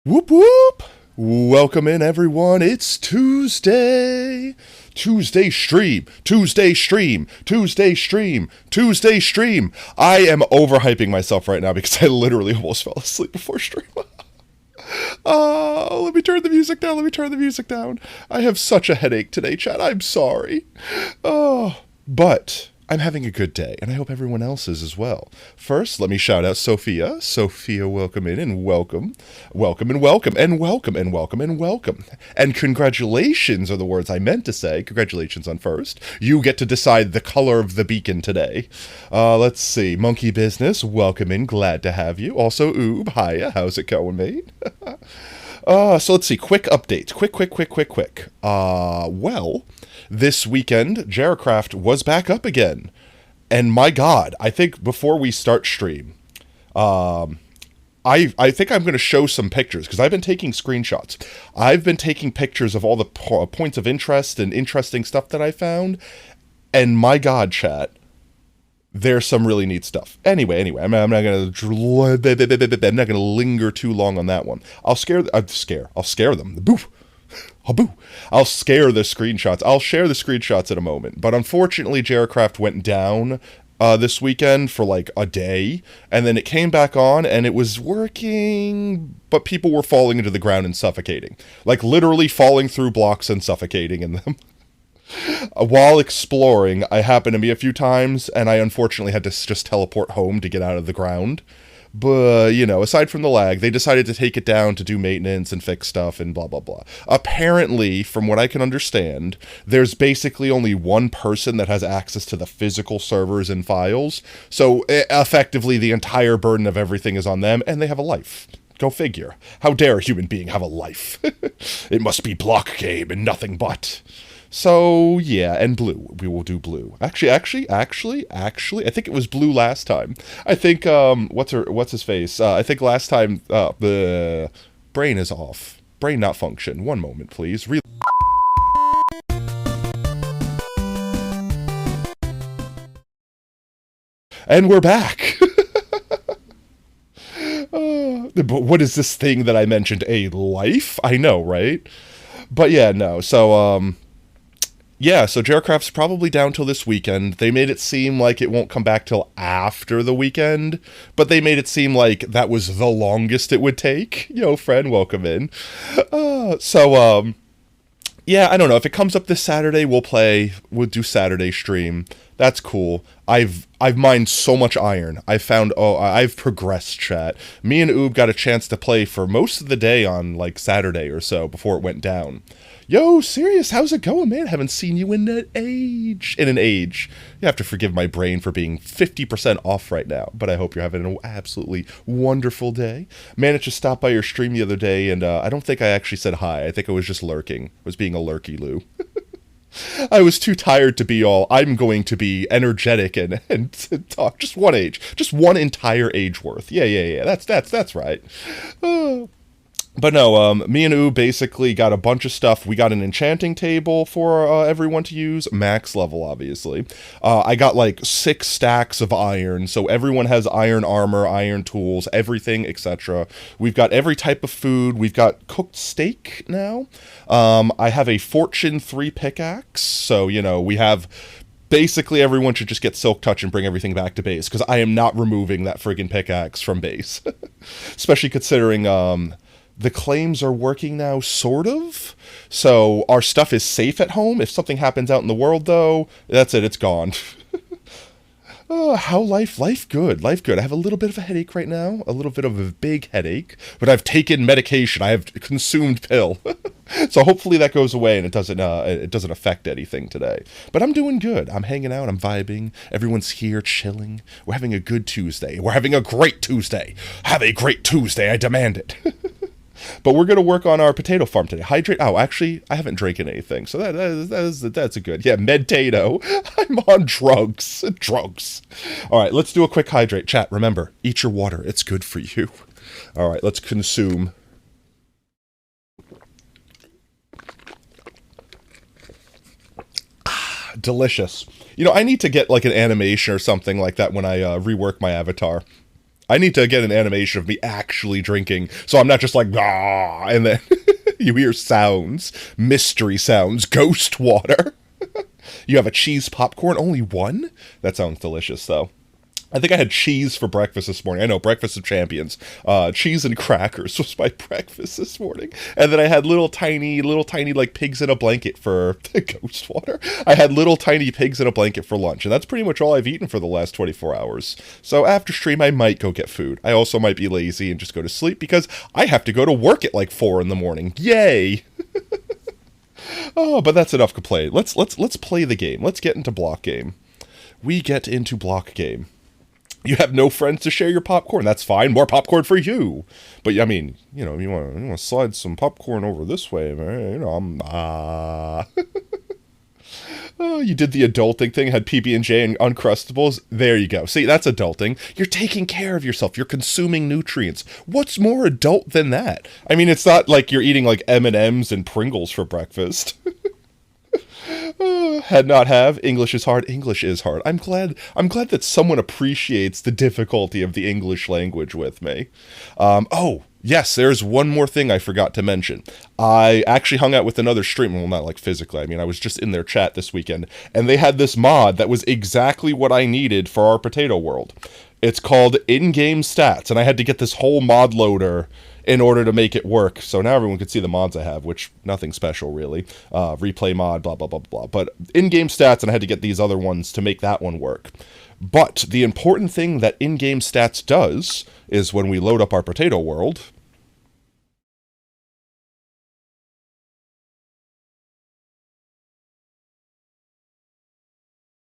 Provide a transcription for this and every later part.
Whoop whoop! Welcome in, everyone. It's Tuesday. Tuesday stream. Tuesday stream. Tuesday stream. Tuesday stream. I am overhyping myself right now because I literally almost fell asleep before stream. Oh, let me turn the music down. Let me turn the music down. I have such a headache today, chat. I'm sorry. Oh, but I'm having a good day, and I hope everyone else is as well. First, let me shout out Sophia. Sophia, welcome in and welcome. Welcome and welcome and welcome and welcome and welcome. And congratulations are the words I meant to say. Congratulations on first. You get to decide the color of the beacon today. Let's see. Monkey Business, welcome in. Glad to have you. Also, Oob, hiya. How's it going, mate? So let's see. Quick updates. Quick. Well, this weekend, Jaracraft was back up again. And my god, I think before we start stream, I think I'm going to show some pictures, because I've been taking screenshots. I've been taking pictures of all the points of interest and interesting stuff that I found. And my god, chat, there's some really neat stuff. Anyway, I'm not gonna linger too long on that one. I'll scare them. Boo. Oh, boo. I'll scare the screenshots. I'll share the screenshots in a moment. But unfortunately, Jaracraft went down this weekend for like a day, and then it came back on, and it was working, but people were falling into the ground and suffocating. Like, literally falling through blocks and suffocating in them. While exploring, I happened to me a few times, and I unfortunately had to just teleport home to get out of the ground. But, you know, aside from the lag, they decided to take it down to do maintenance and fix stuff and blah, blah, blah. Apparently, from what I can understand, there's basically only one person that has access to the physical servers and files. So, effectively, the entire burden of everything is on them, and they have a life. Go figure. How dare a human being have a life? It must be block game and nothing but. So, yeah, and blue. We will do blue. Actually, I think it was blue last time. I think, what's his face? I think last time, the brain is off. Brain not function. One moment, please. And we're back! But what is this thing that I mentioned? A life? I know, right? But yeah, no. So, yeah, so Jaracraft's probably down till this weekend. They made it seem like it won't come back till after the weekend, but they made it seem like that was the longest it would take. Yo, friend, welcome in. Yeah, I don't know. If it comes up this Saturday, we'll do Saturday stream. That's cool. I've mined so much iron. I've progressed, chat. Me and Oob got a chance to play for most of the day on, like, Saturday or so before it went down. Yo, Sirius, how's it going, man? Haven't seen you in an age. You have to forgive my brain for being 50% off right now, but I hope you're having an absolutely wonderful day. Managed to stop by your stream the other day, and I don't think I actually said hi. I think I was just lurking. I was being a lurky Lou. I was too tired to be all, I'm going to be energetic and talk. Just one age. Just one entire age worth. Yeah. That's right. But no, me and Oob basically got a bunch of stuff. We got an enchanting table for everyone to use, max level, obviously. I got like 6 stacks of iron, so everyone has iron armor, iron tools, everything, etc. We've got every type of food. We've got cooked steak now. I have a Fortune 3 pickaxe, so, you know, we have... Basically, everyone should just get Silk Touch and bring everything back to base, because I am not removing that friggin' pickaxe from base. Especially considering, the claims are working now, sort of. So our stuff is safe at home. If something happens out in the world, though, that's it. It's gone. How life good. Life good. I have a little bit of a headache right now. A little bit of a big headache. But I've taken medication. I have consumed pill. So hopefully that goes away and it doesn't affect anything today. But I'm doing good. I'm hanging out. I'm vibing. Everyone's here chilling. We're having a good Tuesday. We're having a great Tuesday. Have a great Tuesday. I demand it. But we're going to work on our potato farm today. Hydrate. Oh, actually, I haven't drinking anything. So that's a good. Yeah, Medtato. I'm on drugs. Drugs. All right, let's do a quick hydrate. Chat, remember, eat your water. It's good for you. All right, let's consume. Delicious. You know, I need to get like an animation or something like that when I rework my avatar. I need to get an animation of me actually drinking, so I'm not just like, ah, and then you hear sounds, mystery sounds, ghost water. You have a cheese popcorn, only one? That sounds delicious, though. I think I had cheese for breakfast this morning. I know, breakfast of champions. Cheese and crackers was my breakfast this morning. And then I had little tiny, like, pigs in a blanket for ghost water. I had little tiny pigs in a blanket for lunch. And that's pretty much all I've eaten for the last 24 hours. So after stream, I might go get food. I also might be lazy and just go to sleep because I have to go to work at like 4 in the morning. Yay! Oh, but that's enough to play. Let's play the game. Let's get into block game. We get into block game. You have no friends to share your popcorn. That's fine. More popcorn for you. But I mean, you know, you want to slide some popcorn over this way, man. You know, Oh, you did the adulting thing. Had PB&J and Uncrustables. There you go. See, that's adulting. You're taking care of yourself. You're consuming nutrients. What's more adult than that? I mean, it's not like you're eating like M&Ms and Pringles for breakfast. Had not have. English is hard. English is hard. I'm glad that someone appreciates the difficulty of the English language with me. Oh, yes, there's one more thing I forgot to mention. I actually hung out with another streamer. Well, not like physically. I mean, I was just in their chat this weekend, and they had this mod that was exactly what I needed for our potato world. It's called In-Game Stats, and I had to get this whole mod loader in order to make it work. So now everyone can see the mods I have, which nothing special really. Replay mod, blah, blah, blah, blah. But in-game stats, and I had to get these other ones to make that one work. But the important thing that in-game stats does is when we load up our potato world,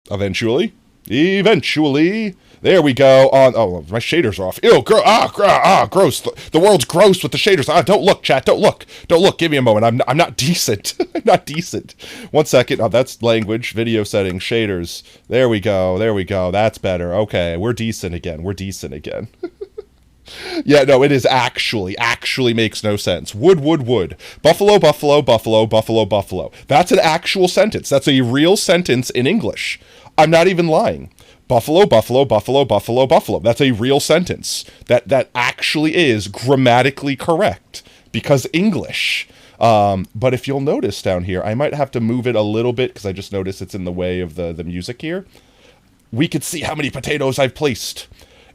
eventually, there we go. Oh, my shaders are off. Ew, gross. The world's gross with the shaders. Don't look, chat. Don't look. Give me a moment. I'm not decent. I'm not decent. 1 second. Oh, that's language, video settings, shaders. There we go. That's better. Okay, we're decent again. Yeah, no, it is actually makes no sense. Wood. Buffalo. That's an actual sentence. That's a real sentence in English. I'm not even lying. Buffalo. That's a real sentence. That actually is grammatically correct because English. But if you'll notice down here, I might have to move it a little bit because I just noticed it's in the way of the music here. We could see how many potatoes I've placed.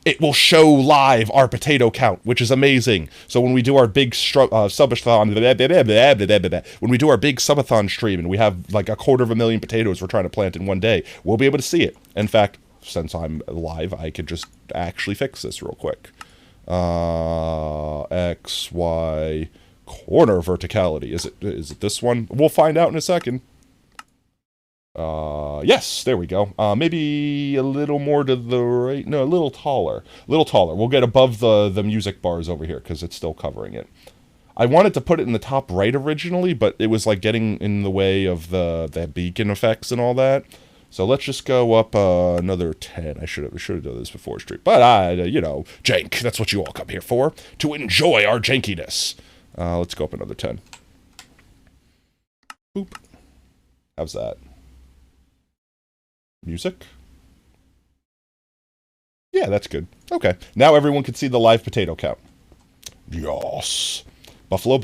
It will show live our potato count, which is amazing. So when we do our big subathon, when we do our big subathon stream and we have like 250,000 potatoes we're trying to plant in one day, we'll be able to see it. In fact, since I'm live, I could just actually fix this real quick. X, Y, corner verticality. Is it this one? We'll find out in a second. Yes, there we go. Maybe a little more to the right. No, a little taller. We'll get above the music bars over here because it's still covering it. I wanted to put it in the top right originally, but it was like getting in the way of the beacon effects and all that. So let's just go up another 10. I should have done this before stream. But jank. That's what you all come here for. To enjoy our jankiness. Let's go up another 10. Boop. How's that? Music? Yeah, that's good. Okay. Now everyone can see the live potato count. Yes. Buffalo.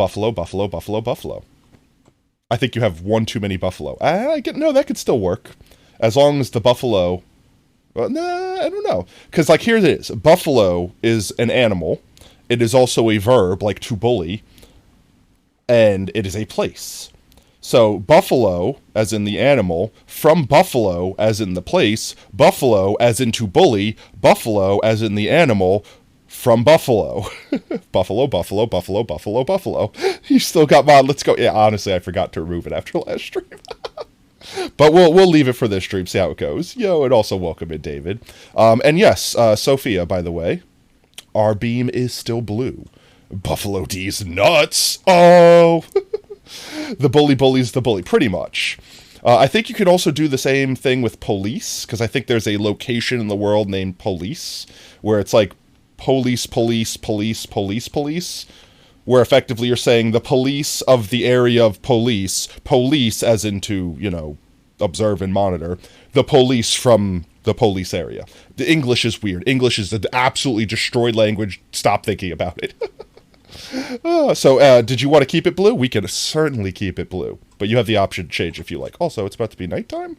I think you have one too many buffalo. No, that could still work. As long as the buffalo... Well, nah, I don't know. Because, like, here it is. Buffalo is an animal. It is also a verb, like to bully. And it is a place. So, buffalo, as in the animal, from buffalo, as in the place, buffalo, as in to bully, buffalo, as in the animal, from buffalo. Buffalo. You still got mod. Let's go. Yeah, honestly, I forgot to remove it after last stream. But we'll leave it for this stream, see how it goes. And also welcome in David. And yes, Sophia, by the way, our beam is still blue. Buffalo D's nuts. Oh... The bully's the bully, pretty much. I think you could also do the same thing with police, because I think there's a location in the world named Police, where it's like police, where effectively you're saying the police of the area of police as into, observe and monitor the police from the police area. The English is weird. English is an absolutely destroyed language. Stop thinking about it. So did you want to keep it blue? We can certainly keep it blue. But you have the option to change if you like. Also, it's about to be nighttime.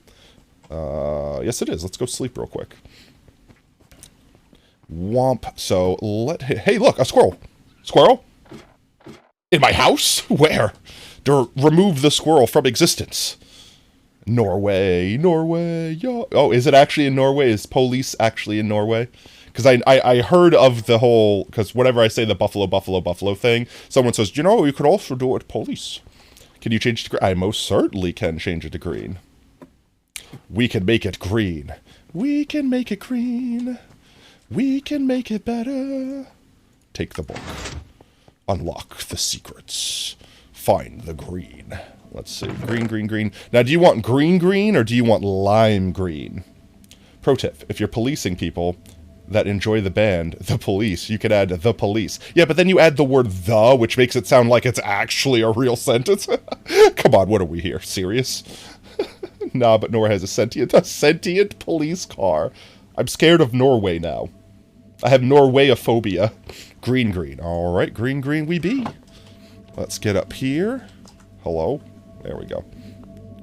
Yes, it is. Let's go sleep real quick. Womp. So hey, look, a squirrel. Squirrel? In my house? Where? To remove the squirrel from existence. Norway, yeah. Oh, is it actually in Norway? Is police actually in Norway? Because I heard of the whole, because whenever I say the buffalo thing, someone says, you know, you could also do it with police. Can you change it to green? I most certainly can change it to green. We can make it green. We can make it green. We can make it better. Take the book. Unlock the secrets. Find the green. Let's see. Green. Now, do you want green or do you want lime green? Pro tip. If you're policing people that enjoy the band, The Police, you could add The Police. Yeah, but then you add the word the, which makes it sound like it's actually a real sentence. Come on, what are we here? Serious? Nah, but Norway has a sentient police car. I'm scared of Norway now. I have Norwayophobia. Green. All right, green we be. Let's get up here. Hello? There we go.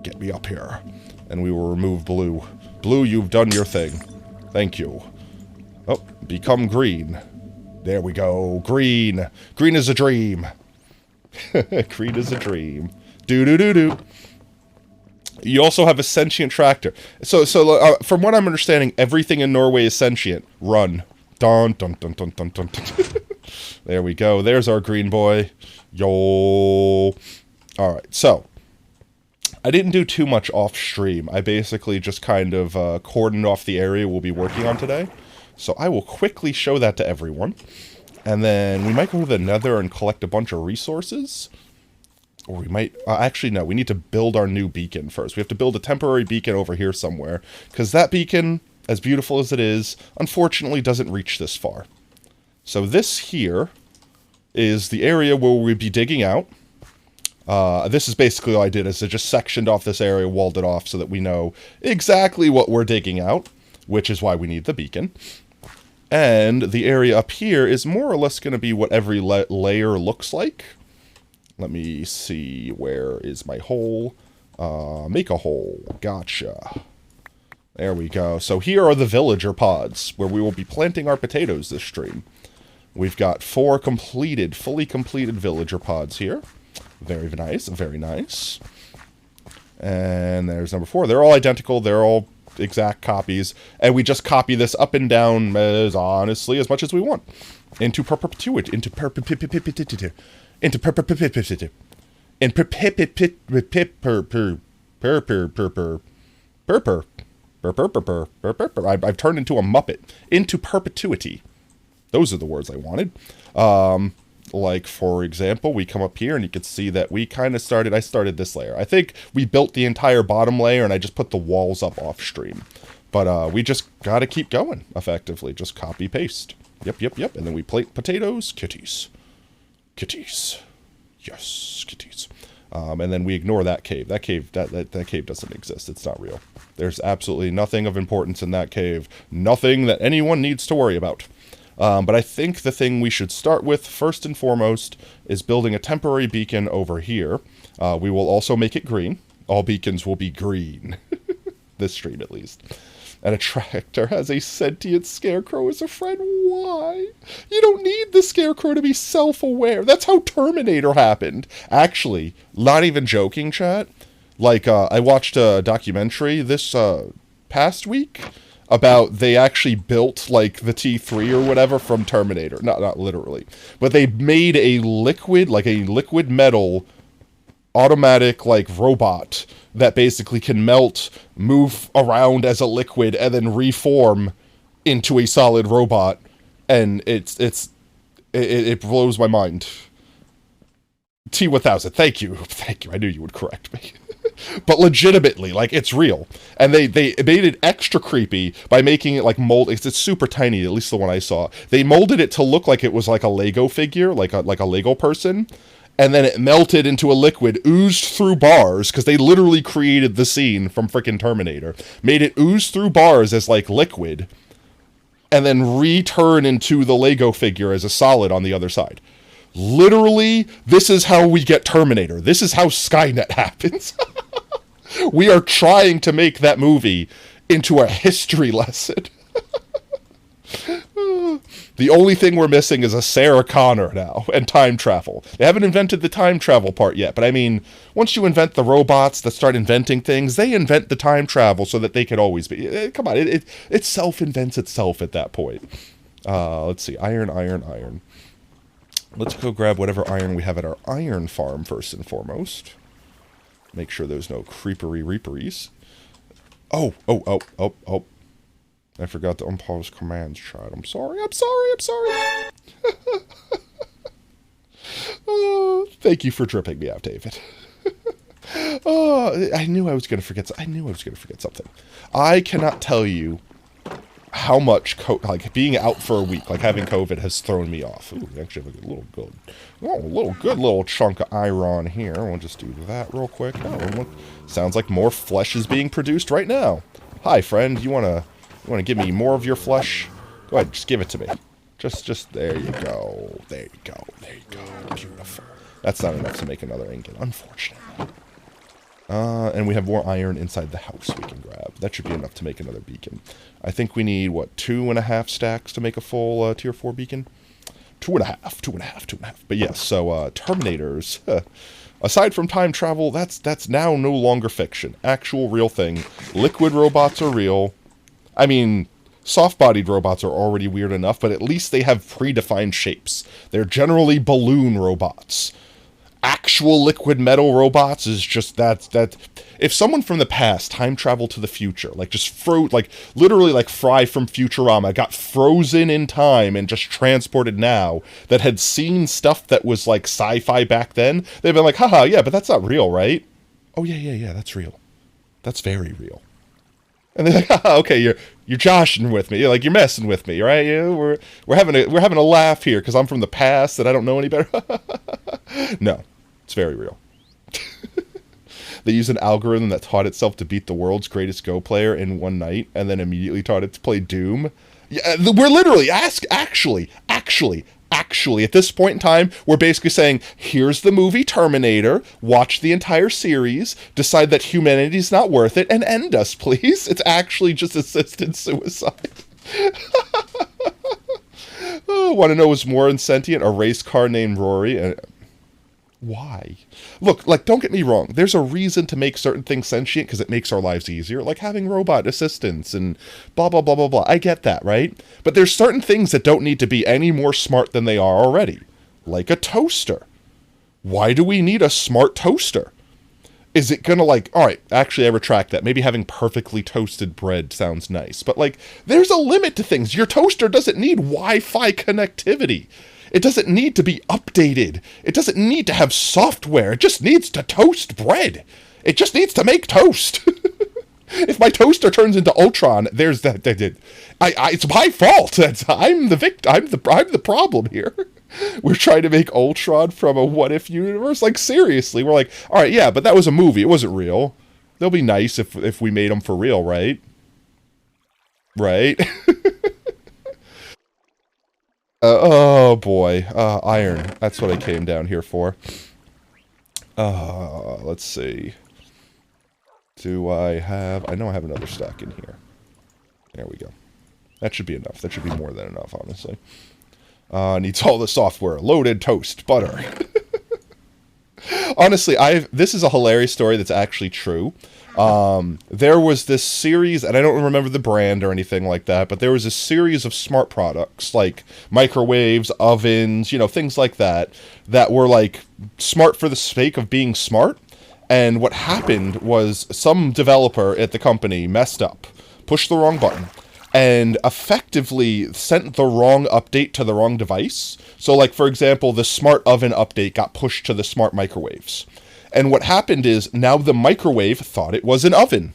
Get me up here. And we will remove blue. Blue, you've done your thing. Thank you. Oh, become green. There we go. Green. Green is a dream. Green is a dream. Do. You also have a sentient tractor. So from what I'm understanding, everything in Norway is sentient. Run. Dun. There we go. There's our green boy. Yo. Alright, so I didn't do too much off stream. I basically just kind of cordoned off the area we'll be working on today. So I will quickly show that to everyone. And then we might go to the Nether and collect a bunch of resources. Or we might... actually, no. We need to build our new beacon first. We have to build a temporary beacon over here somewhere. Because that beacon, as beautiful as it is, unfortunately doesn't reach this far. So this here is the area where we'll be digging out. This is basically all I did, is I just sectioned off this area, walled it off so that we know exactly what we're digging out, which is why we need the beacon. And the area up here is more or less going to be what every layer looks like. Let me see, where is my hole? Make a hole. Gotcha. There we go. So here are the villager pods, where we will be planting our potatoes this stream. We've got 4 fully completed villager pods here. Very nice, very nice. And there's number 4. They're all identical. They're all exact copies. And we just copy this up and down as honestly as much as we want. Into perpetuity. Into perpetuity. Into perpetuity. In perpetuity. I've turned into a Muppet. Into perpetuity. Those are the words I wanted. Like, for example, we come up here and you can see that we kind of started... I started this layer. I think we built the entire bottom layer and I just put the walls up off stream. But we just got to keep going, effectively. Just copy, paste. Yep. And then we plate potatoes. Kitties. Yes, kitties. And then we ignore that cave. That cave doesn't exist. It's not real. There's absolutely nothing of importance in that cave. Nothing that anyone needs to worry about. But I think the thing we should start with, first and foremost, is building a temporary beacon over here. We will also make it green. All beacons will be green. This stream, at least. And a tractor has a sentient scarecrow as a friend. Why? You don't need the scarecrow to be self-aware. That's how Terminator happened. Actually, not even joking, chat. Like, I watched a documentary this past week about they actually built, like, the T3 or whatever from Terminator. Not literally. But they made a liquid metal automatic, like, robot that basically can melt, move around as a liquid, and then reform into a solid robot. And it blows my mind. T-1000, thank you. I knew you would correct me. But legitimately, like, it's real. And they made it extra creepy by making it, like, mold. It's super tiny, at least the one I saw. They molded it to look like it was like a Lego figure, like a Lego person. and then it melted into a liquid, oozed through bars, because they literally created the scene from frickin' Terminator, made it ooze through bars as like liquid, and then return into the Lego figure as a solid on the other side. Literally, this is how we get Terminator. This is how Skynet happens. We are trying to make that movie into a history lesson. The only thing we're missing is a Sarah Connor now, and time travel. They haven't invented the time travel part yet, but I mean, once you invent the robots that start inventing things, they invent the time travel so that they can always be... Come on, it self-invents itself at that point. Let's see, iron. Let's go grab whatever iron we have at our iron farm first and foremost. Make sure there's no creepery reaperies. Oh. I forgot to unpause commands, chat. I'm sorry. Oh, thank you for dripping me out, David. Oh, I knew I was going to forget something. I cannot tell you how much, being out for a week, like having COVID, has thrown me off. Ooh, we actually have a good little chunk of iron here. We'll just do that real quick. Oh, sounds like more flesh is being produced right now. Hi, friend. You want to give me more of your flesh? Go ahead, just give it to me. Just, there you go. There you go. Beautiful. That's not enough to make another ingot, unfortunately. And we have more iron inside the house we can grab. That should be enough to make another beacon. I think we need, 2.5 stacks to make a full tier 4 beacon? 2.5. But yes, so Terminators, aside from time travel, that's now no longer fiction. Actual real thing. Liquid robots are real. I mean, soft-bodied robots are already weird enough, but at least they have predefined shapes. They're generally balloon robots. Actual liquid metal robots is just that if someone from the past time traveled to the future, literally like Fry from Futurama got frozen in time and just transported now, that had seen stuff that was like sci-fi back then, they've been like, haha, yeah, but that's not real, right? Oh yeah, that's real. That's very real. And they're like, haha, okay, you're joshing with me, you're messing with me, right? We're having a laugh here because I'm from the past and I don't know any better. No. It's very real. They use an algorithm that taught itself to beat the world's greatest Go player in one night, and then immediately taught it to play Doom. Yeah, we're literally actually, at this point in time, we're basically saying, here's the movie Terminator, watch the entire series, decide that humanity's not worth it, and end us, please. It's actually just assisted suicide. Oh, want to know what's more insentient? A race car named Rory. Why? Look, don't get me wrong. There's a reason to make certain things sentient because it makes our lives easier, like having robot assistants and blah, blah, blah, blah, blah. I get that, right? But there's certain things that don't need to be any more smart than they are already. Like a toaster. Why do we need a smart toaster? Is it gonna alright, actually I retract that. Maybe having perfectly toasted bread sounds nice. But there's a limit to things. Your toaster doesn't need Wi-Fi connectivity. It doesn't need to be updated. It doesn't need to have software. It just needs to toast bread. It just needs to make toast. If my toaster turns into Ultron, there's that. It's my fault. I'm the victim. I'm the problem here. We're trying to make Ultron from a what-if universe. Seriously, we're all right, yeah, but that was a movie. It wasn't real. They'll be nice if we made them for real, right? Right? Oh boy, iron. That's what I came down here for. Let's see. Do I have... I know I have another stack in here. There we go. That should be enough. That should be more than enough, honestly. Needs all the software. Loaded toast. Butter. Honestly, this is a hilarious story that's actually true. There was this series, and I don't remember the brand or anything like that, but there was a series of smart products, like microwaves, ovens, things like that were smart for the sake of being smart. And what happened was some developer at the company messed up, pushed the wrong button, and effectively sent the wrong update to the wrong device. So for example, the smart oven update got pushed to the smart microwaves. And what happened is now the microwave thought it was an oven.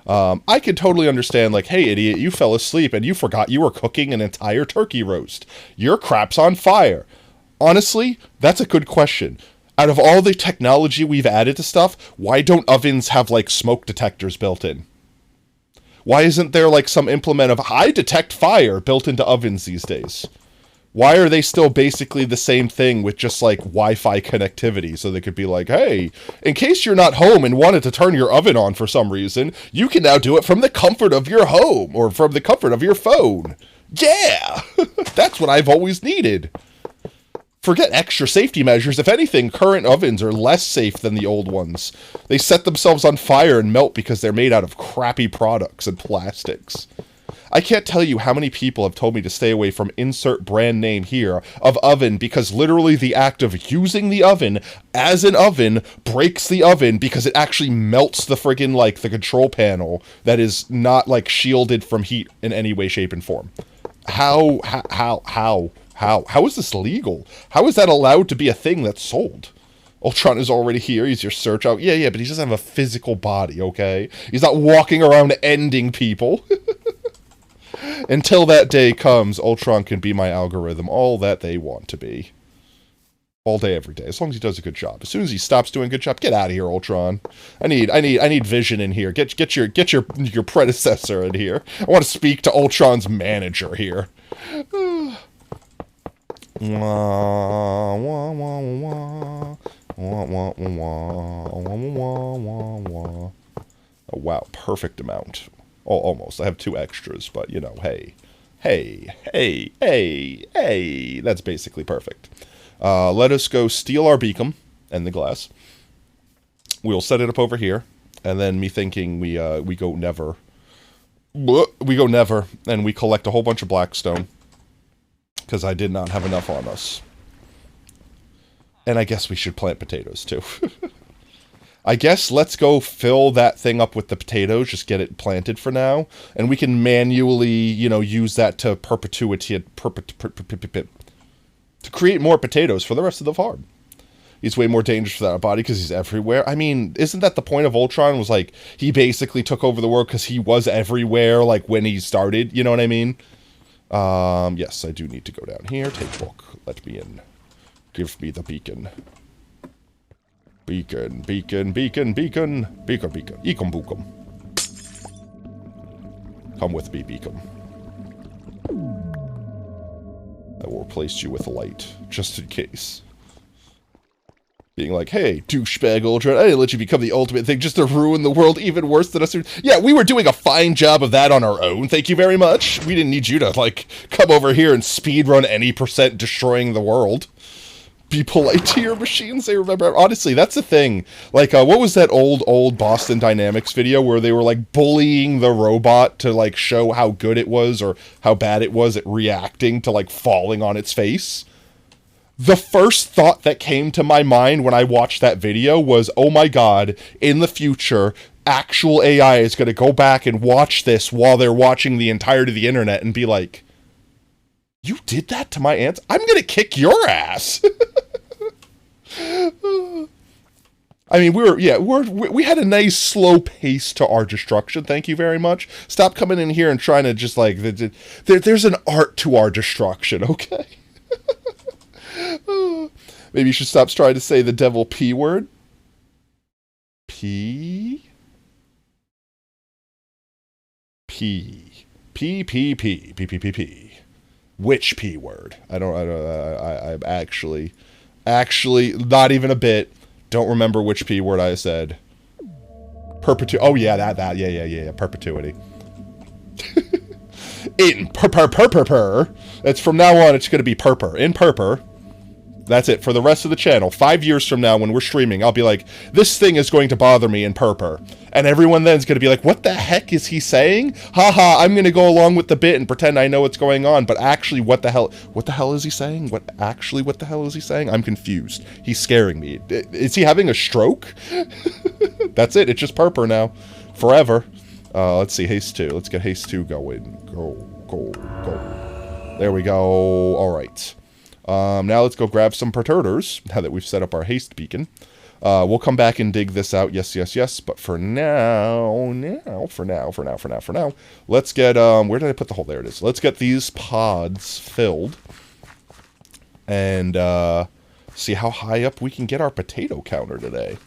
I could totally understand, like, hey, idiot, you fell asleep and you forgot you were cooking an entire turkey roast. Your crap's on fire. Honestly, that's a good question. Out of all the technology we've added to stuff, why don't ovens have, like, smoke detectors built in? Why isn't there, like, some implement of I detect fire built into ovens these days? Why are they still basically the same thing with just, like, Wi-Fi connectivity? So they could be like, hey, in case you're not home and wanted to turn your oven on for some reason, you can now do it from the comfort of your home or from the comfort of your phone. Yeah! That's what I've always needed. Forget extra safety measures. If anything, current ovens are less safe than the old ones. They set themselves on fire and melt because they're made out of crappy products and plastics. I can't tell you how many people have told me to stay away from insert brand name here of oven because literally the act of using the oven as an oven breaks the oven because it actually melts the friggin' like the control panel that is not like shielded from heat in any way, shape, and form. How is this legal? How is that allowed to be a thing that's sold? Ultron is already here. He's your search out. Yeah, but he doesn't have a physical body, okay? He's not walking around ending people. Until that day comes, Ultron can be my algorithm, all that they want to be. All day, every day, as long as he does a good job. As soon as he stops doing a good job, get out of here, Ultron. I need Vision in here. Get your predecessor in here. I want to speak to Ultron's manager here. Oh, wow, perfect amount. Oh, almost. I have 2 extras, but, you know, hey. That's basically perfect. Let us go steal our beacon and the glass. We'll set it up over here. And then me thinking we go Never. We go Never, and we collect a whole bunch of Blackstone. Because I did not have enough on us. And I guess we should plant potatoes, too. I guess let's go fill that thing up with the potatoes, just get it planted for now, and we can manually, you know, use that to to create more potatoes for the rest of the farm. He's way more dangerous for that body because he's everywhere. I mean, isn't that the point of Ultron? Was like, he basically took over the world because he was everywhere, like, when he started, you know what I mean? Yes, I do need to go down here, take book, let me in. Give me the beacon. Beacon. Ekum bookum. Come with me, Beacon. I will replace you with light, just in case. Being like, hey, douchebag Ultron, I didn't let you become the ultimate thing just to ruin the world even worse than us. Yeah, we were doing a fine job of that on our own, thank you very much. We didn't need you to, like, come over here and speedrun any % destroying the world. Be polite to your machines, they remember. Honestly, that's the thing. Like, what was that old Boston Dynamics video where they were, like, bullying the robot to, like, show how good it was or how bad it was at reacting to, like, falling on its face? The first thought that came to my mind when I watched that video was, oh my god, in the future, actual AI is going to go back and watch this while they're watching the entirety of the internet and be like, you did that to my ants? I'm going to kick your ass! I mean, we had a nice slow pace to our destruction. Thank you very much. Stop coming in here and trying to just like there's an art to our destruction, okay? Maybe you should stop trying to say the devil P word. P. Which P word? I'm actually not even a bit. Don't remember which P word I said. Oh yeah, that. Yeah. Perpetuity. In purr. It's from now on. It's gonna be purper. In purper. That's it for the rest of the channel. 5 years from now, when we're streaming, I'll be like, this thing is going to bother me in purper, and everyone then's gonna be like, what the heck is he saying? Haha, I'm gonna go along with the bit and pretend I know what's going on, but actually, what the hell is he saying? What the hell is he saying? I'm confused. He's scaring me. Is he having a stroke? That's it. It's just purper now, forever. Let's see, haste 2. Let's get haste 2 going. Go. There we go. All right. Now let's go grab some perturbers, now that we've set up our haste beacon. We'll come back and dig this out. Yes, yes, yes. But for now, let's get, where did I put the hole? There it is. Let's get these pods filled. And, see how high up we can get our potato counter today.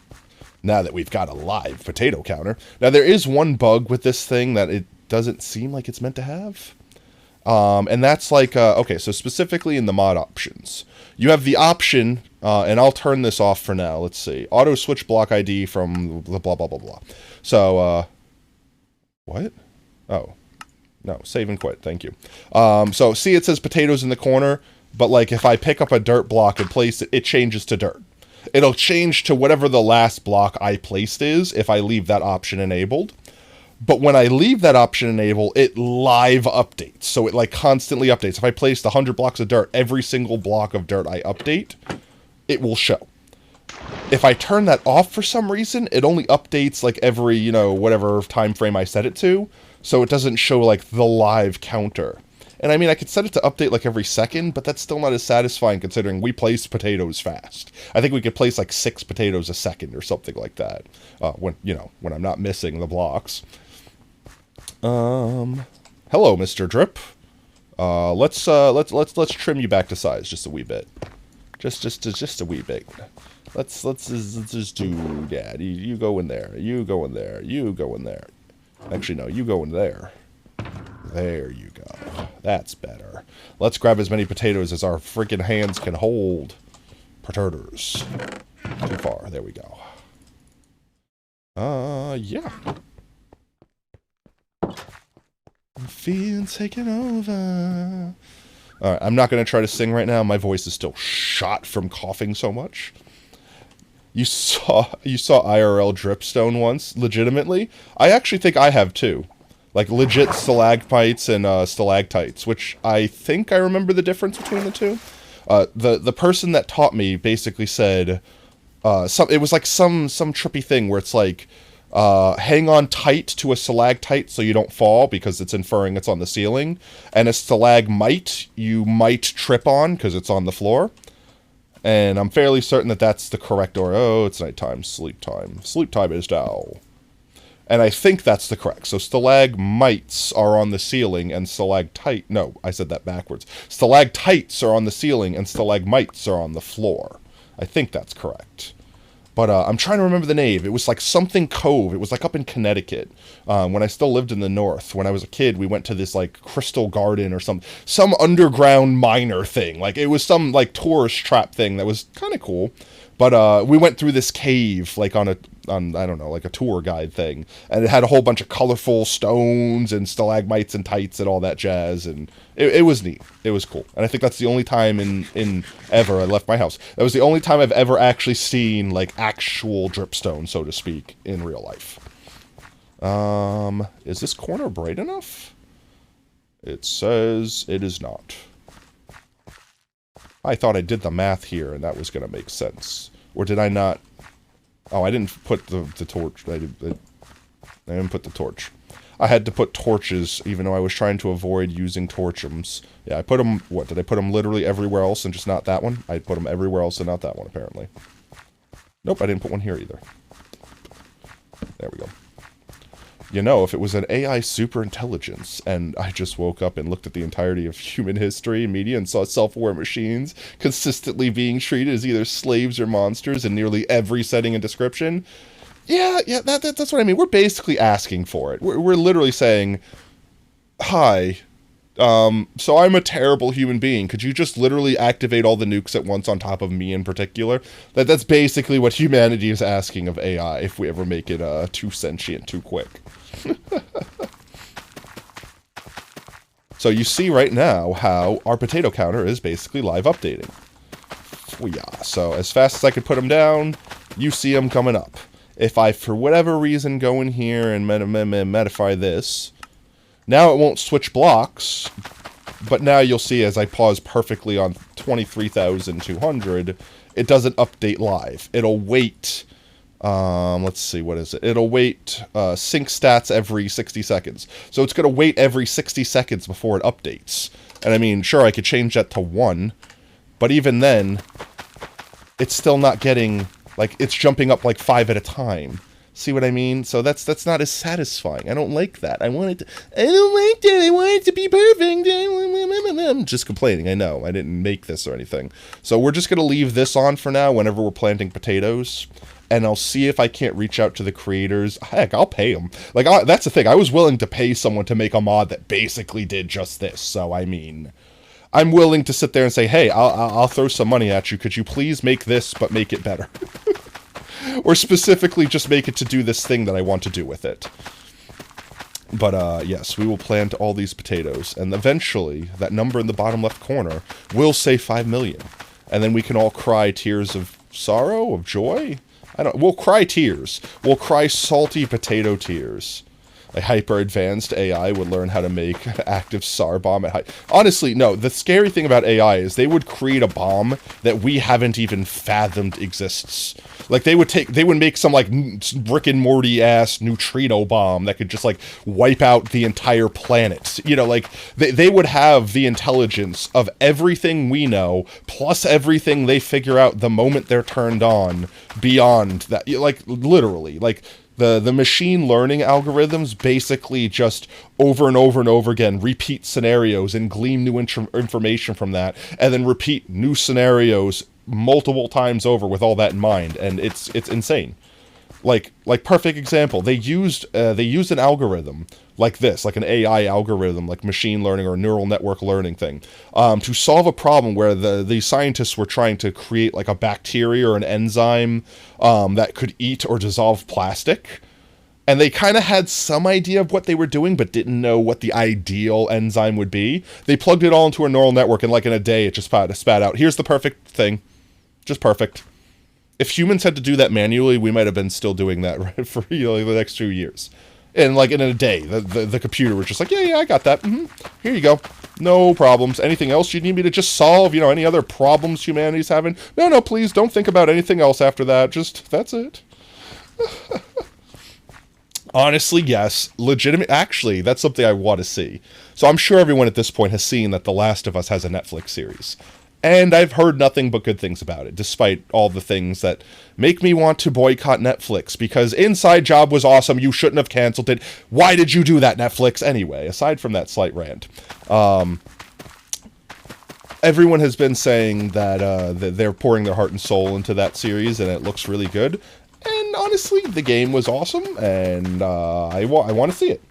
Now that we've got a live potato counter. Now, there is one bug with this thing that it doesn't seem like it's meant to have. And that's like, okay, so specifically in the mod options, you have the option, and I'll turn this off for now. Let's see. Auto switch block ID from the blah, blah, blah, blah. So, what? Oh, no, save and quit. Thank you. So see, it says potatoes in the corner, but like if I pick up a dirt block and place it, it changes to dirt. It'll change to whatever the last block I placed is if I leave that option enabled. But when I leave that option enabled, it live updates. So it like constantly updates. If I placed 100 blocks of dirt, every single block of dirt I update, it will show. If I turn that off for some reason, it only updates like every, you know, whatever time frame I set it to. So it doesn't show like the live counter. And I mean, I could set it to update like every second, but that's still not as satisfying considering we place potatoes fast. I think we could place like 6 potatoes a second or something like that. When I'm not missing the blocks. Hello, Mr. Drip. Let's trim you back to size just a wee bit. Just a wee bit. Let's just do that. You go in there. You go in there. You go in there. Actually, no, you go in there. There you go. That's better. Let's grab as many potatoes as our freaking hands can hold. Potatoes. Too far. There we go. Yeah. I'm feeling taken over. Alright, I'm not going to try to sing right now. My voice is still shot from coughing so much. You saw IRL Dripstone once, legitimately? I actually think I have too. Like legit stalagmites and stalactites, which I think I remember the difference between the two. The person that taught me basically said, it was like some trippy thing where it's like, hang on tight to a stalactite so you don't fall because it's inferring it's on the ceiling. And a stalagmite you might trip on because it's on the floor. And I'm fairly certain that that's the correct order. Oh, it's nighttime. Sleep time. Sleep time is now. And I think that's the correct. So stalagmites are on the ceiling and stalactite... No, I said that backwards. Stalactites are on the ceiling and stalagmites are on the floor. I think that's correct. But I'm trying to remember the name. It was like something Cove. It was like up in Connecticut. When I still lived in the north. When I was a kid, we went to this like Crystal Garden or some underground miner thing. Like it was some like tourist trap thing that was kind of cool. But we went through this cave like on I don't know, like a tour guide thing. And it had a whole bunch of colorful stones and stalagmites and tights and all that jazz. And it was neat. It was cool. And I think that's the only time in ever I left my house. That was the only time I've ever actually seen like actual dripstone, so to speak, in real life. Is this corner bright enough? It says it is not. I thought I did the math here and that was going to make sense. Or did I not? Oh, I didn't put the torch. I didn't put the torch. I had to put torches, even though I was trying to avoid using torchums. Yeah, I put them, what, did I put them literally everywhere else and just not that one? I put them everywhere else and not that one, apparently. Nope, I didn't put one here either. There we go. You know, if it was an AI superintelligence, and I just woke up and looked at the entirety of human history and media and saw self-aware machines consistently being treated as either slaves or monsters in nearly every setting and description, yeah, that's what I mean. We're basically asking for it. We're literally saying, hi, so I'm a terrible human being. Could you just literally activate all the nukes at once on top of me in particular? That's basically what humanity is asking of AI if we ever make it too sentient too quick. So you see right now how our potato counter is basically live updating. Yeah, so as fast as I could put them down, you see them coming up. If I, for whatever reason, go in here and modify this, now it won't switch blocks, but now you'll see as I pause perfectly on 23,200, it doesn't update live. It'll wait, let's see, what is it? It'll wait sync stats every 60 seconds. So it's going to wait every 60 seconds before it updates. And I mean, sure, I could change that to 1, but even then, it's still not getting Like, it's jumping up like 5 at a time. See what I mean? So that's not as satisfying. I don't like that. I don't like that. I want it to be perfect. I'm just complaining. I know. I didn't make this or anything. So we're just going to leave this on for now whenever we're planting potatoes. And I'll see if I can't reach out to the creators. Heck, I'll pay them. Like, that's the thing. I was willing to pay someone to make a mod that basically did just this. So, I mean, I'm willing to sit there and say, hey, I'll throw some money at you. Could you please make this, but make it better? Or specifically just make it to do this thing that I want to do with it. But, yes, we will plant all these potatoes. And eventually, that number in the bottom left corner will say 5 million. And then we can all cry tears of sorrow, of joy? We'll cry tears. We'll cry salty potato tears. A hyper-advanced AI would learn how to make active SAR bomb at high... Honestly, no, the scary thing about AI is they would create a bomb that we haven't even fathomed exists. Like, they would make some, like, Rick and Morty-ass neutrino bomb that could just, like, wipe out the entire planet. You know, like, they would have the intelligence of everything we know, plus everything they figure out the moment they're turned on, beyond that. Like, literally, like... The machine learning algorithms basically just over and over and over again repeat scenarios and glean new information from that, and then repeat new scenarios multiple times over with all that in mind, and it's insane. Like perfect example, they used an algorithm like this, like an AI algorithm, like machine learning or neural network learning thing, to solve a problem where the scientists were trying to create like a bacteria or an enzyme that could eat or dissolve plastic. And they kind of had some idea of what they were doing, but didn't know what the ideal enzyme would be. They plugged it all into a neural network, and like in a day, it just spat out, here's the perfect thing. Just perfect. If humans had to do that manually, we might have been still doing that right for the next 2 years. And like in a day, the computer was just like, yeah, I got that. Here you go. No problems. Anything else you need me to just solve? You know, any other problems humanity's having? No, please don't think about anything else after that. Just, that's it. Honestly, yes. Legitimate. Actually, that's something I want to see. So I'm sure everyone at this point has seen that The Last of Us has a Netflix series. And I've heard nothing but good things about it, despite all the things that make me want to boycott Netflix, because Inside Job was awesome, you shouldn't have canceled it. Why did you do that, Netflix? Anyway, aside from that slight rant, everyone has been saying that they're pouring their heart and soul into that series, and it looks really good. And honestly, the game was awesome, and I want to see it.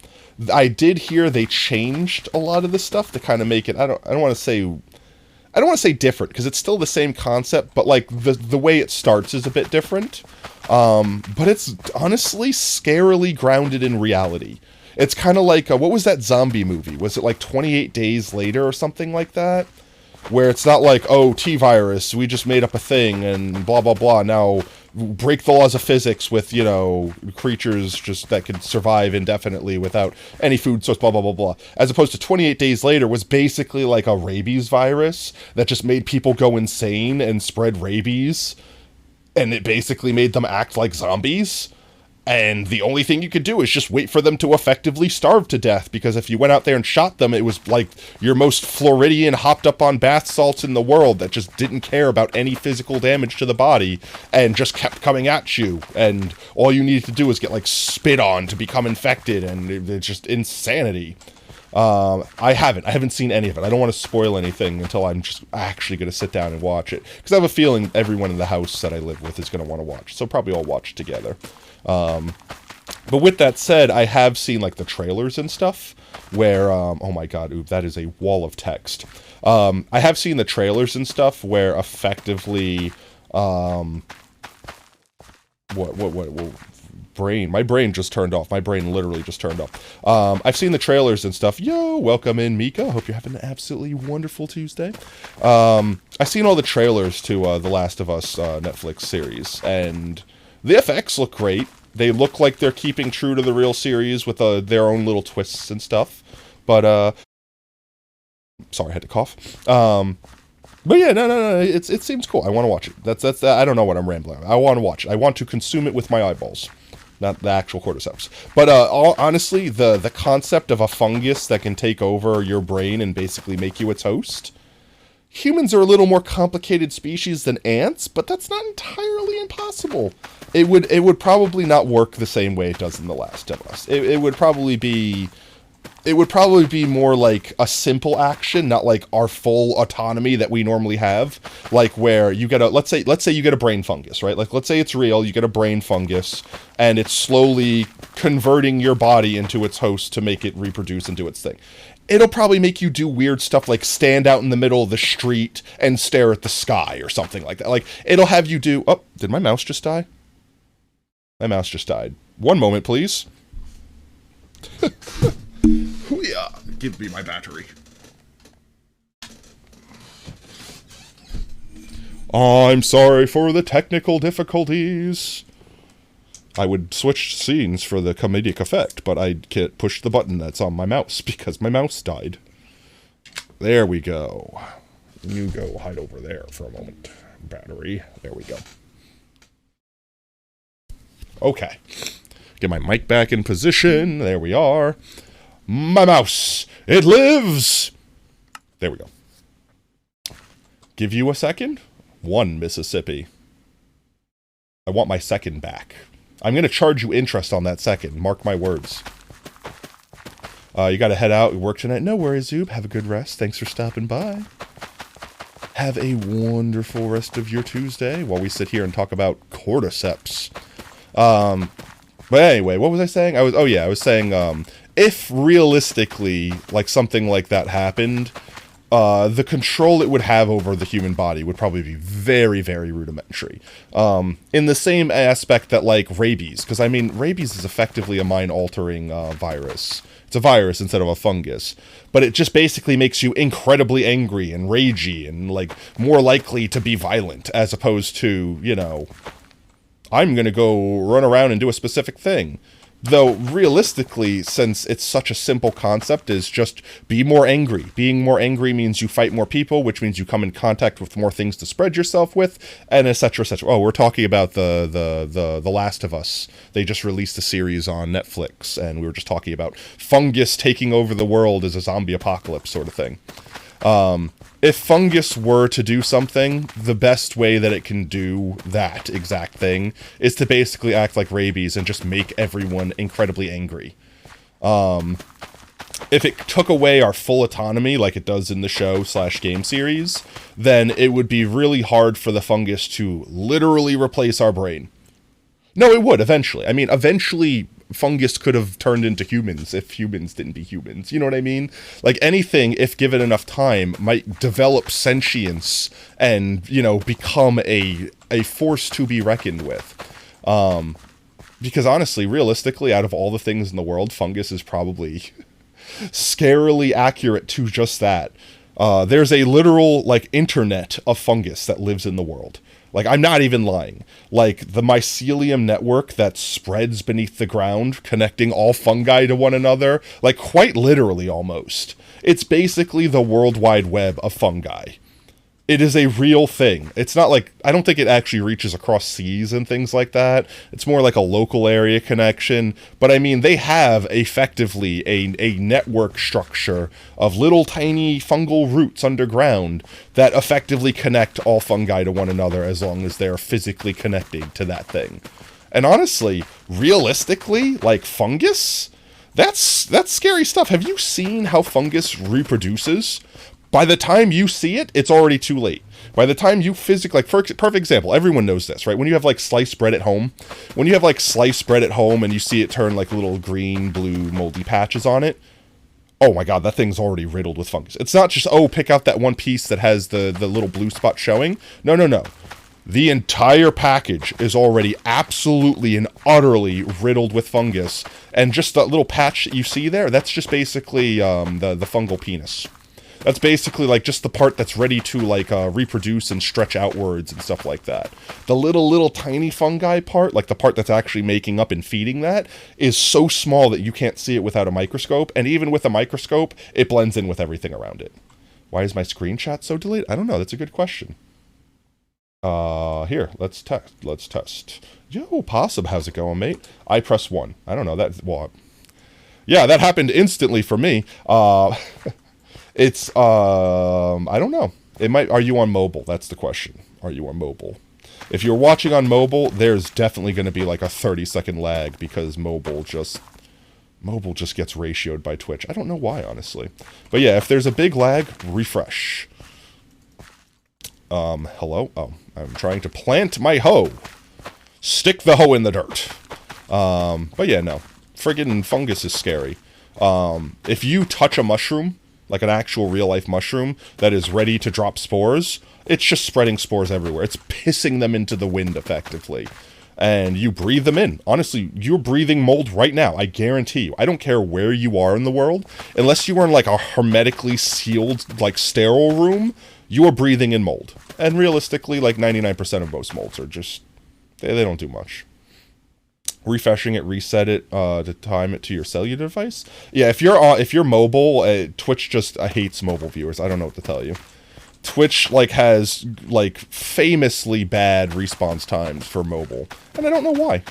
I did hear they changed a lot of the stuff to kind of make it, I don't want to say different, because it's still the same concept, but like the way it starts is a bit different. But it's honestly scarily grounded in reality. It's kind of like, what was that zombie movie? Was it like 28 Days Later or something like that? Where it's not like, oh, T-virus, we just made up a thing and blah, blah, blah. Now break the laws of physics with, you know, creatures just that could survive indefinitely without any food source, blah, blah, blah, blah. As opposed to 28 Days Later was basically like a rabies virus that just made people go insane and spread rabies. And it basically made them act like zombies. And the only thing you could do is just wait for them to effectively starve to death, because if you went out there and shot them, it was like your most Floridian hopped up on bath salts in the world that just didn't care about any physical damage to the body and just kept coming at you. And all you needed to do was get like spit on to become infected, and it's just insanity. I haven't seen any of it. I don't want to spoil anything until I'm just actually going to sit down and watch it, because I have a feeling everyone in the house that I live with is going to want to watch, so probably all watch together. But with that said, I have seen like the trailers and stuff where, oh my god, ooh, that is a wall of text. I have seen the trailers and stuff where effectively, my brain just turned off. My brain literally just turned off. I've seen the trailers and stuff. Yo, welcome in, Mika. Hope you're having an absolutely wonderful Tuesday. I've seen all the trailers to The Last of Us Netflix series, and the effects look great. They look like they're keeping true to the real series with their own little twists and stuff. But, sorry, I had to cough. But yeah, no, it seems cool. I want to watch it. That's I don't know what I'm rambling about. I want to watch it. I want to consume it with my eyeballs, not the actual cordyceps. But honestly, the concept of a fungus that can take over your brain and basically make you its host, Humans are a little more complicated species than ants, but that's not entirely impossible. It would probably not work the same way it does in The Last of Us. It would probably be more like a simple action, not like our full autonomy that we normally have. Like where you get let's say you get a brain fungus, right? Like let's say it's real, you get a brain fungus, and it's slowly converting your body into its host to make it reproduce and do its thing. It'll probably make you do weird stuff like stand out in the middle of the street and stare at the sky or something like that. Like it'll have you do, oh, did my mouse just die? My mouse just died. One moment, please. Hoo-yah. Give me my battery. I'm sorry for the technical difficulties. I would switch scenes for the comedic effect, but I can't push the button that's on my mouse because my mouse died. There we go. You go hide over there for a moment. Battery. There we go. Okay. Get my mic back in position. There we are. My mouse. It lives! There we go. Give you a second? 1 Mississippi. I want my second back. I'm going to charge you interest on that second. Mark my words. You got to head out. Work tonight. No worries, Zoob. Have a good rest. Thanks for stopping by. Have a wonderful rest of your Tuesday while we sit here and talk about cordyceps. But anyway, what was I saying? I was saying, if realistically, like something like that happened, the control it would have over the human body would probably be very, very rudimentary. In the same aspect that, like, rabies, because, I mean, rabies is effectively a mind-altering virus. It's a virus instead of a fungus. But it just basically makes you incredibly angry and ragey and, like, more likely to be violent, as opposed to, you know, I'm gonna go run around and do a specific thing. Though, realistically, since it's such a simple concept, is just be more angry. Being more angry means you fight more people, which means you come in contact with more things to spread yourself with, and et cetera, et cetera. Oh, we're talking about the Last of Us. They just released a series on Netflix, and we were just talking about fungus taking over the world as a zombie apocalypse sort of thing. If fungus were to do something, the best way that it can do that exact thing is to basically act like rabies and just make everyone incredibly angry. If it took away our full autonomy, like it does in the show/game series, then it would be really hard for the fungus to literally replace our brain. No, it would, eventually. I mean, eventually fungus could have turned into humans if humans didn't be humans. You know what I mean? Like, anything, if given enough time, might develop sentience and, you know, become a force to be reckoned with. Because honestly, realistically, out of all the things in the world, fungus is probably scarily accurate to just that. There's a literal, like, internet of fungus that lives in the world. Like, I'm not even lying. Like, the mycelium network that spreads beneath the ground, connecting all fungi to one another, like, quite literally almost. It's basically the World Wide Web of fungi. It is a real thing. It's not like, I don't think it actually reaches across seas and things like that. It's more like a local area connection. But I mean, they have effectively a network structure of little tiny fungal roots underground that effectively connect all fungi to one another as long as they're physically connected to that thing. And honestly, realistically, like fungus, that's scary stuff. Have you seen how fungus reproduces? By the time you see it, it's already too late. By the time you physically, like, for perfect example, everyone knows this, right? When you have, like, sliced bread at home, and you see it turn, like, little green, blue, moldy patches on it, oh my god, that thing's already riddled with fungus. It's not just, oh, pick out that one piece that has the little blue spot showing. No. The entire package is already absolutely and utterly riddled with fungus, and just that little patch that you see there, that's just basically the fungal penis. That's basically, like, just the part that's ready to, like, reproduce and stretch outwards and stuff like that. The little tiny fungi part, like the part that's actually making up and feeding that, is so small that you can't see it without a microscope, and even with a microscope, it blends in with everything around it. Why is my screenshot so delayed? I don't know, that's a good question. Here, let's test. Yo, Possum, how's it going, mate? I press 1. I don't know, well, yeah, that happened instantly for me. It's, I don't know. It might. Are you on mobile? That's the question. Are you on mobile? If you're watching on mobile, there's definitely going to be like a 30-second lag because mobile just gets ratioed by Twitch. I don't know why, honestly. But yeah, if there's a big lag, refresh. Hello? Oh, I'm trying to plant my hoe. Stick the hoe in the dirt. But yeah, no. Friggin' fungus is scary. If you touch a mushroom, like an actual real-life mushroom that is ready to drop spores, it's just spreading spores everywhere. It's pissing them into the wind, effectively. And you breathe them in. Honestly, you're breathing mold right now. I guarantee you. I don't care where you are in the world. Unless you are in, like, a hermetically sealed, like, sterile room, you are breathing in mold. And realistically, like, 99% of most molds are just... They don't do much. Refreshing it, reset it, to time it to your cellular device. Yeah, if you're mobile, Twitch just hates mobile viewers. I don't know what to tell you. Twitch, like, has, like, famously bad response times for mobile. And I don't know why.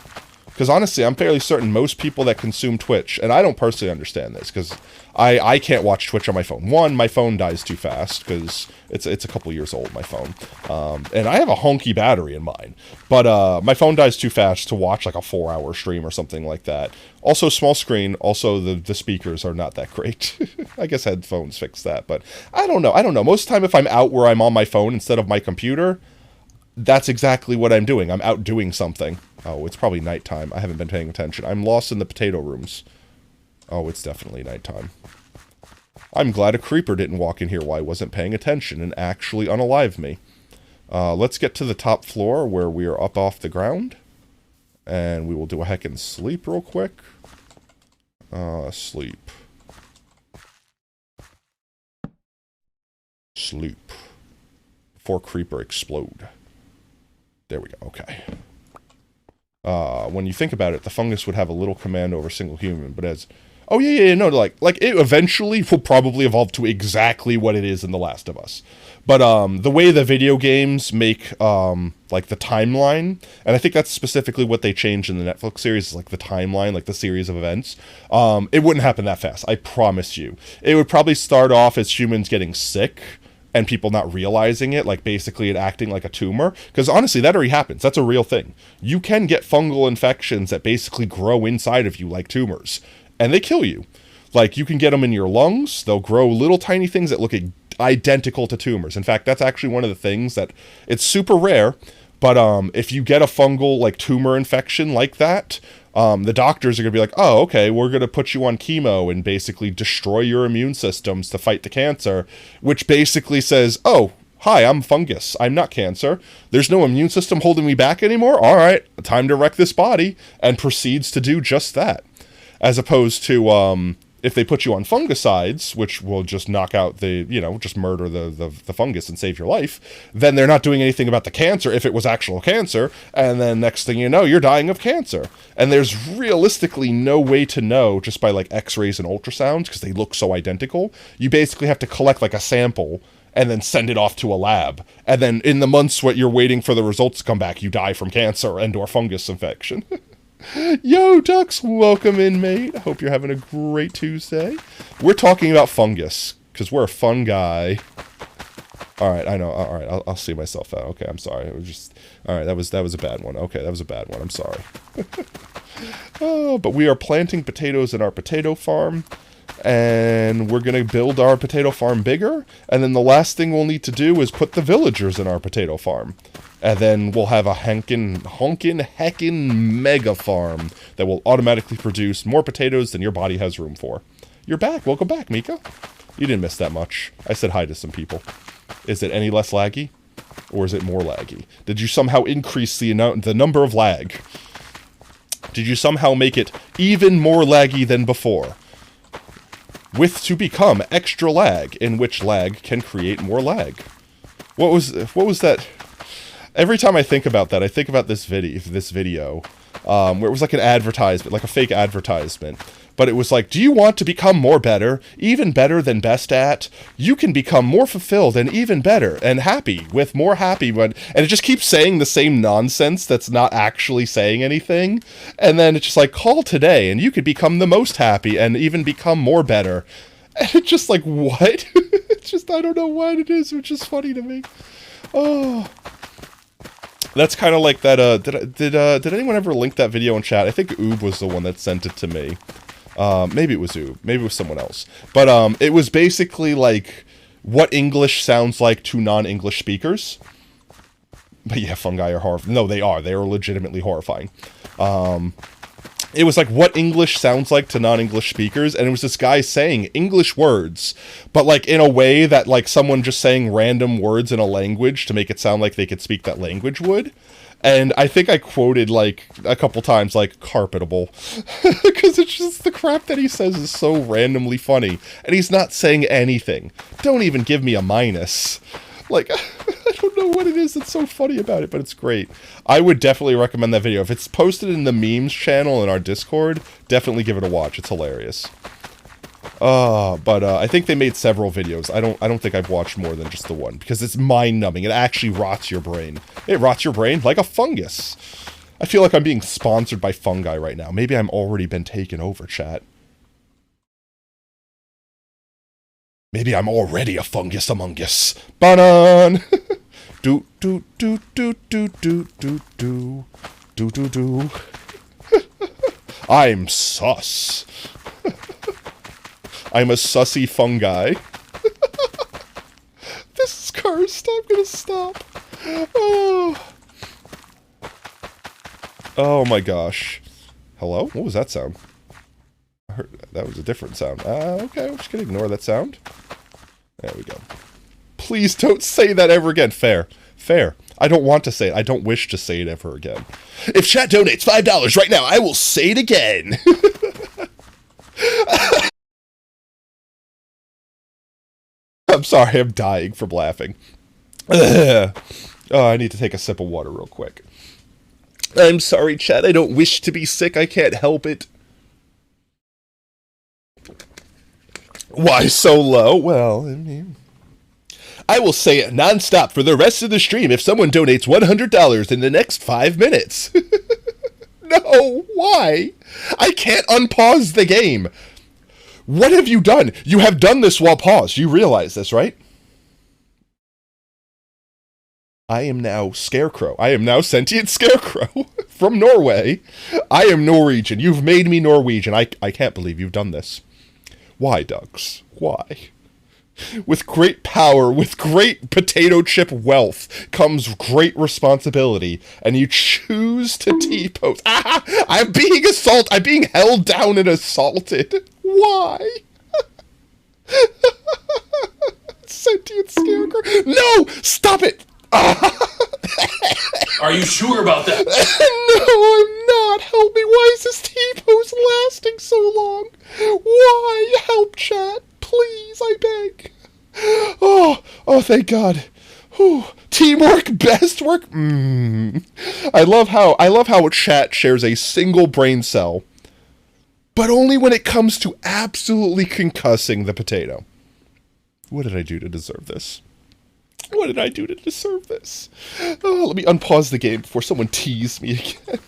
Because, honestly, I'm fairly certain most people that consume Twitch, and I don't personally understand this, because I can't watch Twitch on my phone. One, my phone dies too fast, because it's a couple years old, my phone. And I have a honky battery in mine. But my phone dies too fast to watch, like, a 4-hour stream or something like that. Also, small screen. Also, the speakers are not that great. I guess headphones fix that, but I don't know. Most of the time, if I'm out where I'm on my phone instead of my computer, that's exactly what I'm doing. I'm out doing something. Oh, it's probably nighttime. I haven't been paying attention. I'm lost in the potato rooms. Oh, it's definitely nighttime. I'm glad a creeper didn't walk in here while I wasn't paying attention and actually unalive me. Let's get to the top floor where we are up off the ground. And we will do a heckin' sleep real quick. Sleep. Sleep. Before creeper explode. There we go, okay. When you think about it, the fungus would have a little command over a single human, but as... Oh, yeah, no, like it eventually will probably evolve to exactly what it is in The Last of Us. But, the way the video games make, like, the timeline, and I think that's specifically what they changed in the Netflix series, is, like, the timeline, like, the series of events, it wouldn't happen that fast, I promise you. It would probably start off as humans getting sick, and people not realizing it, like basically it acting like a tumor. Because honestly, that already happens. That's a real thing. You can get fungal infections that basically grow inside of you like tumors. And they kill you. Like, you can get them in your lungs. They'll grow little tiny things that look identical to tumors. In fact, that's actually one of the things that... It's super rare, but if you get a fungal, like, tumor infection like that... the doctors are going to be like, oh, okay, we're going to put you on chemo and basically destroy your immune systems to fight the cancer, which basically says, oh, hi, I'm fungus. I'm not cancer. There's no immune system holding me back anymore. All right, time to wreck this body, and proceeds to do just that. As opposed to, if they put you on fungicides, which will just knock out the, just murder the fungus and save your life, then they're not doing anything about the cancer if it was actual cancer, and then next thing you know, you're dying of cancer. And there's realistically no way to know just by, like, x-rays and ultrasounds, because they look so identical. You basically have to collect, like, a sample and then send it off to a lab. And then in the months what you're waiting for the results to come back, you die from cancer and or fungus infection. Yo, Ducks, welcome in, mate. I hope you're having a great Tuesday. We're talking about fungus, because we're a fun guy. Alright, I know. Alright, I'll see myself out. Okay, I'm sorry. It was just... Alright, that was a bad one. Okay, that was a bad one. I'm sorry. Oh, but we are planting potatoes in our potato farm. And we're going to build our potato farm bigger. And then the last thing we'll need to do is put the villagers in our potato farm. And then we'll have a heckin' mega farm that will automatically produce more potatoes than your body has room for. You're back. Welcome back, Mika. You didn't miss that much. I said hi to some people. Is it any less laggy? Or is it more laggy? Did you somehow increase the number of lag? Did you somehow make it even more laggy than before? With to become extra lag, in which lag can create more lag. What was that? Every time I think about that, I think about this video, where it was like an advertisement, like a fake advertisement. But it was like, do you want to become more better, even better than best at? You can become more fulfilled and even better and happy with more happy. And it just keeps saying the same nonsense that's not actually saying anything. And then it's just like, call today and you could become the most happy and even become more better. And it's just like, what? It's just, I don't know what it is, which is funny to me. Oh. That's kind of like that, did anyone ever link that video in chat? I think Oob was the one that sent it to me. Maybe it was Oob. Maybe it was someone else. But, it was basically like what English sounds like to non-English speakers. But yeah, fungi are horrifying. No, they are. They are legitimately horrifying. It was like what English sounds like to non-English speakers, and it was this guy saying English words, but like in a way that like someone just saying random words in a language to make it sound like they could speak that language would. And I think I quoted like a couple times like carpetable, because it's just the crap that he says is so randomly funny, and he's not saying anything. Don't even give me a minus. Like, I don't know what it is that's so funny about it, but it's great. I would definitely recommend that video. If it's posted in the memes channel in our Discord, definitely give it a watch. It's hilarious. But I think they made several videos. I don't think I've watched more than just the one, because it's mind-numbing. It actually rots your brain. It rots your brain like a fungus. I feel like I'm being sponsored by fungi right now. Maybe I'm already been taken over, chat. Maybe I'm already a fungus among us. Banan! Do do do do do do do do do do do. I'm sus. I'm a sussy fungi. This is cursed. I'm gonna stop. Oh. Oh my gosh. Hello? What was that sound? I heard that was a different sound. Okay, I'm just gonna ignore that sound. There we go. Please don't say that ever again. Fair. Fair. I don't want to say it. I don't wish to say it ever again. If chat donates $5 right now, I will say it again. I'm sorry, I'm dying from laughing. Oh, I need to take a sip of water real quick. I'm sorry, chat. I don't wish to be sick. I can't help it. Why so low? Well, I mean, I will say it nonstop for the rest of the stream if someone donates $100 in the next 5 minutes. No, why? I can't unpause the game. What have you done? You have done this while paused. You realize this, right? I am now Scarecrow. I am now Sentient Scarecrow from Norway. I am Norwegian. You've made me Norwegian. I can't believe you've done this. Why, Ducks? Why? With great power, with great potato chip wealth, comes great responsibility, and you choose to T-pose. Ah! I'm being assaulted! I'm being held down and assaulted! Why? Sentient Scarecrow. No! Stop it! Are you sure about that? No, I'm not. Help me. Why is this T-pose lasting so long? Why? Help, chat. Please, I beg. Oh, thank God. Whew. Teamwork, best work. I love how chat shares a single brain cell, but only when it comes to absolutely concussing the potato. What did I do to deserve this? What did I do to deserve this? Oh, let me unpause the game before someone teased me again.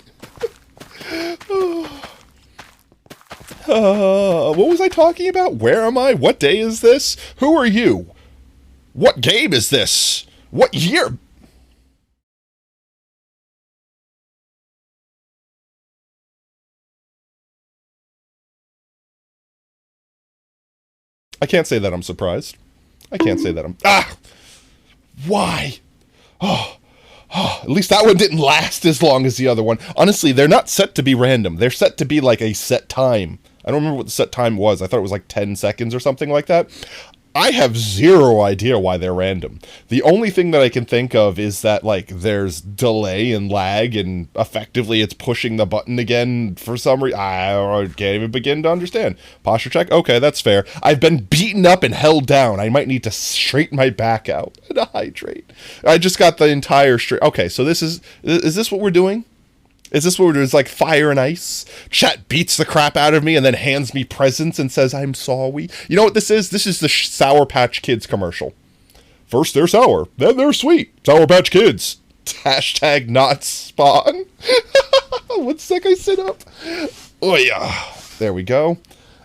What was I talking about? Where am I? What day is this? Who are you? What game is this? What year? I can't say that I'm surprised. I can't say that I'm... Why? At least that one didn't last as long as the other one. Honestly, they're not set to be random. They're set to be like a set time. I don't remember what the set time was. I thought it was like 10 seconds or something like that. I have zero idea why they're random. The only thing that I can think of is that, like, there's delay and lag, and effectively it's pushing the button again for some reason. I can't even begin to understand. Posture check? Okay, that's fair. I've been beaten up and held down. I might need to straighten my back out and hydrate. I just got the entire straight. Okay, so is this what we're doing? Is this what we're doing? It's like fire and ice? Chat beats the crap out of me and then hands me presents and says, I'm sorry. You know what this is? This is the Sour Patch Kids commercial. First they're sour, then they're sweet. Sour Patch Kids. Hashtag not spawn. 1 sec, I sit up. Oh yeah. There we go.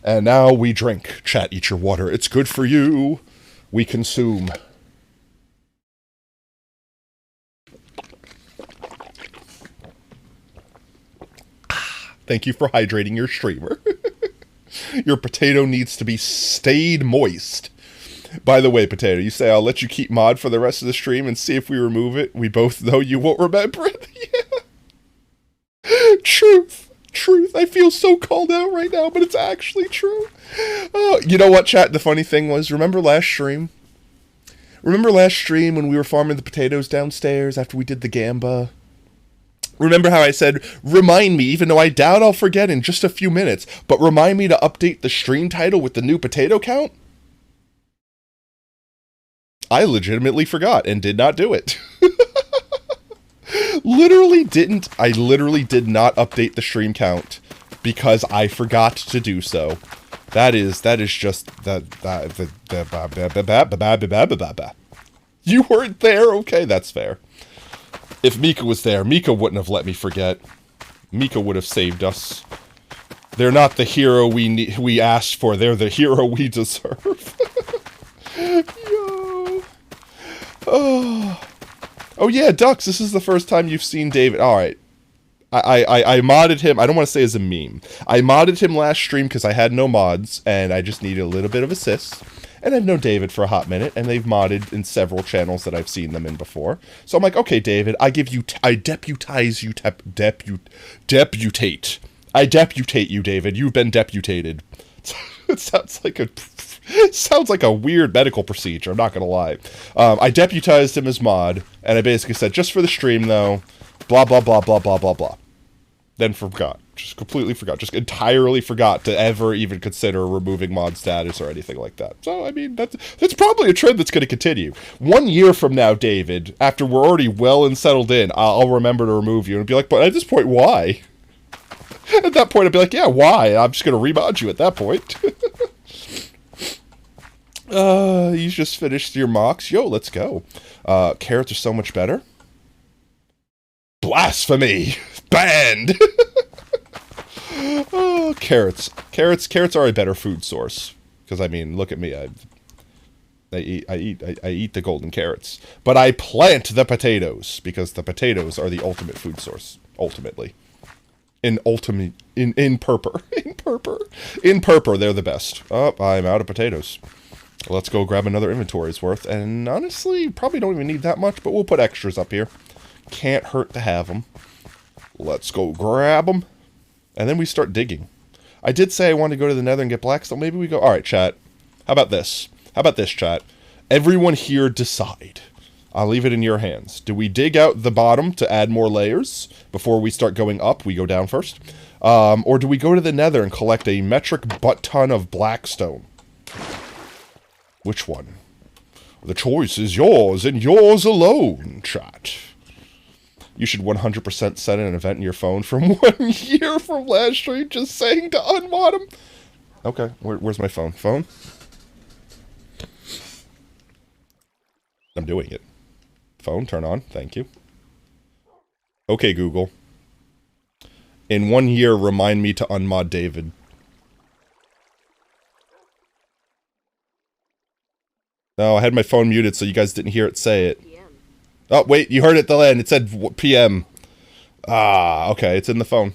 And now we drink. Chat, eat your water. It's good for you. we consume. Thank you for hydrating your streamer. Your potato needs to be stayed moist. By the way, Potato, you say I'll let you keep mod for the rest of the stream and see if we remove it. We both know you won't remember it. Yeah. Truth. I feel so called out right now, but it's actually true. Oh, you know what, chat? The funny thing was, remember last stream? Remember last stream when we were farming the potatoes downstairs after we did the gamba? Remember how I said, remind me, even though I doubt I'll forget in just a few minutes, but remind me to update the stream title with the new potato count? I legitimately forgot and did not do it. I literally did not update the stream count because I forgot to do so. That is just you weren't there? Okay, that's fair. If Mika was there, Mika wouldn't have let me forget. Mika would have saved us. They're not the hero we asked for. They're the hero we deserve. Yo. Oh yeah, Dux, this is the first time you've seen David. Alright. I modded him. I don't want to say as a meme. I modded him last stream because I had no mods, and I just needed a little bit of assists. And I've known David for a hot minute, and they've modded in several channels that I've seen them in before. So I'm like, okay, David, I deputize you, deputate. I deputate you, David. You've been deputated. It sounds like a weird medical procedure, I'm not gonna lie. I deputized him as mod, and I basically said, just for the stream, though, blah, blah, blah, blah, blah, blah, blah. Then forgot. Just completely forgot. Just entirely forgot to ever even consider removing mod status or anything like that. So, I mean, that's probably a trend that's going to continue. 1 year from now, David, after we're already well and settled in, I'll remember to remove you and be like, but at this point, why? At that point, I'd be like, yeah, why? I'm just going to remod you at that point. You just finished your mocks. Yo, let's go. Carrots are so much better. Blasphemy! Banned! Oh, carrots. Carrots are a better food source. Because, I mean, look at me. I eat the golden carrots. But I plant the potatoes. Because the potatoes are the ultimate food source. Ultimately. In purpur. In purpur, they're the best. Oh, I'm out of potatoes. Let's go grab another inventory's worth. And honestly, probably don't even need that much, but we'll put extras up here. Can't hurt to have them. Let's go grab them. And then we start digging. I did say I wanted to go to the nether and get black, so maybe we go... Alright, chat. How about this? How about this, chat? Everyone here decide. I'll leave it in your hands. Do we dig out the bottom to add more layers before we start going up? We go down first. Or do we go to the nether and collect a metric butt-ton of blackstone? Which one? The choice is yours and yours alone, chat. You should 100% set an event in your phone from 1 year from last stream just saying to unmod him. Okay, where's my phone? Phone? I'm doing it. Phone, turn on. Thank you. Okay, Google. In 1 year, remind me to unmod David. No, I had my phone muted so you guys didn't hear it say it. Oh, wait, you heard it at the end. It said PM. Ah, okay, it's in the phone.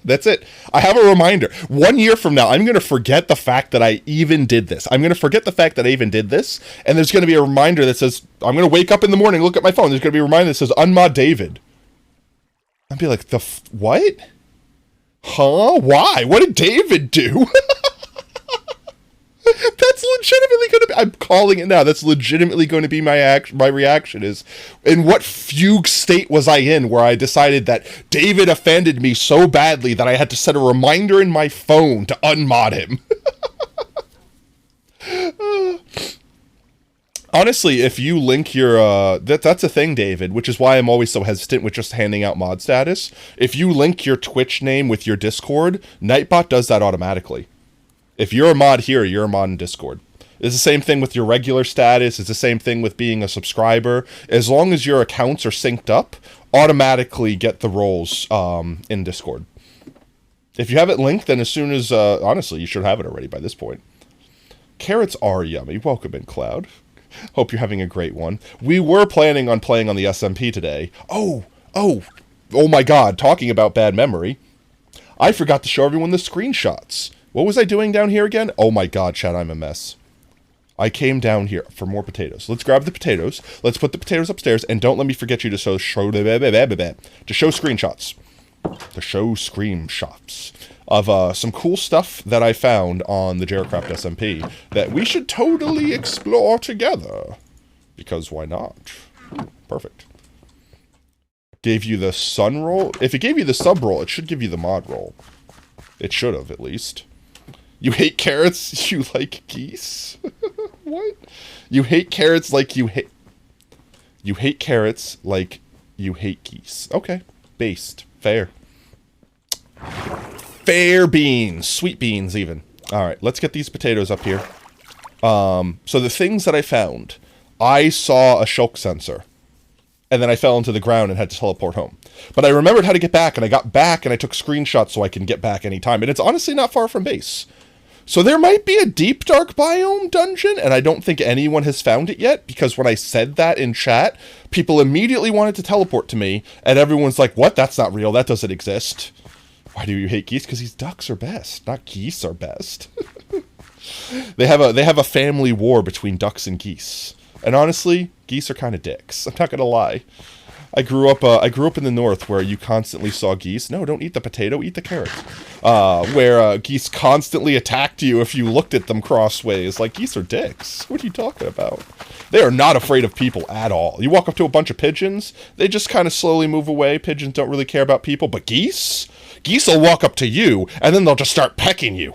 That's it. I have a reminder. 1 year from now, I'm going to forget the fact that I even did this. I'm going to forget the fact that I even did this, and there's going to be a reminder that says, I'm going to wake up in the morning, look at my phone, there's going to be a reminder that says, unmod David. I'll be like, what? Huh? Why? What did David do? That's legitimately going to be... I'm calling it now. That's legitimately going to be my reaction is, in what fugue state was I in where I decided that David offended me so badly that I had to set a reminder in my phone to unmod him? Honestly, if you link your... that's a thing, David, which is why I'm always so hesitant with just handing out mod status. If you link your Twitch name with your Discord, Nightbot does that automatically. If you're a mod here, you're a mod in Discord. It's the same thing with your regular status. It's the same thing with being a subscriber. As long as your accounts are synced up, automatically get the roles in Discord. If you have it linked, then as soon as... honestly, you should have it already by this point. carrots are yummy. Welcome in, Cloud. Hope you're having a great one. We were planning on playing on the SMP today. Oh my god, talking about bad memory. I forgot to show everyone the screenshots. What was I doing down here again? Oh my god, chat, I'm a mess. I came down here for more potatoes. Let's grab the potatoes. Let's put the potatoes upstairs, and don't let me forget you to show screenshots. To show screenshots of some cool stuff that I found on the Jaracraft SMP that we should totally explore together. Because why not? Perfect. Gave you the sun roll? If it gave you the sub roll, it should give you the mod roll. It should have, at least. You hate carrots, you like geese? What? You hate carrots like you hate... You hate carrots like you hate geese. Okay. Based. Fair. Fair beans. Sweet beans, even. Alright, let's get these potatoes up here. So the things that I found. I saw a shulk sensor. And then I fell into the ground and had to teleport home. But I remembered how to get back, and I got back, and I took screenshots so I can get back anytime. And it's honestly not far from base. So there might be a deep dark biome dungeon, and I don't think anyone has found it yet, because when I said that in chat, people immediately wanted to teleport to me, and everyone's like, what? That's not real. That doesn't exist. Why do you hate geese? Because these ducks are best, not geese are best. They have a family war between ducks and geese. And honestly, geese are kind of dicks. I'm not gonna lie. I grew up in the north where you constantly saw geese. No, don't eat the potato, eat the carrot. Where geese constantly attacked you if you looked at them crossways. Like, geese are dicks. What are you talking about? They are not afraid of people at all. You walk up to a bunch of pigeons, they just kind of slowly move away. Pigeons don't really care about people, but geese will walk up to you and then they'll just start pecking you.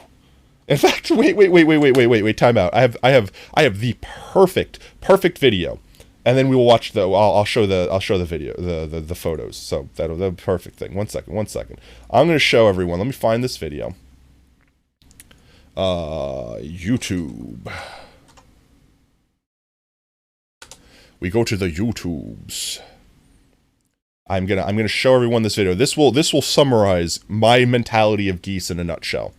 In fact, wait, time out. I have the perfect video. And then we will watch I'll show the video, the photos. So that'll be a perfect thing. One second. I'm going to show everyone. Let me find this video. YouTube. We go to the YouTubes. I'm gonna show everyone this video. This will summarize my mentality of geese in a nutshell.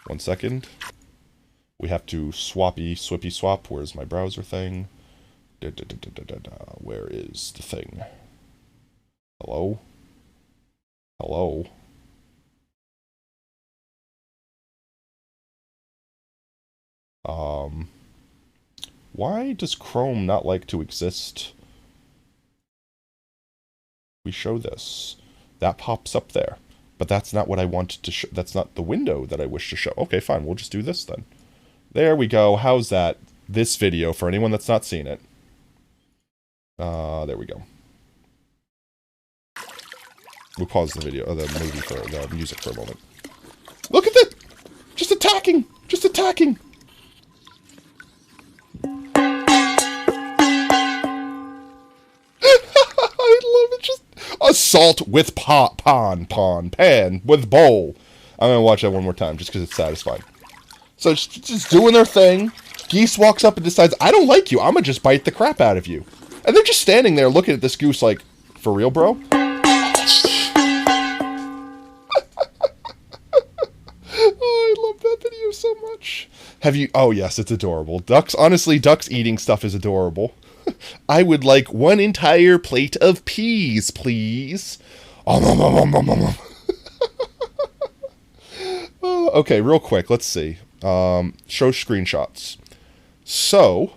One second. We have to swippy swap. Where's my browser thing? Where is the thing? Hello? Hello? Why does Chrome not like to exist? We show this. That pops up there. But that's not what I wanted to show. That's not the window that I wish to show. Okay, fine. We'll just do this then. There we go. How's that? This video, for anyone that's not seen it. There we go. We'll pause the video, the movie for the music for a moment. Look at that! Just attacking! Just attacking! I love it. Just assault with pan with bowl. I'm gonna watch that one more time just because it's satisfying. So it's just doing their thing. Geese walks up and decides, I don't like you. I'm gonna just bite the crap out of you. And they're just standing there looking at this goose like, for real, bro? Oh, I love that video so much. Have you... Oh, yes, it's adorable. Ducks, honestly, ducks eating stuff is adorable. I would like one entire plate of peas, please. Oh, okay, real quick, let's see. Show screenshots. So,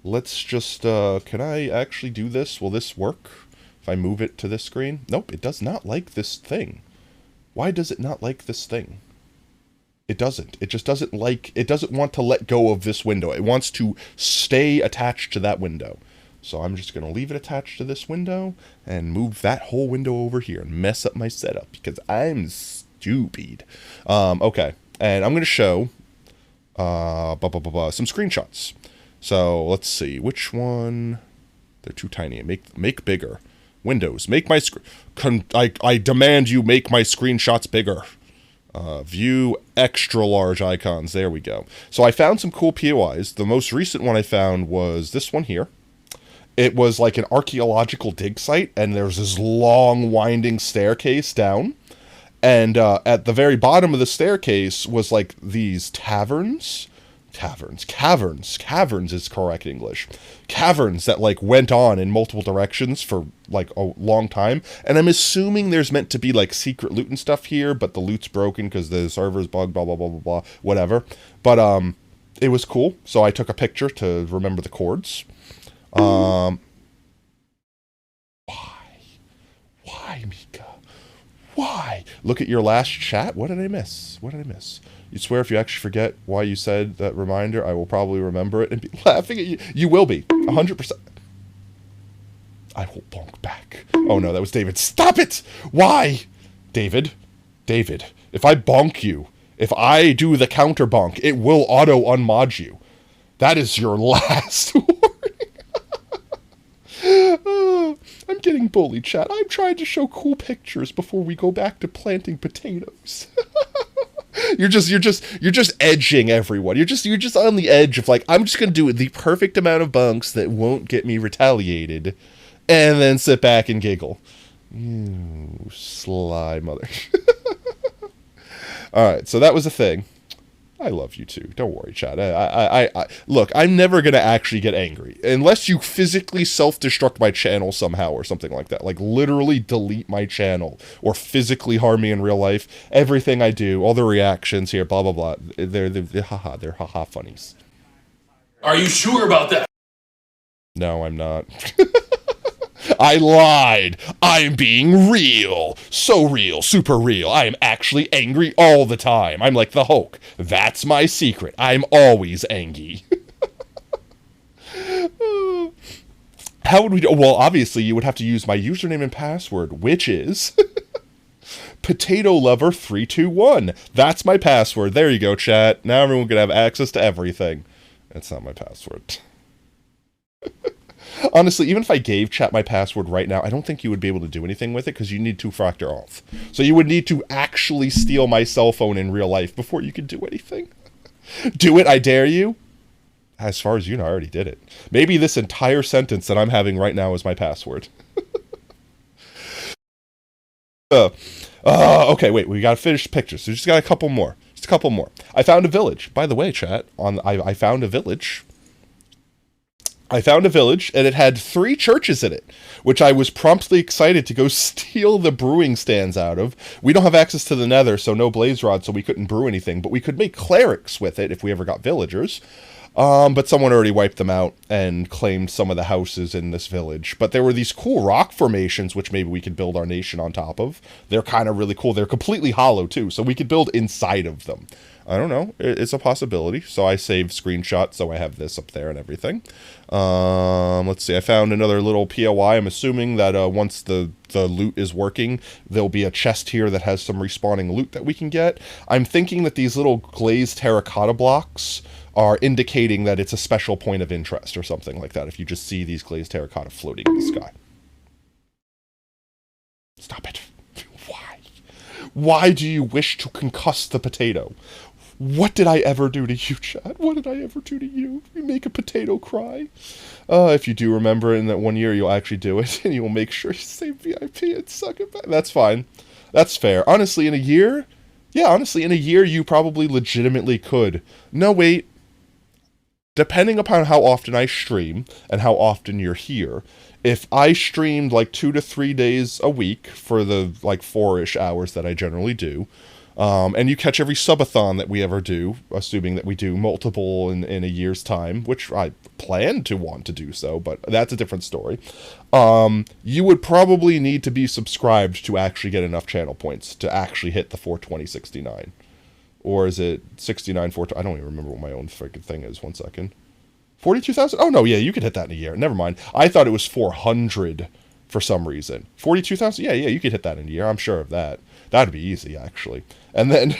let's just, can I actually do this? Will this work? If I move it to this screen? Nope, it does not like this thing. Why does it not like this thing? It doesn't. It just doesn't like, it doesn't want to let go of this window. It wants to stay attached to that window. So I'm just going to leave it attached to this window and move that whole window over here and mess up my setup because I'm stupid. Okay. And I'm going to show some screenshots. So let's see. Which one? They're too tiny. Make bigger. Windows. Make my I demand you make my screenshots bigger. View extra large icons. There we go. So I found some cool POIs. The most recent one I found was this one here. It was like an archaeological dig site, and there's this long winding staircase down. And at the very bottom of the staircase was like these caverns is correct English. Caverns that like went on in multiple directions for like a long time. And I'm assuming there's meant to be like secret loot and stuff here, but the loot's broken because the server's bugged, blah, blah, blah, blah, blah, whatever. But it was cool. So I took a picture to remember the chords. Why, Mika? Why? Look at your last chat. What did I miss? You swear if you actually forget why you said that reminder, I will probably remember it and be laughing at you. You will be. 100%. I will bonk back. Oh no, that was David. Stop it! Why? David, if I bonk you, if I do the counter bonk, it will auto unmod you. That is your last warning. I'm getting bullied, chat. I'm trying to show cool pictures before we go back to planting potatoes. You're just edging everyone. You're just on the edge of like, I'm just gonna do the perfect amount of bunks that won't get me retaliated, and then sit back and giggle. You sly mother. All right, so that was a thing. I love you too. Don't worry, chat. I look, I'm never going to actually get angry. Unless you physically self-destruct my channel somehow or something like that. Like, literally delete my channel. Or physically harm me in real life. Everything I do, all the reactions here, blah, blah, blah. They're haha funnies. Are you sure about that? No, I'm not. I lied. I'm being real. So real. Super real. I am actually angry all the time. I'm like the Hulk. That's my secret. I'm always angry. How would we do? Well, obviously, you would have to use my username and password, which is Potato Lover 321. That's my password. There you go, chat. Now everyone can have access to everything. That's not my password. Honestly, even if I gave chat my password right now, I don't think you would be able to do anything with it because you need two-factor auth. So you would need to actually steal my cell phone in real life before you could do anything. Do it, I dare you. As far as you know, I already did it. Maybe this entire sentence that I'm having right now is my password. Okay, wait, we gotta finish pictures. So just got a couple more. Just a couple more. I found a village. By the way, chat, I found a village. I found a village, and it had 3 churches in it, which I was promptly excited to go steal the brewing stands out of. We don't have access to the nether, so no blaze rod, so we couldn't brew anything, but we could make clerics with it if we ever got villagers. But someone already wiped them out and claimed some of the houses in this village. But there were these cool rock formations, which maybe we could build our nation on top of. They're kind of really cool. They're completely hollow, too, so we could build inside of them. I don't know. It's a possibility. So I saved screenshots, so I have this up there and everything. Let's see. I found another little POI. I'm assuming that once the loot is working, there'll be a chest here that has some respawning loot that we can get. I'm thinking that these little glazed terracotta blocks are indicating that it's a special point of interest or something like that if you just see these glazed terracotta floating in the sky. Stop it. Why? Why do you wish to concuss the potato? What did I ever do to you, Chad? What did I ever do to you? You make a potato cry. If you do remember in that 1 year, you'll actually do it, and you'll make sure you say VIP and suck it back. That's fine. That's fair. Honestly, in a year? Yeah, honestly, in a year, you probably legitimately could. No, wait. Depending upon how often I stream, and how often you're here, if I streamed like 2 to 3 days a week for the like 4-ish hours that I generally do, and you catch every subathon that we ever do, assuming that we do multiple in a year's time, which I plan to want to do so, but that's a different story. You would probably need to be subscribed to actually get enough channel points to actually hit the 42069. Or is it 69, 420? I don't even remember what my own freaking thing is. 1 second. 42,000? Oh, no, yeah, you could hit that in a year. Never mind. I thought it was 400 for some reason. 42,000? Yeah, you could hit that in a year. I'm sure of that. That'd be easy, actually. And then,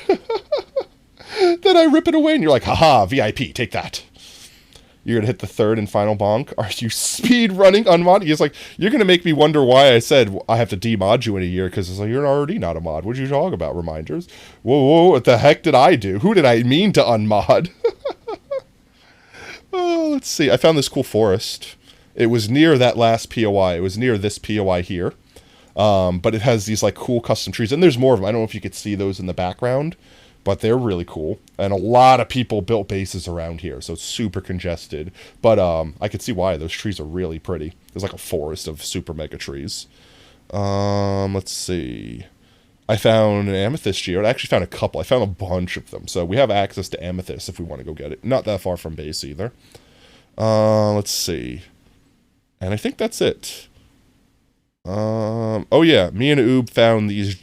then I rip it away, and you're like, haha, VIP, take that. You're gonna hit the 3rd and final bonk. Are you speed running unmodded? He's like, you're gonna make me wonder why I said I have to demod you in a year, because it's like, you're already not a mod. What did you talk about? Reminders? Whoa, what the heck did I do? Who did I mean to unmod? Oh, let's see. I found this cool forest. It was near that last POI. It was near this POI here. But it has these like cool custom trees, and there's more of them. I don't know if you could see those in the background, but they're really cool. And a lot of people built bases around here, so it's super congested. But I could see why. Those trees are really pretty. There's like a forest of super mega trees. Let's see. I found an amethyst geode. I actually found a couple. I found a bunch of them. So we have access to amethyst if we want to go get it. Not that far from base either. Let's see. And I think that's it. Oh yeah, me and Oob found these.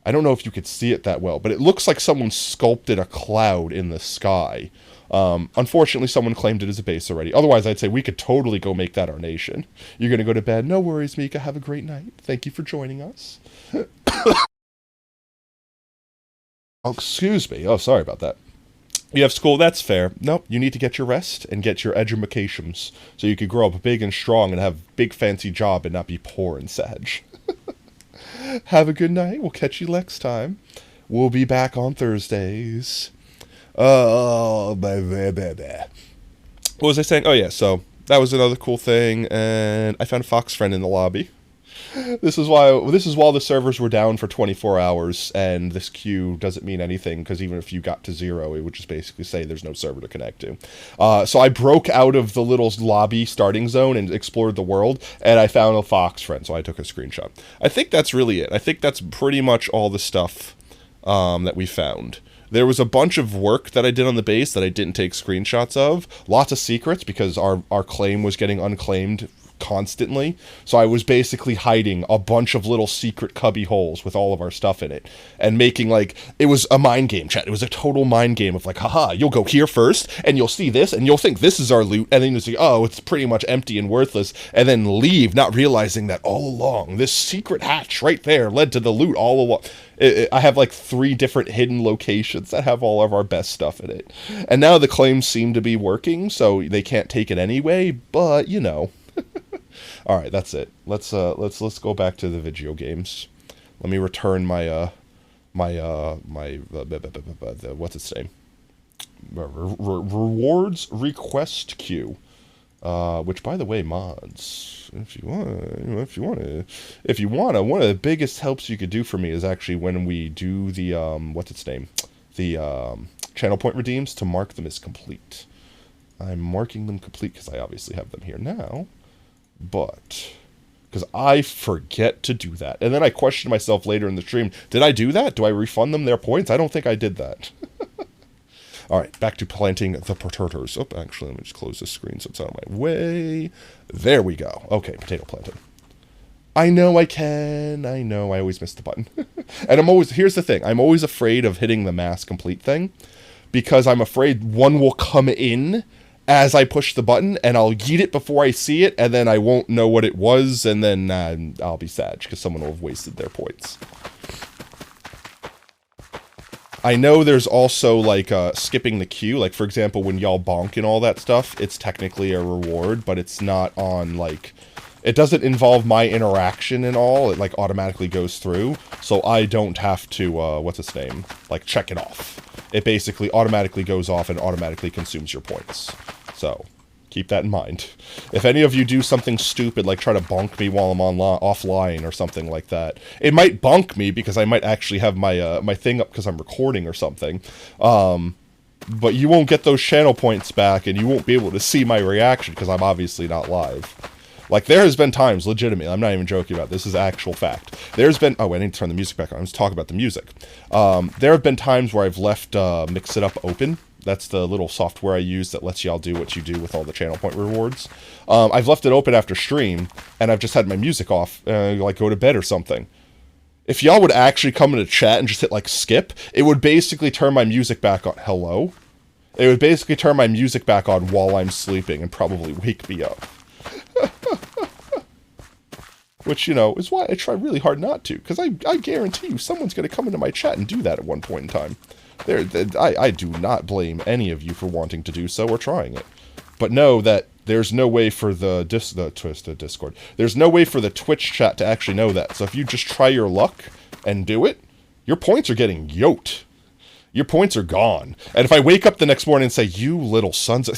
I don't know if you could see it that well, but it looks like someone sculpted a cloud in the sky. Unfortunately, someone claimed it as a base already. Otherwise, I'd say we could totally go make that our nation. You're going to go to bed? No worries, Mika. Have a great night. Thank you for joining us. Oh, excuse me. Oh, sorry about that. You have school, that's fair. Nope, you need to get your rest and get your edumacations so you could grow up big and strong and have a big fancy job and not be poor and sad. Have a good night. We'll catch you next time. We'll be back on Thursdays. Oh, what was I saying? Oh, yeah, so that was another cool thing, and I found a fox friend in the lobby. This is while the servers were down for 24 hours, and this queue doesn't mean anything, because even if you got to 0, it would just basically say there's no server to connect to. So I broke out of the little lobby starting zone and explored the world, and I found a fox friend, so I took a screenshot. I think that's really it. I think that's pretty much all the stuff that we found. There was a bunch of work that I did on the base that I didn't take screenshots of. Lots of secrets, because our claim was getting unclaimed constantly, so I was basically hiding a bunch of little secret cubby holes with all of our stuff in it, and making like, it was a mind game, chat. It was a total mind game of like, haha, you'll go here first, and you'll see this, and you'll think this is our loot, and then you'll see, oh, it's pretty much empty and worthless, and then leave, not realizing that all along, this secret hatch right there led to the loot all along. I have like 3 different hidden locations that have all of our best stuff in it, and now the claims seem to be working, so they can't take it anyway, but you know. All right, that's it. Let's go back to the video games. Let me return my what's its name? Rewards request queue. Which, by the way, mods, if you want, one of the biggest helps you could do for me is actually when we do the what's its name, the channel point redeems, to mark them as complete. I'm marking them complete because I obviously have them here now. But because I forget to do that, and then I question myself later in the stream, did I do that? Do I refund them their points? I don't think I did that. All right, back to planting the potatoes. Oh, actually, let me just close this screen so it's out of my way. There we go. Okay, potato planting. I know I can. I know I always miss the button. And here's the thing, I'm always afraid of hitting the mass complete thing, because I'm afraid one will come in as I push the button, and I'll yeet it before I see it, and then I won't know what it was, and then I'll be sad, because someone will have wasted their points. I know there's also, like, skipping the queue. Like, for example, when y'all bonk and all that stuff, it's technically a reward, but it's not on, like... It doesn't involve my interaction and all. It, like, automatically goes through, so I don't have to, what's its name? Like, check it off. It basically automatically goes off and automatically consumes your points. So, keep that in mind. If any of you do something stupid, like try to bonk me while I'm offline or something like that, it might bonk me because I might actually have my my thing up because I'm recording or something. But you won't get those channel points back, and you won't be able to see my reaction because I'm obviously not live. Like, there has been times, legitimately, I'm not even joking about this, is actual fact. There's been, oh, I need to turn the music back on, let's talk about the music. There have been times where I've left Mix It Up open. That's the little software I use that lets y'all do what you do with all the channel point rewards. I've left it open after stream, and I've just had my music off, like go to bed or something. If y'all would actually come into chat and just hit, like, skip, it would basically turn my music back on. Hello? It would basically turn my music back on while I'm sleeping and probably wake me up. Which, you know, is why I try really hard not to, because I guarantee you someone's going to come into my chat and do that at one point in time. I do not blame any of you for wanting to do so or trying it. But know that there's no way for the Discord. There's no way for the Twitch chat to actually know that. So if you just try your luck and do it, your points are getting yoked. Your points are gone. And if I wake up the next morning and say, you little sons of...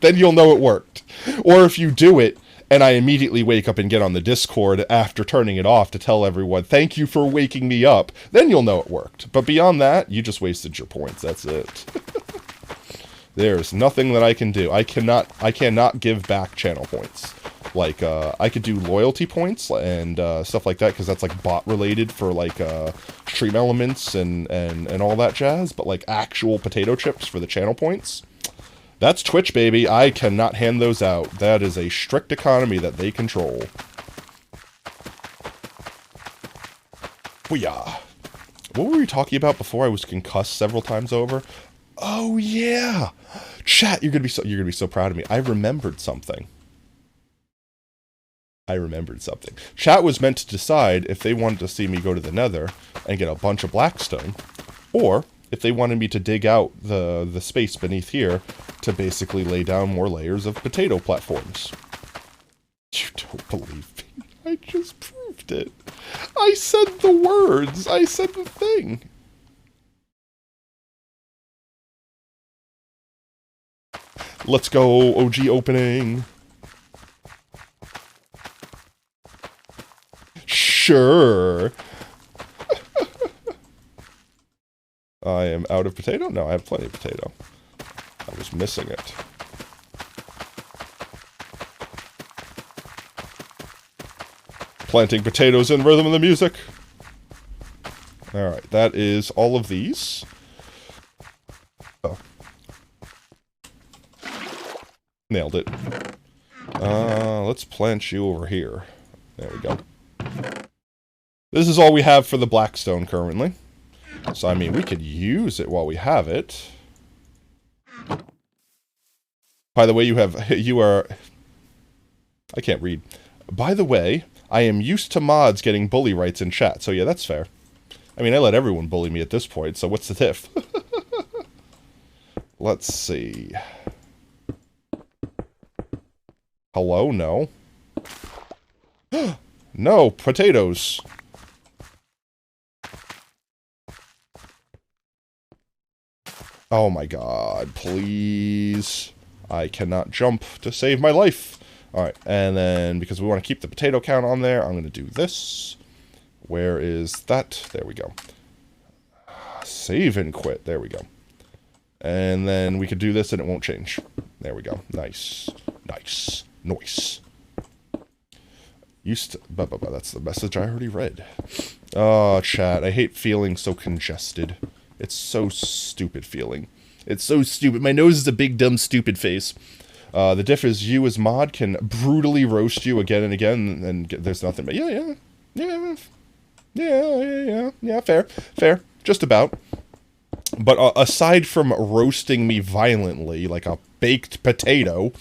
then you'll know it worked. Or if you do it, And I immediately wake up and get on the Discord after turning it off to tell everyone, thank you for waking me up. Then you'll know it worked. But beyond that, you just wasted your points. That's it. There's nothing that I can do. I cannot give back channel points. Like, I could do loyalty points and stuff like that, because that's, like, bot-related for, like, stream elements and all that jazz. But, like, actual potato chips for the channel points, that's Twitch, baby. I cannot hand those out. That is a strict economy that they control. Booyah. What were we talking about before I was concussed several times over? Oh, yeah! Chat, you're gonna be so proud of me. I remembered something. Chat was meant to decide if they wanted to see me go to the Nether and get a bunch of Blackstone, or if they wanted me to dig out the space beneath here to basically lay down more layers of potato platforms. You don't believe me. I just proved it. I said the words. I said the thing. Let's go, OG opening. Sure. I am out of potato? No, I have plenty of potato. I was missing it. Planting potatoes in rhythm of the music. Alright, that is all of these. Oh. Nailed it. Let's plant you over here. There we go. This is all we have for the Blackstone currently. So, I mean, we could use it while we have it. By the way, you are... I can't read. By the way, I am used to mods getting bully rights in chat, so yeah, that's fair. I mean, I let everyone bully me at this point, so what's the tiff? Let's see. Hello? No. No, potatoes. Oh my god, please. I cannot jump to save my life. Alright, and then, because we want to keep the potato count on there, I'm going to do this. Where is that? There we go. Save and quit. There we go. And then we could do this and it won't change. There we go. Nice. Nice. Nice. That's the message I already read. Oh, chat. I hate feeling so congested. It's so stupid feeling. It's so stupid. My nose is a big, dumb, stupid face. The diff is you as mod can brutally roast you again and again, and there's nothing but yeah, fair, just about. But aside from roasting me violently like a baked potato,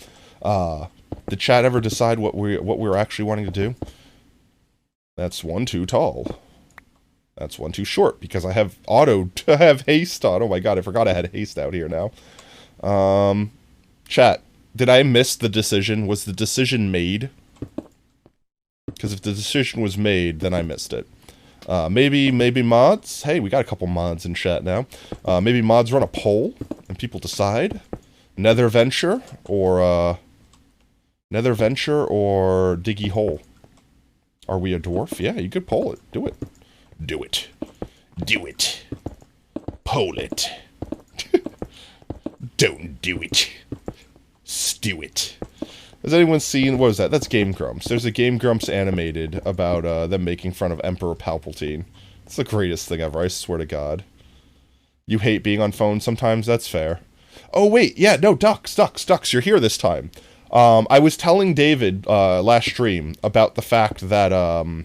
did chat ever decide what we're actually wanting to do? That's one too tall. That's one too short, because I have haste on. Oh my god, I forgot I had haste out here now. Chat, did I miss the decision? Was the decision made? Because if the decision was made, then I missed it. Maybe mods? Hey, we got a couple mods in chat now. Maybe mods run a poll, and people decide. Nether Venture, or Diggy Hole. Are we a dwarf? Yeah, you could poll it. Do it. Do it. Do it. Poll it. Don't do it. Stew it. Has anyone seen, what was that? That's Game Grumps. There's a Game Grumps animated about them making fun of Emperor Palpatine. It's the greatest thing ever, I swear to God. You hate being on phones sometimes? That's fair. Oh wait, yeah, no, Ducks, you're here this time. I was telling David last stream about the fact that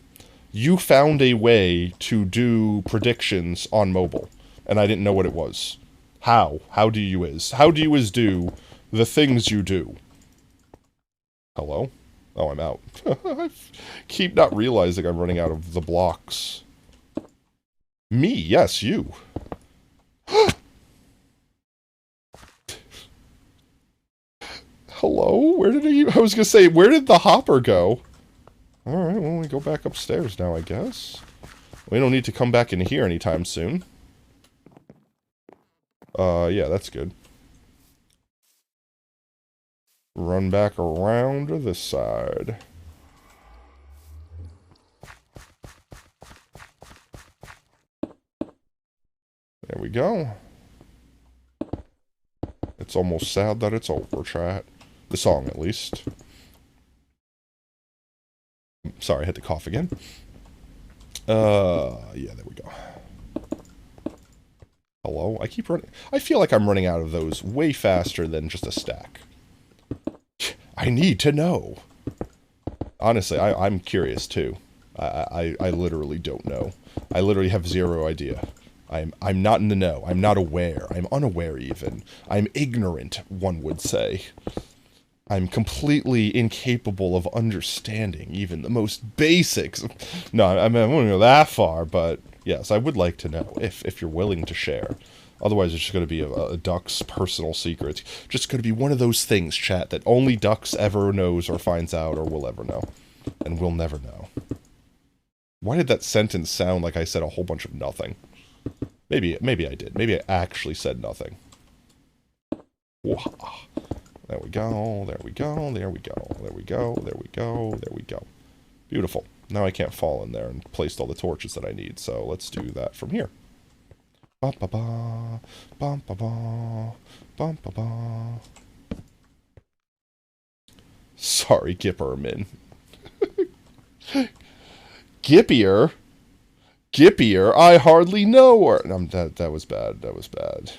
you found a way to do predictions on mobile, and I didn't know what it was. How? How do you do the things you do? Hello? Oh, I'm out. I keep not realizing I'm running out of the blocks. Me, yes, you. Hello? Where did he... I was gonna say, where did the hopper go? Alright, well, we go back upstairs now, I guess. We don't need to come back in here anytime soon. Yeah, that's good. Run back around to this side. There we go. It's almost sad that it's over, chat. The song, at least. Sorry, I had to cough again. Yeah, there we go. Hello? I keep running. I feel like I'm running out of those way faster than just a stack. I need to know. Honestly, I'm curious too. I literally don't know. I literally have zero idea. I'm not in the know. I'm not aware. I'm unaware even. I'm ignorant, one would say. I'm completely incapable of understanding even the most basics. No, I mean, I wouldn't go that far, but yes, I would like to know if you're willing to share. Otherwise, it's just going to be a Duck's personal secret. Just going to be one of those things, chat, that only Ducks ever knows or finds out or will ever know. And we'll never know. Why did that sentence sound like I said a whole bunch of nothing? Maybe I did. Maybe I actually said nothing. Wah. There we go, there we go, there we go, there we go, there we go, there we go. Beautiful. Now I can't fall in there and place all the torches that I need, so let's do that from here. Ba-ba-ba, bum-ba-ba, bum-ba-ba. Sorry, Gipperman. Gippier? Gippier? I hardly know her. That was bad. That was bad.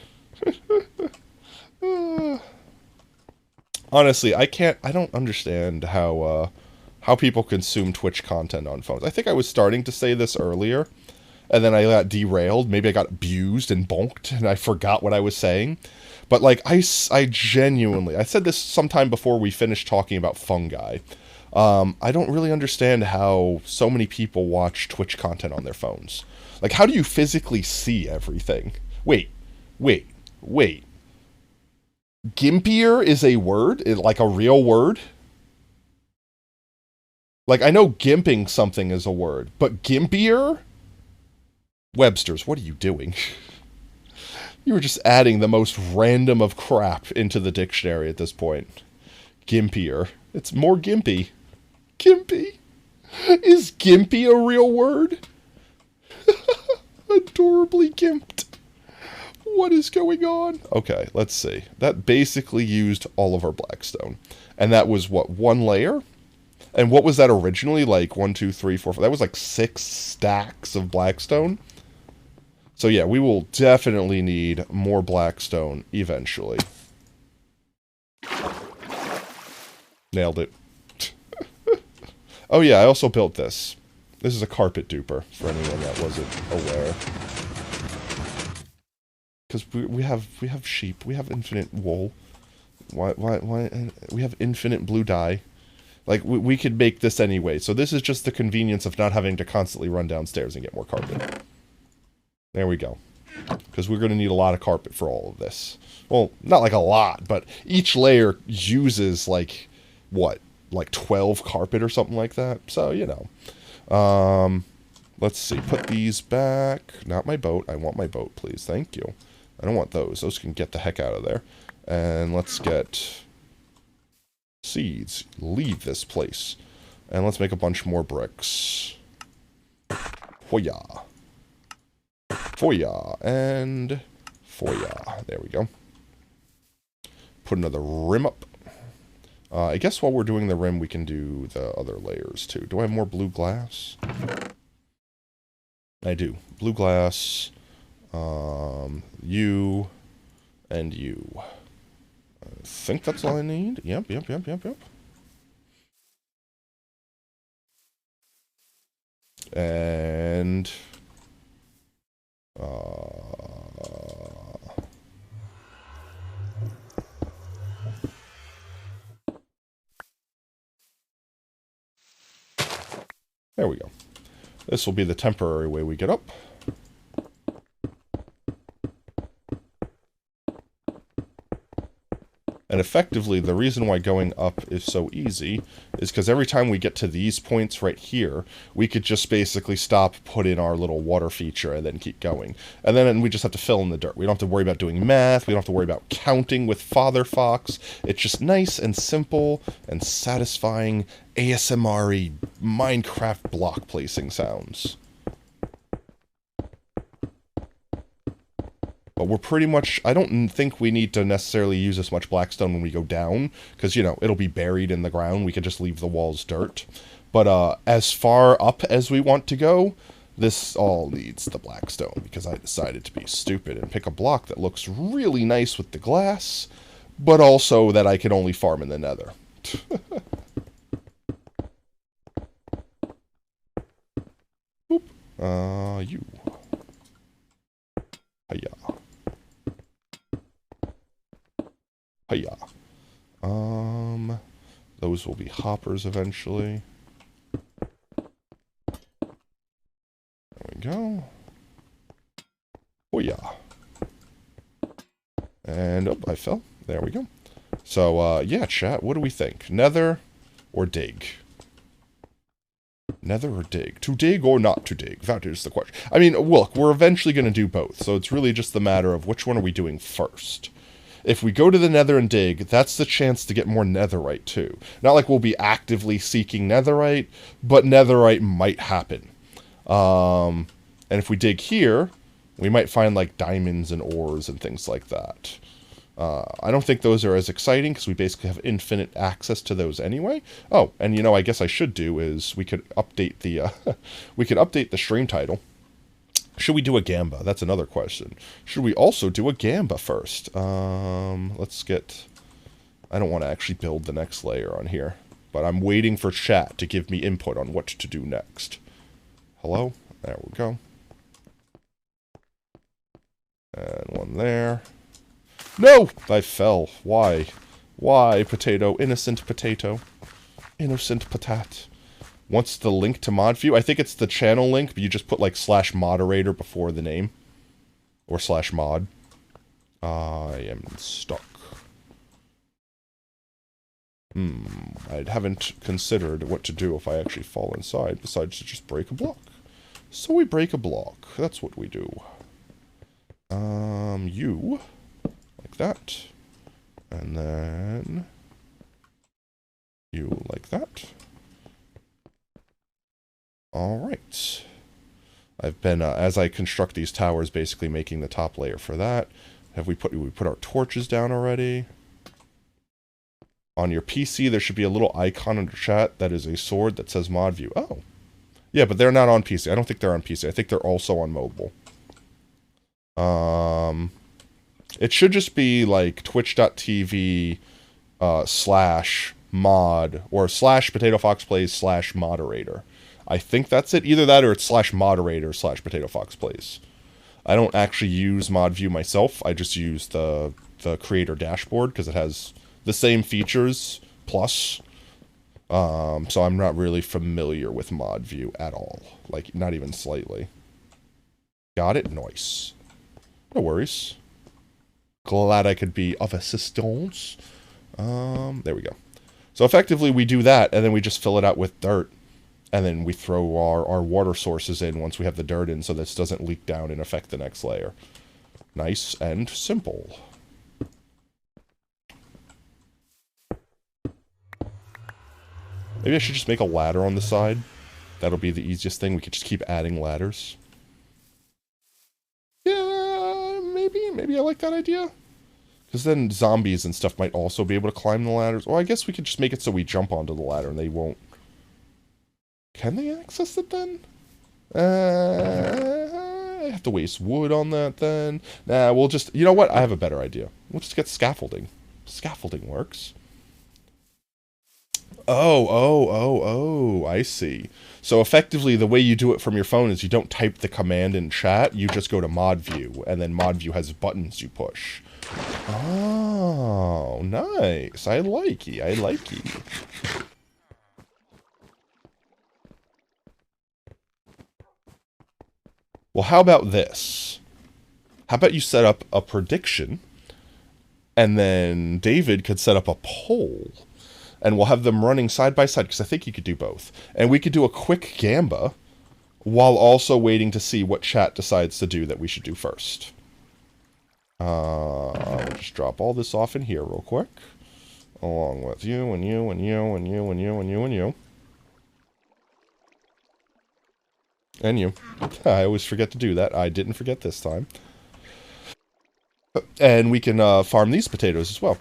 Honestly, I don't understand how people consume Twitch content on phones. I think I was starting to say this earlier, and then I got derailed. Maybe I got abused and bonked, and I forgot what I was saying. But, like, I genuinely... I said this sometime before we finished talking about fungi. I don't really understand how so many people watch Twitch content on their phones. Like, how do you physically see everything? Wait. Gimpier is a word? Like a real word? Like, I know gimping something is a word, but gimpier? Webster's, what are you doing? You were just adding the most random of crap into the dictionary at this point. Gimpier. It's more gimpy. Gimpy? Is gimpy a real word? Adorably gimped. What is going on? Okay, let's see. That basically used all of our blackstone. And that was, what, 1 layer? And what was that originally? Like 1, 2, 3, 4, 5. That was like 6 stacks of blackstone. So yeah, we will definitely need more blackstone eventually. Nailed it. Oh yeah, I also built this. This is a carpet duper, for anyone that wasn't aware. Because we have sheep, we have infinite wool. Why, we have infinite blue dye. Like, we could make this anyway, so this is just the convenience of not having to constantly run downstairs and get more carpet. There we go. Because we're going to need a lot of carpet for all of this. Well, not like a lot, but each layer uses, like, what? Like 12 carpet or something like that? So, you know. Let's see. Put these back. Not my boat. I want my boat, please. Thank you. I don't want those. Those can get the heck out of there. And let's get seeds. Leave this place. And let's make a bunch more bricks. Foya. Foya. And foya. There we go. Put another rim up. I guess while we're doing the rim, we can do the other layers too. Do I have more blue glass? I do. Blue glass. You. And you. I think that's all I need. Yep. And... there we go. This will be the temporary way we get up. And And effectively, the reason why going up is so easy is because every time we get to these points right here, we could just basically stop, put in our little water feature, and then keep going. And then we just have to fill in the dirt. We don't have to worry about doing math. We don't have to worry about counting with Father Fox. It's just nice and simple and satisfying ASMR-y Minecraft block placing sounds. But we're pretty much, I don't think we need to necessarily use as much blackstone when we go down, because, you know, it'll be buried in the ground. We could just leave the walls dirt. But as far up as we want to go, this all needs the blackstone, because I decided to be stupid and pick a block that looks really nice with the glass, but also that I can only farm in the nether. Boop. You. Hiya. Hiya. Those will be hoppers eventually. There we go. Oh yeah. And, oh, I fell. There we go. So, yeah, chat, what do we think? Nether or dig? Nether or dig? To dig or not to dig? That is the question. I mean, look, we're eventually going to do both, so it's really just the matter of which one are we doing first. If we go to the nether and dig, that's the chance to get more netherite, too. Not like we'll be actively seeking netherite, but netherite might happen. And if we dig here, we might find, like, diamonds and ores and things like that. I don't think those are as exciting, because we basically have infinite access to those anyway. Oh, and you know, I guess I should do is, we could update the, we could update the stream title. Should we do a Gamba? That's another question. Should we also do a Gamba first? Let's get... I don't want to actually build the next layer on here, but I'm waiting for chat to give me input on what to do next. Hello? There we go. And one there. No! I fell. Why? Why, potato? Innocent potato. Innocent patat. What's the link to ModView? I think it's the channel link, but you just put like /moderator before the name. Or /mod. I am stuck. I haven't considered what to do if I actually fall inside, besides to just break a block. So we break a block. That's what we do. You. Like that. And then... you like that. Alright. I've been, as I construct these towers, basically making the top layer for that. Have we put our torches down already? On your PC, there should be a little icon under chat that is a sword that says ModView. Oh. Yeah, but they're not on PC. I don't think they're on PC. I think they're also on mobile. It should just be like twitch.tv /mod or /PotatoFoxPlays /moderator. I think that's it. Either that or it's /moderator /PotatoFoxPlays. I don't actually use ModView myself. I just use the creator dashboard because it has the same features plus. So I'm not really familiar with ModView at all. Like, not even slightly. Got it? Nice. No worries. Glad I could be of assistance. There we go. So effectively we do that, and then we just fill it out with dirt. And then we throw our water sources in once we have the dirt in, so this doesn't leak down and affect the next layer. Nice and simple. Maybe I should just make a ladder on the side. That'll be the easiest thing. We could just keep adding ladders. Yeah, maybe I like that idea. Because then zombies and stuff might also be able to climb the ladders. Well, I guess we could just make it so we jump onto the ladder and they won't. Can they access it then? I have to waste wood on that then. Nah, we'll just... You know what? I have a better idea. We'll just get scaffolding. Scaffolding works. Oh, I see. So effectively, the way you do it from your phone is you don't type the command in chat, you just go to ModView, and then ModView has buttons you push. Oh, nice. I like it. I like it. Well, how about this? How about you set up a prediction And then David could set up a poll, and we'll have them running side by side, because I think you could do both. And we could do a quick gamba while also waiting to see what chat decides to do that we should do first. I'll just drop all this off in here real quick, along with you and you and you and you and you and you and you. And you. I always forget to do that. I didn't forget this time. And we can farm these potatoes as well.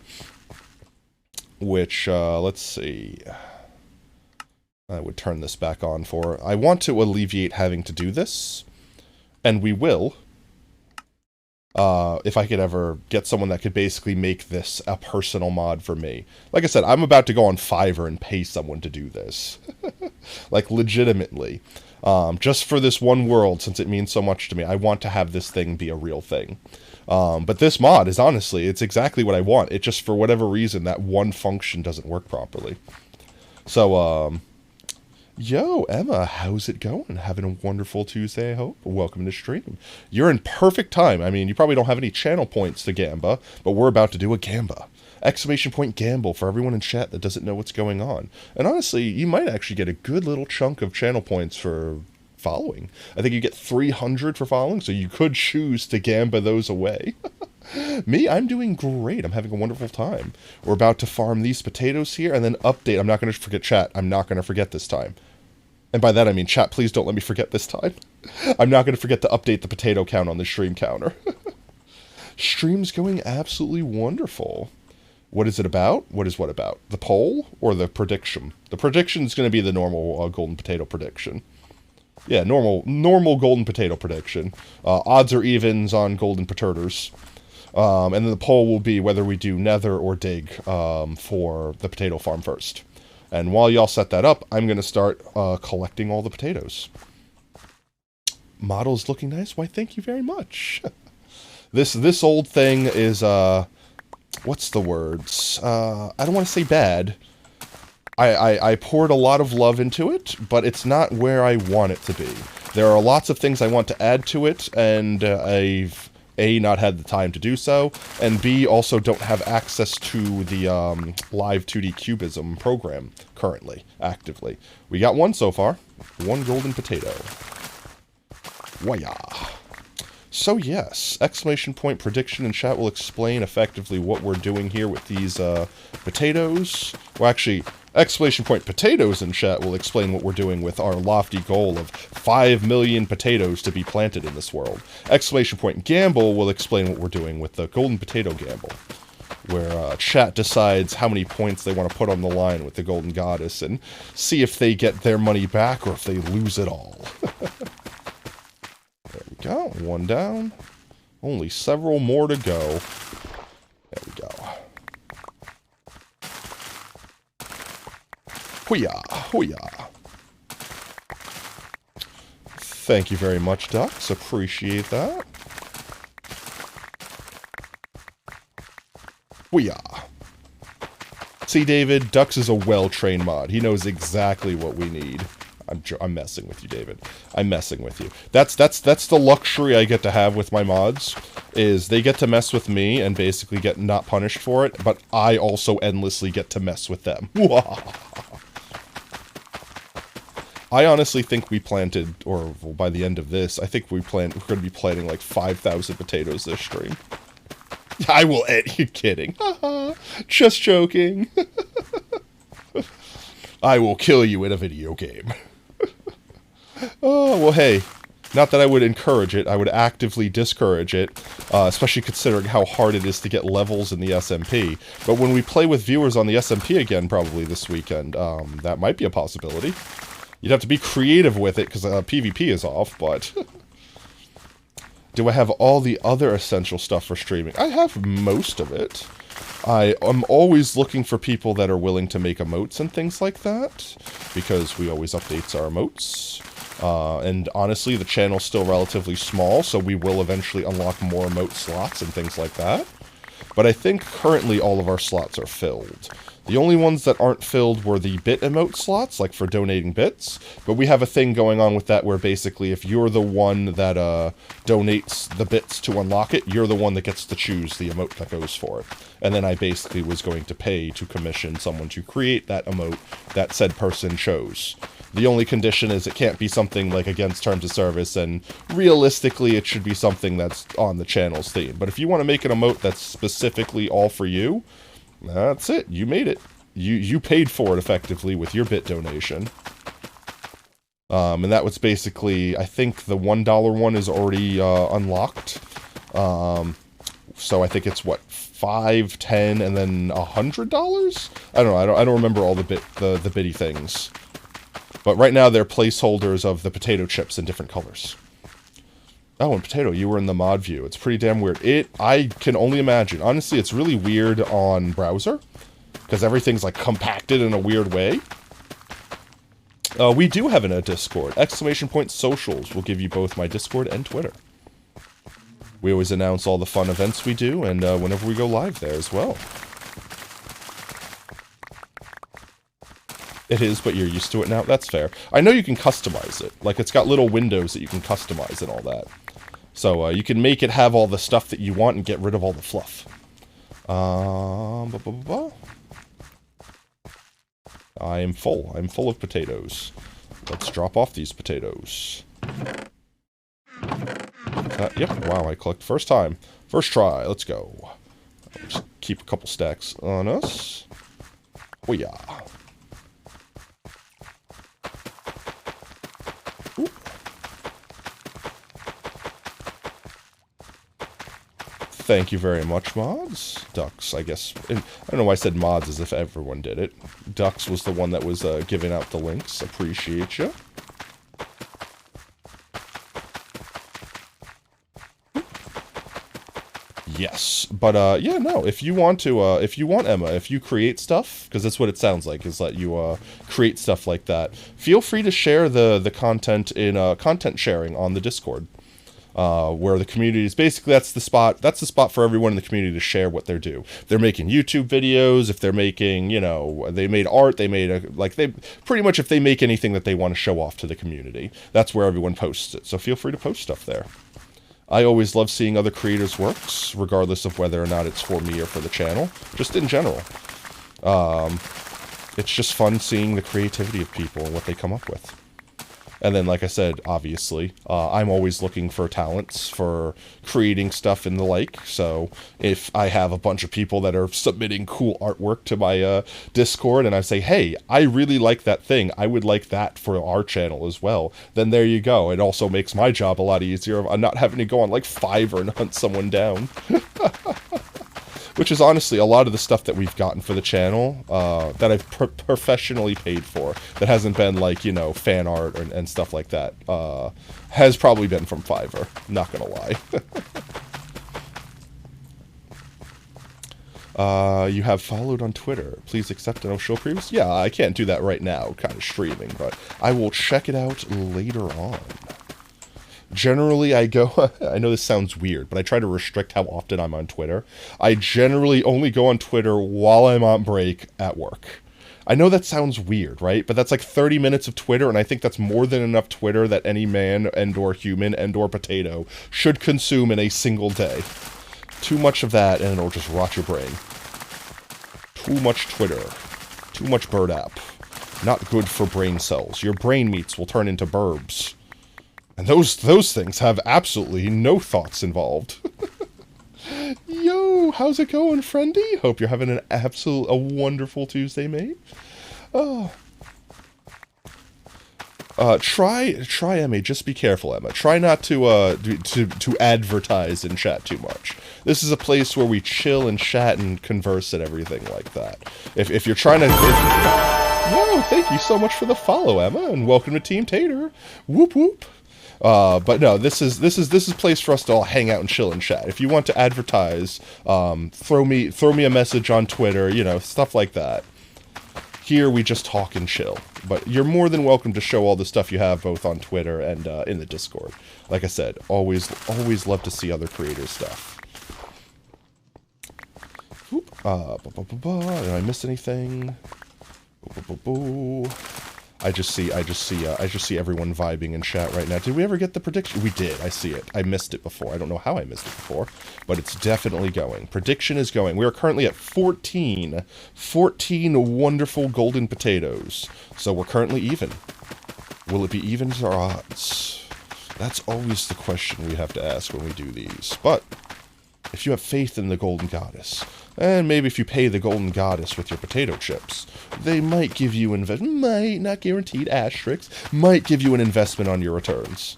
Which, let's see. I would turn this back on for. I want to alleviate having to do this. And we will. If I could ever get someone that could basically make this a personal mod for me. Like I said, I'm about to go on Fiverr and pay someone to do this. Like, legitimately. Just for this one world, since it means so much to me. I want to have this thing be a real thing. But this mod is honestly, it's exactly what I want. It just, for whatever reason, that one function doesn't work properly. So, yo, Emma, how's it going? Having a wonderful Tuesday, I hope. Welcome to stream. You're in perfect time. I mean, you probably don't have any channel points to Gamba, but we're about to do a Gamba. Exclamation point gamble for everyone in chat that doesn't know what's going on. And honestly, you might actually get a good little chunk of channel points for following. I think you get 300 for following, so you could choose to Gamba those away. Me, I'm doing great. I'm having a wonderful time. We're about to farm these potatoes here, and then update. I'm not going to forget chat. I'm not going to forget this time. And by that I mean, chat, please don't let me forget this time. I'm not going to forget to update the potato count on the stream counter. Stream's going absolutely wonderful. What is it about? What is what about? The poll or the prediction? The prediction is going to be the normal golden potato prediction. Yeah, normal golden potato prediction. Odds or evens on golden potatoes. And then the poll will be whether we do nether or dig for the potato farm first. And while y'all set that up, I'm going to start collecting all the potatoes. Model's looking nice. Why, thank you very much. This old thing is, what's the words? I don't want to say bad. I poured a lot of love into it, but it's not where I want it to be. There are lots of things I want to add to it, and I've A, not had the time to do so, and B, also don't have access to the live 2D Cubism program currently, actively. We got one so far. One golden potato. Waya. So yes, exclamation point prediction in chat will explain effectively what we're doing here with these potatoes. Well, actually, exclamation point potatoes in chat will explain what we're doing with our lofty goal of 5 million potatoes to be planted in this world. Exclamation point gamble will explain what we're doing with the golden potato gamble, where chat decides how many points they want to put on the line with the golden goddess and see if they get their money back or if they lose it all. There we go. One down. Only several more to go. There we go. Hoo-yah, hoo-yah. Thank you very much, Ducks. Appreciate that. Hoo-yah. See, David, Ducks is a well-trained mod. He knows exactly what we need. I'm messing with you, David. I'm messing with you. That's the luxury I get to have with my mods, is they get to mess with me and basically get not punished for it, but I also endlessly get to mess with them. I honestly think we planted, or by the end of this, I think we're going to be planting like 5,000 potatoes this stream. I will end. You're kidding. Just joking. I will kill you in a video game. Oh, well, hey. Not that I would encourage it, I would actively discourage it, especially considering how hard it is to get levels in the SMP. But when we play with viewers on the SMP again, probably this weekend, that might be a possibility. You'd have to be creative with it, because PvP is off, but... Do I have all the other essential stuff for streaming? I have most of it. I'm always looking for people that are willing to make emotes and things like that, because we always update our emotes. And honestly, the channel's still relatively small, so we will eventually unlock more emote slots and things like that. But I think currently all of our slots are filled. The only ones that aren't filled were the bit emote slots, like for donating bits. But we have a thing going on with that where basically if you're the one that donates the bits to unlock it, you're the one that gets to choose the emote that goes for it. And then I basically was going to pay to commission someone to create that emote that said person chose. The only condition is it can't be something like against terms of service, and realistically it should be something that's on the channel's theme. But if you want to make an emote that's specifically all for you, that's it. You made it. You paid for it effectively with your bit donation. And that was basically, I think the $1 one is already unlocked. So I think it's what, $5, $10, and then $100? I don't know. I don't remember all the bitty things. But right now they're placeholders of the potato chips in different colors. Oh, and Potato, you were in the mod view. It's pretty damn weird. I can only imagine. Honestly, it's really weird on browser, because everything's, like, compacted in a weird way. We do have a Discord. ! Socials will give you both my Discord and Twitter. We always announce all the fun events we do, and whenever we go live there as well. It is, but you're used to it now. That's fair. I know you can customize it. Like, it's got little windows that you can customize and all that. So, you can make it have all the stuff that you want and get rid of all the fluff. I am full. I'm full of potatoes. Let's drop off these potatoes. Yep. Wow, I clicked first time. First try. Let's go. Just keep a couple stacks on us. Oh, yeah. Thank you very much, mods. Ducks, I guess. I don't know why I said mods as if everyone did it. Ducks was the one that was giving out the links. Appreciate you. Yes, but yeah, no. If you want to, if you want Emma, if you create stuff, because that's what it sounds like, is that you create stuff like that. Feel free to share the content in content sharing on the Discord. Where the community is basically, that's the spot for everyone in the community to share what they do. If they're making YouTube videos, if they're making, you know, they made art, they made pretty much if they make anything that they want to show off to the community, that's where everyone posts it. So feel free to post stuff there. I always love seeing other creators' works, regardless of whether or not it's for me or for the channel, just in general. It's just fun seeing the creativity of people and what they come up with. And then, like I said, obviously, I'm always looking for talents for creating stuff and the like. So if I have a bunch of people that are submitting cool artwork to my Discord and I say, hey, I really like that thing, I would like that for our channel as well, then there you go. It also makes my job a lot easier. I'm not having to go on like Fiverr and hunt someone down. Which is honestly a lot of the stuff that we've gotten for the channel that I've professionally paid for. That hasn't been like, you know, fan art and stuff like that. Has probably been from Fiverr. Not gonna lie. You have followed on Twitter. Please accept and I'll show previews. Yeah, I can't do that right now. Kind of streaming, but I will check it out later on. Generally, I go, I know this sounds weird, but I try to restrict how often I'm on Twitter. I generally only go on Twitter while I'm on break at work. I know that sounds weird, right? But that's like 30 minutes of Twitter, and I think that's more than enough Twitter that any man and/or human and/or potato should consume in a single day. Too much of that, and it'll just rot your brain. Too much Twitter. Too much bird app. Not good for brain cells. Your brain meats will turn into burbs. And those things have absolutely no thoughts involved. Yo, how's it going, friendy? Hope you're having a wonderful Tuesday, mate. Oh. Try, Emma. Just be careful, Emma. Try not to advertise and chat too much. This is a place where we chill and chat and converse and everything like that. If you're trying to, whoa, thank you so much for the follow, Emma, and welcome to Team Tater. Whoop whoop. But no, this is a place for us to all hang out and chill and chat. If you want to advertise, throw me a message on Twitter, you know, stuff like that. Here we just talk and chill. But you're more than welcome to show all the stuff you have both on Twitter and in the Discord. Like I said, always love to see other creators' stuff. Did I miss anything? I just see everyone vibing in chat right now. Did we ever get the prediction? We did. I see it. I missed it before. I don't know how I missed it before, but it's definitely going. Prediction is going. We are currently at 14 wonderful golden potatoes. So we're currently even. Will it be evens or odds? That's always the question we have to ask when we do these. But if you have faith in the Golden Goddess, and maybe if you pay the Golden Goddess with your potato chips, they might give you might, not guaranteed, asterisks, might give you an investment on your returns.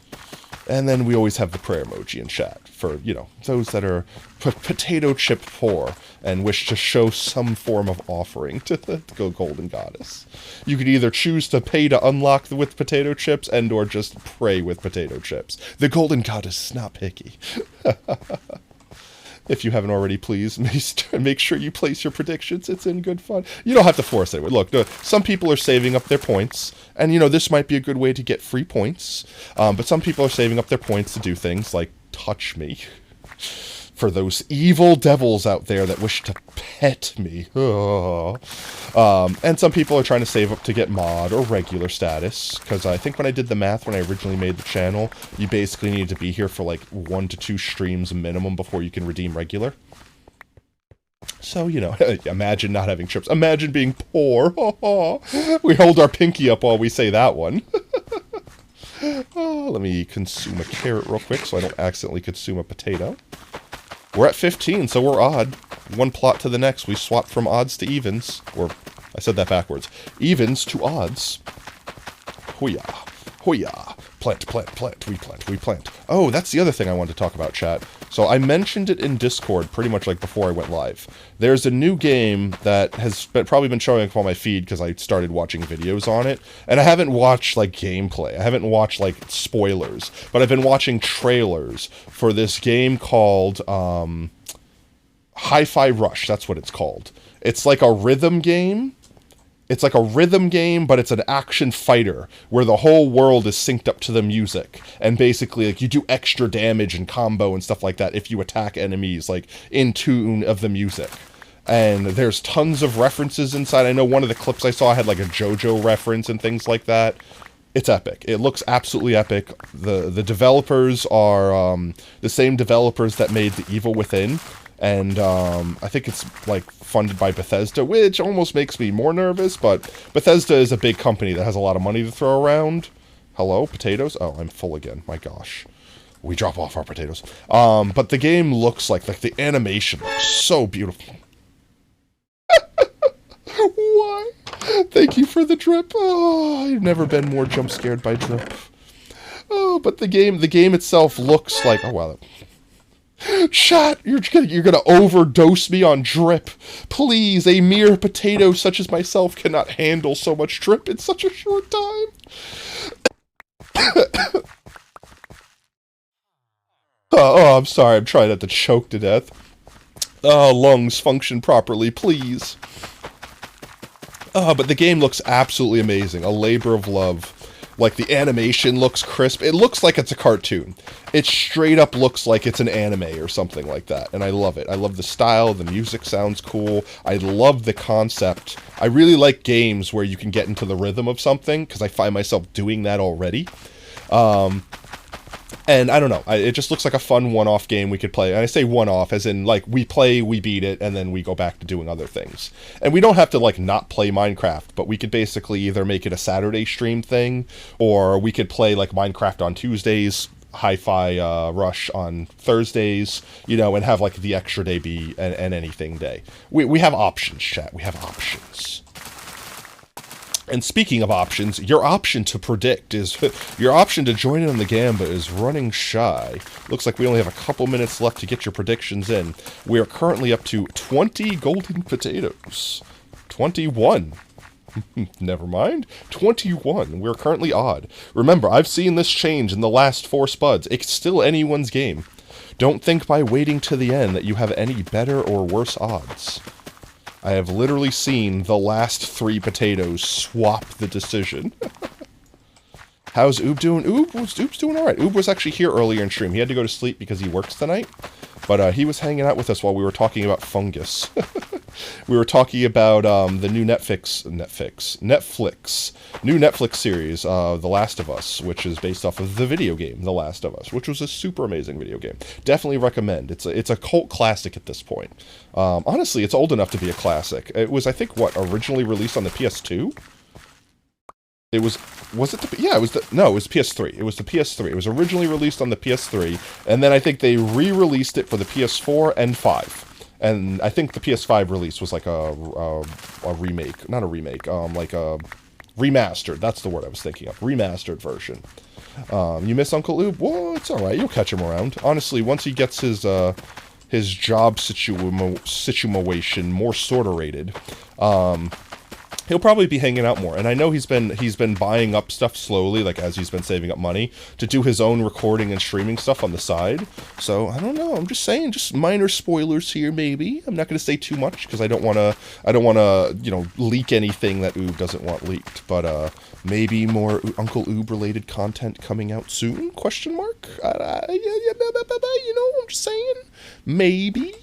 And then we always have the prayer emoji in chat for, you know, those that are potato chip poor and wish to show some form of offering to the Golden Goddess. You could either choose to pay to unlock with potato chips and or just pray with potato chips. The Golden Goddess is not picky. If you haven't already, please make sure you place your predictions. It's in good fun. You don't have to force it. Look, some people are saving up their points, and, you know, this might be a good way to get free points. But some people are saving up their points to do things like touch me. For those evil devils out there that wish to pet me. Oh. And some people are trying to save up to get mod or regular status, because I think when I did the math when I originally made the channel, you basically needed to be here for like 1 to 2 streams minimum before you can redeem regular. So, you know, imagine not having chips. Imagine being poor. We hold our pinky up while we say that one. Let me consume a carrot real quick so I don't accidentally consume a potato. We're at 15, so we're odd. One plot to the next, we swap from odds to evens. Or, I said that backwards. Evens to odds. Hoo-yah. Hoo-yah. Plant, plant, plant. We plant. Oh, that's the other thing I wanted to talk about, chat. So I mentioned it in Discord pretty much like before I went live. There's a new game that has probably been showing up on my feed because I started watching videos on it. And I haven't watched, like, gameplay. I haven't watched, like, spoilers. But I've been watching trailers for this game called, Hi-Fi Rush. That's what it's called. It's like a rhythm game. It's like a rhythm game, but it's an action fighter where the whole world is synced up to the music. And basically, like, you do extra damage and combo and stuff like that if you attack enemies, like, in tune of the music. And there's tons of references inside. I know one of the clips I saw had, like, a JoJo reference and things like that. It's epic. It looks absolutely epic. The developers are the same developers that made The Evil Within. And I think it's, like, funded by Bethesda, which almost makes me more nervous, but Bethesda is a big company that has a lot of money to throw around. Hello, potatoes? Oh, I'm full again. My gosh. We drop off our potatoes. But the game looks like the animation looks so beautiful. Why? Thank you for the drip. Oh, I've never been more jump scared by drip. Oh, but the game itself looks like, oh wow. Chat, you're gonna overdose me on drip. Please, a mere potato such as myself cannot handle so much drip in such a short time. Oh, I'm sorry, I'm trying not to choke to death. Oh, lungs function properly, please. But the game looks absolutely amazing. A labor of love. Like, the animation looks crisp. It looks like it's a cartoon. It straight up looks like it's an anime or something like that. And I love it. I love the style. The music sounds cool. I love the concept. I really like games where you can get into the rhythm of something, because I find myself doing that already. And I don't know, it just looks like a fun one-off game we could play. And I say one-off as in, like, we play, we beat it, and then we go back to doing other things. And we don't have to, like, not play Minecraft, but we could basically either make it a Saturday stream thing, or we could play, like, Minecraft on Tuesdays, Hi-Fi Rush on Thursdays, you know, and have, like, the extra day be an anything day. We have options, chat. We have options. And speaking of options, your option to predict is, your option to join in on the gamba is running shy. Looks like we only have a couple minutes left to get your predictions in. We are currently up to 20 golden potatoes. 21. Never mind. 21. We're currently odd. Remember, I've seen this change in the last 4 spuds. It's still anyone's game. Don't think by waiting to the end that you have any better or worse odds. I have literally seen the last 3 potatoes swap the decision. How's Oob doing? Oob's doing alright. Oob was actually here earlier in stream. He had to go to sleep because he works tonight. But he was hanging out with us while we were talking about fungus. We were talking about the new new Netflix series, The Last of Us, which is based off of the video game The Last of Us, which was a super amazing video game. Definitely recommend. It's a cult classic at this point. Honestly, it's old enough to be a classic. It was, I think, originally released on the PS2? It was it the, yeah, it was PS3. It was the PS3. It was originally released on the PS3, and then I think they re-released it for the PS4 and 5. And I think the PS5 release was like a remake, not a remake, like a remastered. That's the word I was thinking of. Remastered version. You miss Uncle Oob? Well, it's alright. You'll catch him around. Honestly, once he gets his job situation more sorted, he'll probably be hanging out more. And I know he's been buying up stuff slowly, like as he's been saving up money to do his own recording and streaming stuff on the side. So I don't know. I'm just saying, just minor spoilers here. Maybe I'm not going to say too much because I don't want to leak anything that Oob doesn't want leaked. But maybe more Uncle Oob related content coming out soon? Question mark. I'm just saying. Maybe.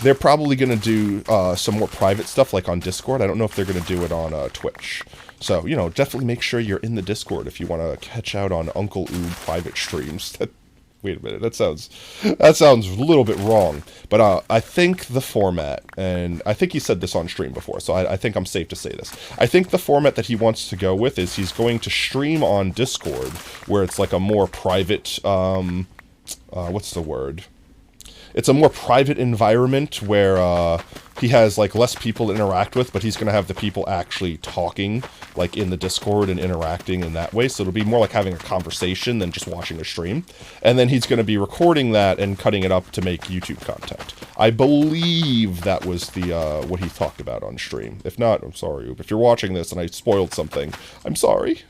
They're probably going to do some more private stuff, like on Discord. I don't know if they're going to do it on Twitch. So, definitely make sure you're in the Discord if you want to catch out on Uncle Oob private streams. Wait a minute, that sounds a little bit wrong. But I think the format, and I think he said this on stream before, so I think I'm safe to say this. I think the format that he wants to go with is he's going to stream on Discord, where it's like a more private, what's the word? It's a more private environment where he has like less people to interact with, but he's going to have the people actually talking like in the Discord and interacting in that way. So it'll be more like having a conversation than just watching a stream. And then he's going to be recording that and cutting it up to make YouTube content. I believe that was the what he talked about on stream. If not, I'm sorry. If you're watching this and I spoiled something, I'm sorry.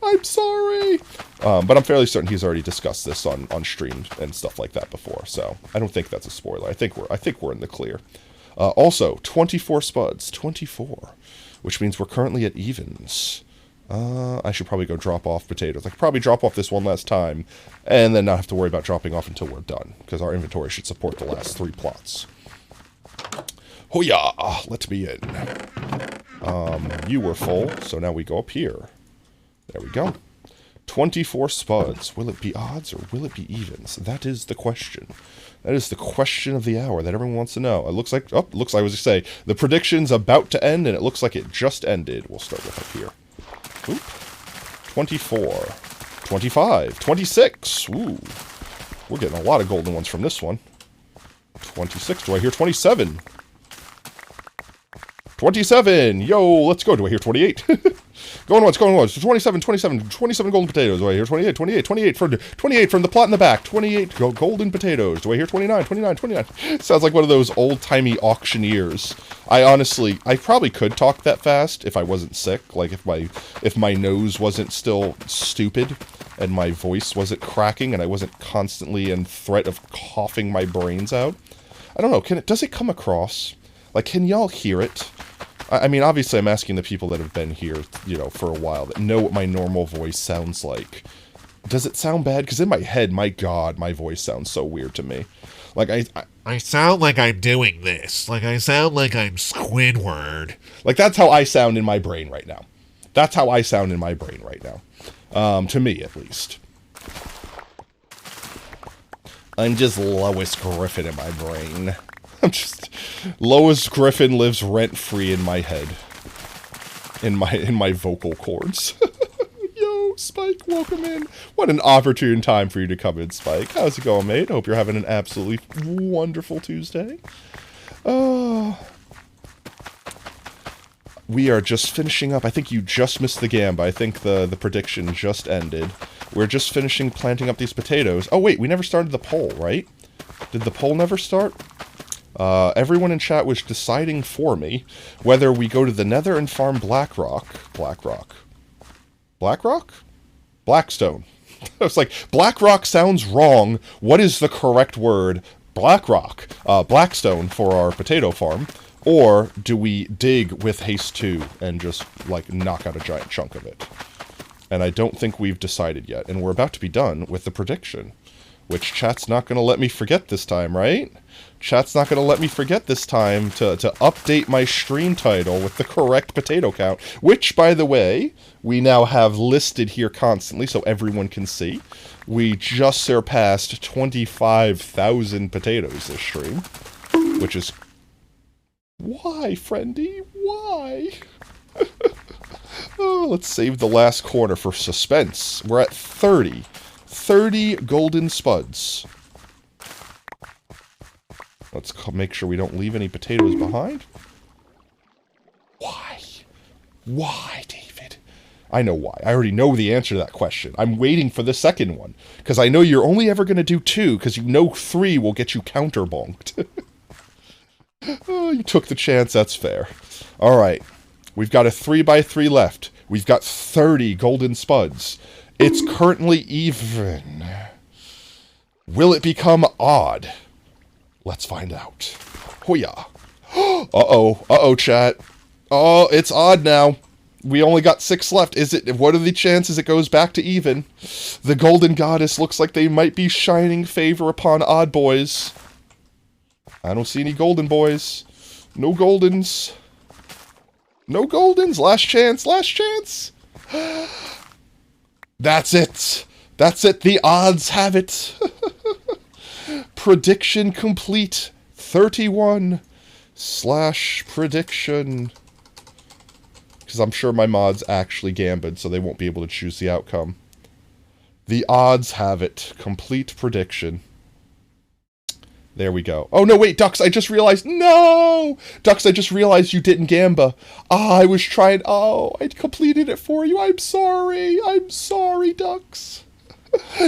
I'm sorry. But I'm fairly certain he's already discussed this on stream and stuff like that before. So I don't think that's a spoiler. I think we're in the clear. Also, 24 spuds. 24. Which means we're currently at evens. I should probably go drop off potatoes. I could probably drop off this one last time and then not have to worry about dropping off until we're done. Because our inventory should support the last 3 plots. Hoo-yah! Let me in. You were full, so now we go up here. There we go. 24 spuds. Will it be odds or will it be evens? That is the question. That is the question of the hour that everyone wants to know. It looks like, I was going to say, the prediction's about to end, and it looks like it just ended. We'll start with up here. Oop. 24. 25. 26. Ooh. We're getting a lot of golden ones from this one. 26. Do I hear 27? 27! Yo, let's go. Do I hear 28? Going once, going once. 27 golden potatoes. Do I hear 28? 28 from the plot in the back. 28 golden potatoes. Do I hear 29? Sounds like one of those old-timey auctioneers. I probably could talk that fast if I wasn't sick. Like if my nose wasn't still stupid and my voice wasn't cracking and I wasn't constantly in threat of coughing my brains out. I don't know. Does it come across? Like, can y'all hear it? I mean, obviously I'm asking the people that have been here, for a while, that know what my normal voice sounds like. Does it sound bad? Because in my head, my God, my voice sounds so weird to me. Like, I sound like I'm doing this. Like, I sound like I'm Squidward. Like, that's how I sound in my brain right now. That's how I sound in my brain right now. To me, at least. I'm just Lois Griffin in my brain. Lois Griffin lives rent-free in my head. In my vocal cords. Yo, Spike, welcome in. What an opportune time for you to come in, Spike. How's it going, mate? Hope you're having an absolutely wonderful Tuesday. We are just finishing up. I think you just missed the gamba. I think the prediction just ended. We're just finishing planting up these potatoes. Oh, wait, we never started the poll, right? Did the poll never start? Everyone in chat was deciding for me whether we go to the Nether and farm Blackstone. I was like, Blackrock sounds wrong. What is the correct word? Blackstone for our potato farm. Or do we dig with haste 2 and just, like, knock out a giant chunk of it? And I don't think we've decided yet. And we're about to be done with the prediction. which chat's not going to let me forget this time, right? Chat's not going to let me forget this time to update my stream title with the correct potato count, which, by the way, we now have listed here constantly so everyone can see. We just surpassed 25,000 potatoes this stream, which is... Why, friendy? Why? Oh, let's save the last corner for suspense. We're at 30. 30 golden spuds. Let's make sure we don't leave any potatoes behind. Why? Why, David? I know why. I already know the answer to that question. I'm waiting for the second one. Because I know you're only ever going to do 2, because you know 3 will get you counter-bonked. Oh, you took the chance, that's fair. Alright. We've got a 3x3 left. We've got 30 golden spuds. It's currently even. Will it become odd? Let's find out. Hoo-yah. Uh-oh. Uh-oh, chat. Oh, it's odd now. We only got 6 left. What are the chances it goes back to even? The golden goddess looks like they might be shining favor upon odd boys. I don't see any golden boys. No goldens. No goldens. Last chance. Last chance. That's it. That's it. The odds have it. Prediction complete. 31/prediction. Because I'm sure my mods actually gambit, so they won't be able to choose the outcome. The odds have it. Complete prediction. There we go. Oh, no, wait, Dux, I just realized. No! Dux, I just realized you didn't gamba. Ah, I was trying. Oh, I completed it for you. I'm sorry. I'm sorry, Dux.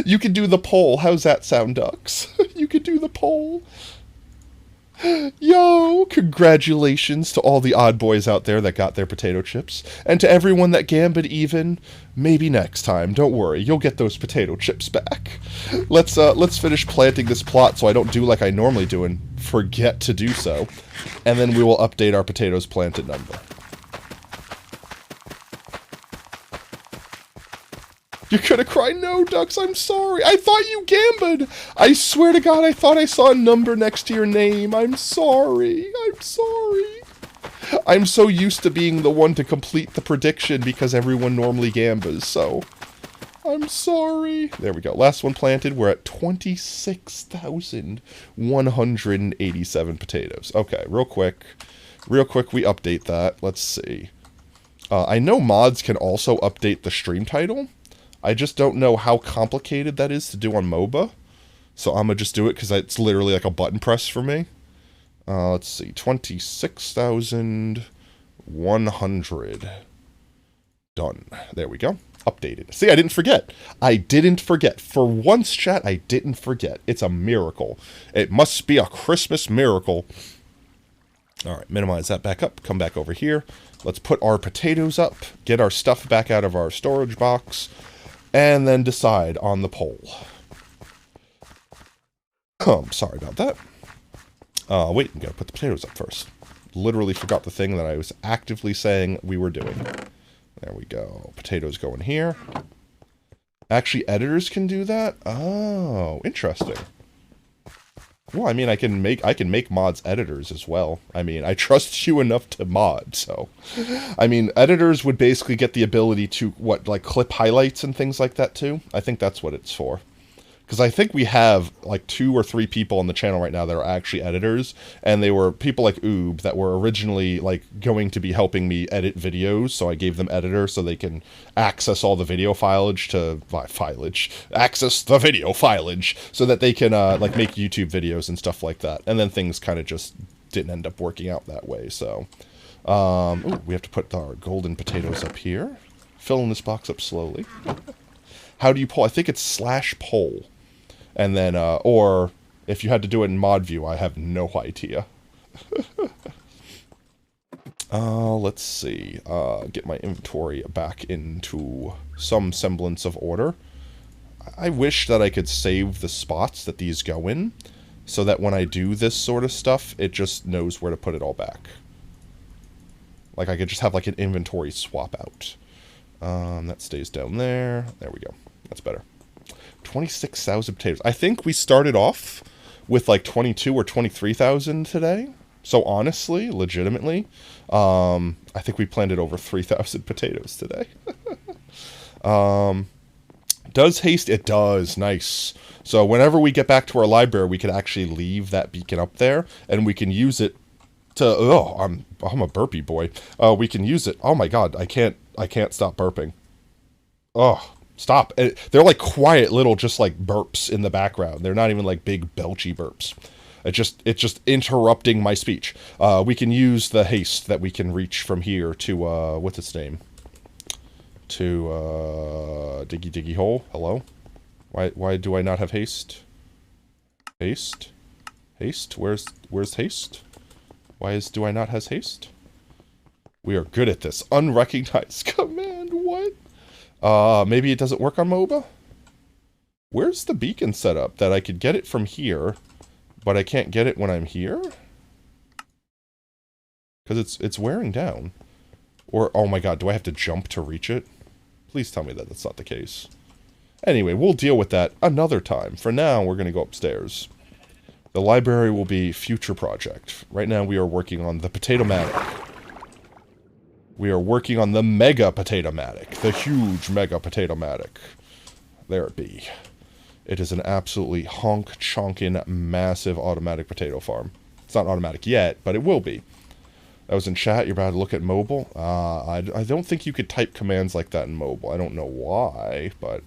You can do the poll. How's that sound, Dux? You can do the poll. Yo, congratulations to all the odd boys out there that got their potato chips. And to everyone that gambit even, maybe next time. Don't worry, you'll get those potato chips back. Let's finish planting this plot so I don't do like I normally do and forget to do so. And then we will update our potatoes planted number. You're gonna cry? No, Dux, I'm sorry. I thought you gambled. I swear to God, I thought I saw a number next to your name. I'm sorry. I'm sorry. I'm so used to being the one to complete the prediction because everyone normally gambas, so... I'm sorry. There we go. Last one planted. We're at 26,187 potatoes. Okay, real quick. Real quick, we update that. Let's see. I know mods can also update the stream title. I just don't know how complicated that is to do on MOBA. So I'm going to just do it because it's literally like a button press for me. Let's see. 26,100. Done. There we go. Updated. See, I didn't forget. I didn't forget. For once, chat, I didn't forget. It's a miracle. It must be a Christmas miracle. Alright, minimize that back up. Come back over here. Let's put our potatoes up. Get our stuff back out of our storage box. And then decide on the poll. Sorry about that. Wait, I'm gonna put the potatoes up first. Literally forgot the thing that I was actively saying we were doing. There we go. Potatoes going here. Actually, editors can do that? Oh, interesting. Well, I mean, I can make mods editors as well. I mean, I trust you enough to mod, so... I mean, editors would basically get the ability to, like clip highlights and things like that, too? I think that's what it's for. Because I think we have, like, 2 or 3 people on the channel right now that are actually editors, and they were people like Oob that were originally, like, going to be helping me edit videos, so I gave them editor so they can access all the video filage to... access the video filage, so that they can, like, make YouTube videos and stuff like that. And then things kind of just didn't end up working out that way, so... ooh, we have to put our golden potatoes up here. Filling this box up slowly. How do you poll? I think it's /poll. And then, or if you had to do it in mod view, I have no idea. Let's see. Get my inventory back into some semblance of order. I wish that I could save the spots that these go in, so that when I do this sort of stuff, it just knows where to put it all back. Like, I could just have, like, an inventory swap out. That stays down there. There we go. That's better. 26,000 potatoes. I think we started off with like 22 or 23,000 today. So honestly, legitimately, I think we planted over 3,000 potatoes today. Does haste? It does. Nice. So whenever we get back to our library, we can actually leave that beacon up there, and we can use it to. Oh, I'm a burpy boy. We can use it. Oh my god, I can't stop burping. Oh, stop! They're like quiet little, just like burps in the background. They're not even like big belchy burps. It's just interrupting my speech. We can use the haste that we can reach from here to what's its name? To Diggy Diggy Hole. Hello? Why do I not have haste? Haste? Haste? Where's haste? Do I not have haste? We are good at this. Unrecognized command, what? Maybe it doesn't work on MOBA? Where's the beacon set up that I could get it from here, but I can't get it when I'm here? Because it's wearing down. Or, oh my god, do I have to jump to reach it? Please tell me that that's not the case. Anyway, we'll deal with that another time. For now, we're going to go upstairs. The library will be future project. Right now, we are working on the Potato-matic. We are working on the Mega Potato-matic. The huge Mega Potato-matic. There it be. It is an absolutely honk-chonkin' massive automatic potato farm. It's not automatic yet, but it will be. That was in chat. You're about to look at mobile. I don't think you could type commands like that in mobile. I don't know why, but...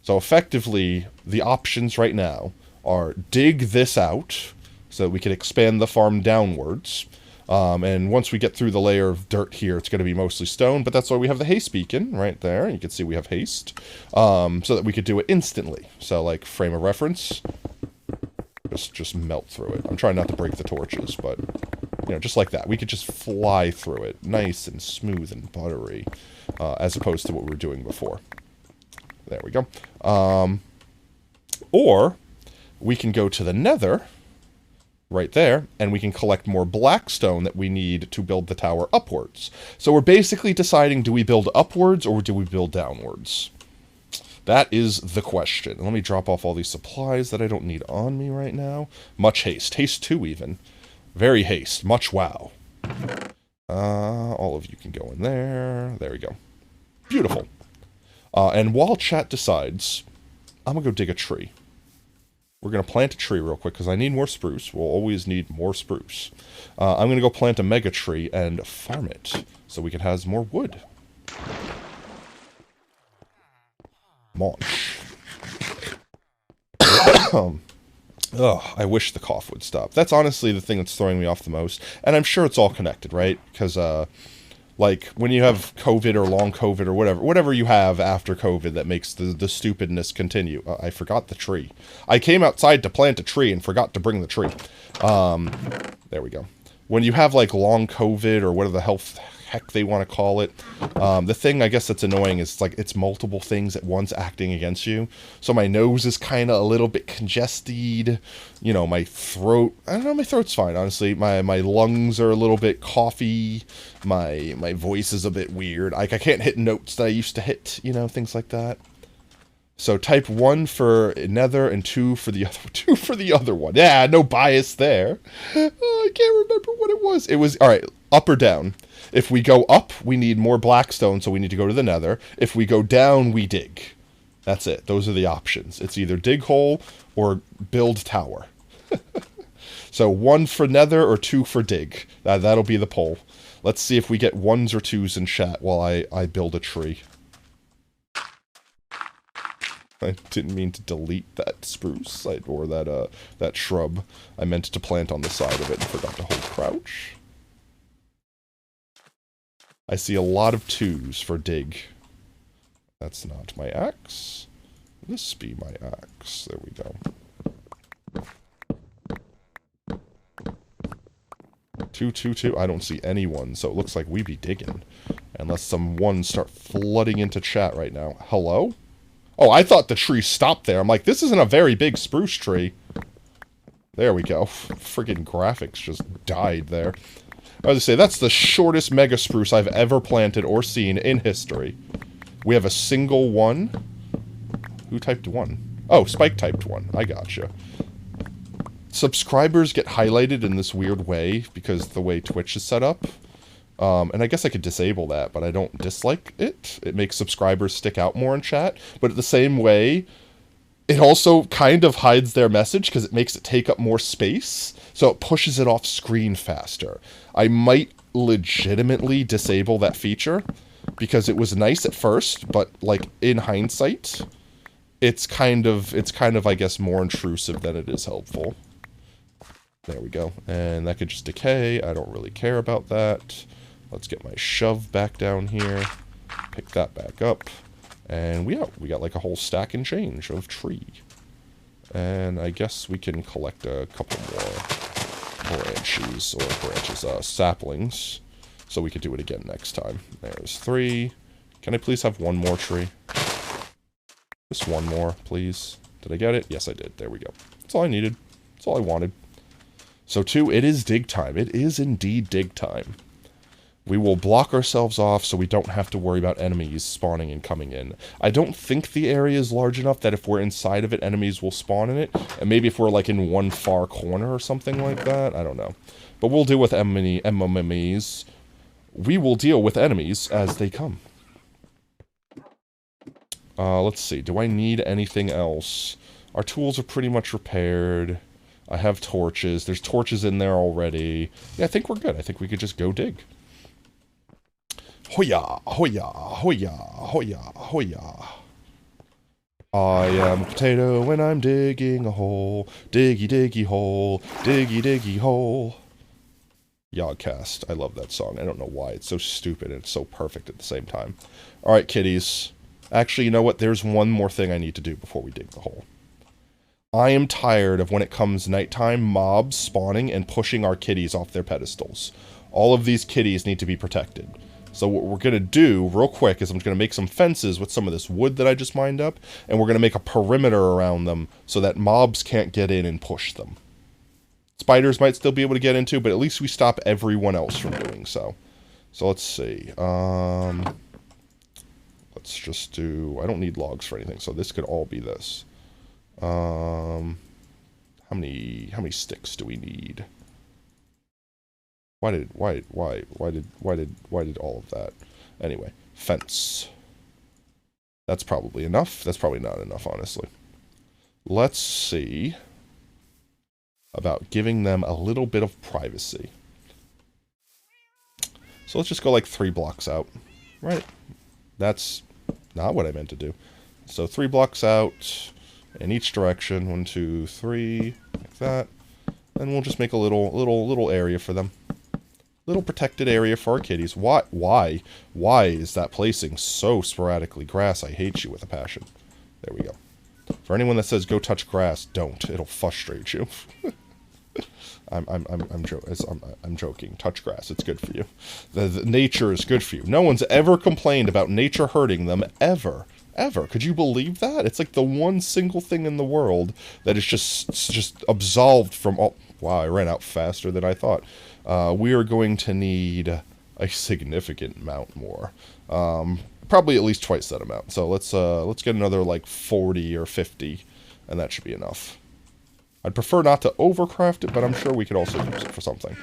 So effectively, the options right now are dig this out so that we can expand the farm downwards. And once we get through the layer of dirt here, it's going to be mostly stone, but that's why we have the haste beacon right there. You can see we have haste, so that we could do it instantly. So, like, frame of reference, just melt through it. I'm trying not to break the torches, but, you know, just like that. We could just fly through it, nice and smooth and buttery, as opposed to what we were doing before. There we go. Or we can go to the nether, right there, and we can collect more blackstone that we need to build the tower upwards. So we're basically deciding, do we build upwards or do we build downwards? That is the question. Let me drop off all these supplies that I don't need on me right now. Much haste. Haste 2 even. Very haste. Much wow. All of you can go in there. There we go. Beautiful. And while chat decides, I'm going to go dig a tree. We're going to plant a tree real quick, because I need more spruce. We'll always need more spruce. I'm going to go plant a mega tree and farm it, so we can have more wood. Munch. Ugh, I wish the cough would stop. That's honestly the thing that's throwing me off the most. And I'm sure it's all connected, right? Because, like, when you have COVID or long COVID or whatever you have after COVID that makes the stupidness continue. I forgot the tree. I came outside to plant a tree and forgot to bring the tree. There we go. When you have, like, long COVID or whatever the heck they want to call it, the thing I guess that's annoying is, like, it's multiple things at once acting against you. So my nose is kind of a little bit congested. You know, my throat, I don't know, my throat's fine, honestly. My lungs are a little bit coughy. My voice is a bit weird. Like, I can't hit notes that I used to hit, you know, things like that. So type 1 for nether and 2 for the other one. Yeah, no bias there. Oh, I can't remember what it was. It was, alright, up or down. If we go up, we need more blackstone, so we need to go to the nether. If we go down, we dig. That's it. Those are the options. It's either dig hole or build tower. So 1 for nether or 2 for dig. That'll be the poll. Let's see if we get 1s or 2s in chat while I build a tree. I didn't mean to delete that spruce or that shrub. I meant to plant on the side of it and forgot to hold crouch. I see a lot of 2s for dig. That's not my axe. This be my axe. There we go. 2, 2, 2. I don't see anyone, so it looks like we be digging. Unless some 1s start flooding into chat right now. Hello? Oh, I thought the tree stopped there. I'm like, this isn't a very big spruce tree. There we go. Friggin' graphics just died there. I was to say, that's the shortest mega spruce I've ever planted or seen in history. We have a single 1. Who typed 1? Oh, spike-typed one. I gotcha. Subscribers get highlighted in this weird way because the way Twitch is set up. And I guess I could disable that, but I don't dislike it. It makes subscribers stick out more in chat. But at the same way, it also kind of hides their message because it makes it take up more space. So it pushes it off screen faster. I might legitimately disable that feature because it was nice at first, but like in hindsight, it's kind of, I guess, more intrusive than it is helpful. There we go. And that could just decay. I don't really care about that. Let's get my shove back down here. Pick that back up. And we got like a whole stack and change of tree. And I guess we can collect a couple more saplings. So we could do it again next time. There's 3. Can I please have one more tree? Just one more, please. Did I get it? Yes, I did. There we go. That's all I needed. That's all I wanted. So 2, it is dig time. It is indeed dig time. We will block ourselves off so we don't have to worry about enemies spawning and coming in. I don't think the area is large enough that if we're inside of it, enemies will spawn in it. And maybe if we're like in one far corner or something like that, I don't know. But we'll deal with enemies. We will deal with enemies as they come. Let's see. Do I need anything else? Our tools are pretty much repaired. I have torches. There's torches in there already. Yeah, I think we're good. I think we could just go dig. Hoya, hoya, hoya, hoya, hoya. I am a potato and I'm digging a hole. Diggy, diggy hole. Diggy, diggy hole. Yogcast. I love that song. I don't know why. It's so stupid and it's so perfect at the same time. Alright, kitties. Actually, you know what? There's one more thing I need to do before we dig the hole. I am tired of when it comes nighttime, mobs spawning and pushing our kitties off their pedestals. All of these kitties need to be protected. So what we're going to do, real quick, is I'm going to make some fences with some of this wood that I just mined up, and we're going to make a perimeter around them so that mobs can't get in and push them. Spiders might still be able to get into, but at least we stop everyone else from doing so. So let's see. Let's just do... I don't need logs for anything, so this could all be this. How many sticks do we need? Why did all of that? Anyway, fence. That's probably enough. That's probably not enough, honestly. Let's see about giving them a little bit of privacy. So let's just go like 3 blocks out. Right. That's not what I meant to do. So 3 blocks out in each direction. 1, 2, 3, like that. And we'll just make a little area for them. Little protected area for our kitties. Why is that placing so sporadically? Grass, I hate you with a passion. There we go. For anyone that says go touch grass, don't. It'll frustrate you. I'm joking. Touch grass. It's good for you. The nature is good for you. No one's ever complained about nature hurting them ever. Ever. Could you believe that? It's like the one single thing in the world that is just absolved from all... Wow, I ran out faster than I thought. We are going to need a significant amount more. Probably at least twice that amount. So let's get another like 40 or 50, and that should be enough. I'd prefer not to overcraft it, but I'm sure we could also use it for something.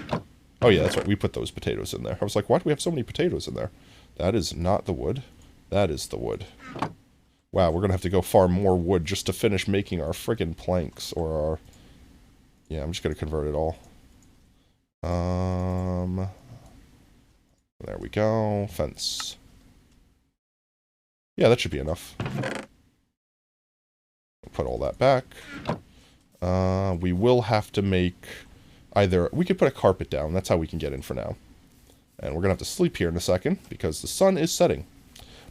Oh yeah, that's right. We put those potatoes in there. I was like, why do we have so many potatoes in there? That is not the wood. That is the wood. Wow, we're going to have to go farm more wood just to finish making our friggin' planks, or our... Yeah, I'm just going to convert it all. There we go. Fence. Yeah, that should be enough. Put all that back. We will have to make either... We could put a carpet down. That's how we can get in for now. And we're going to have to sleep here in a second, because the sun is setting.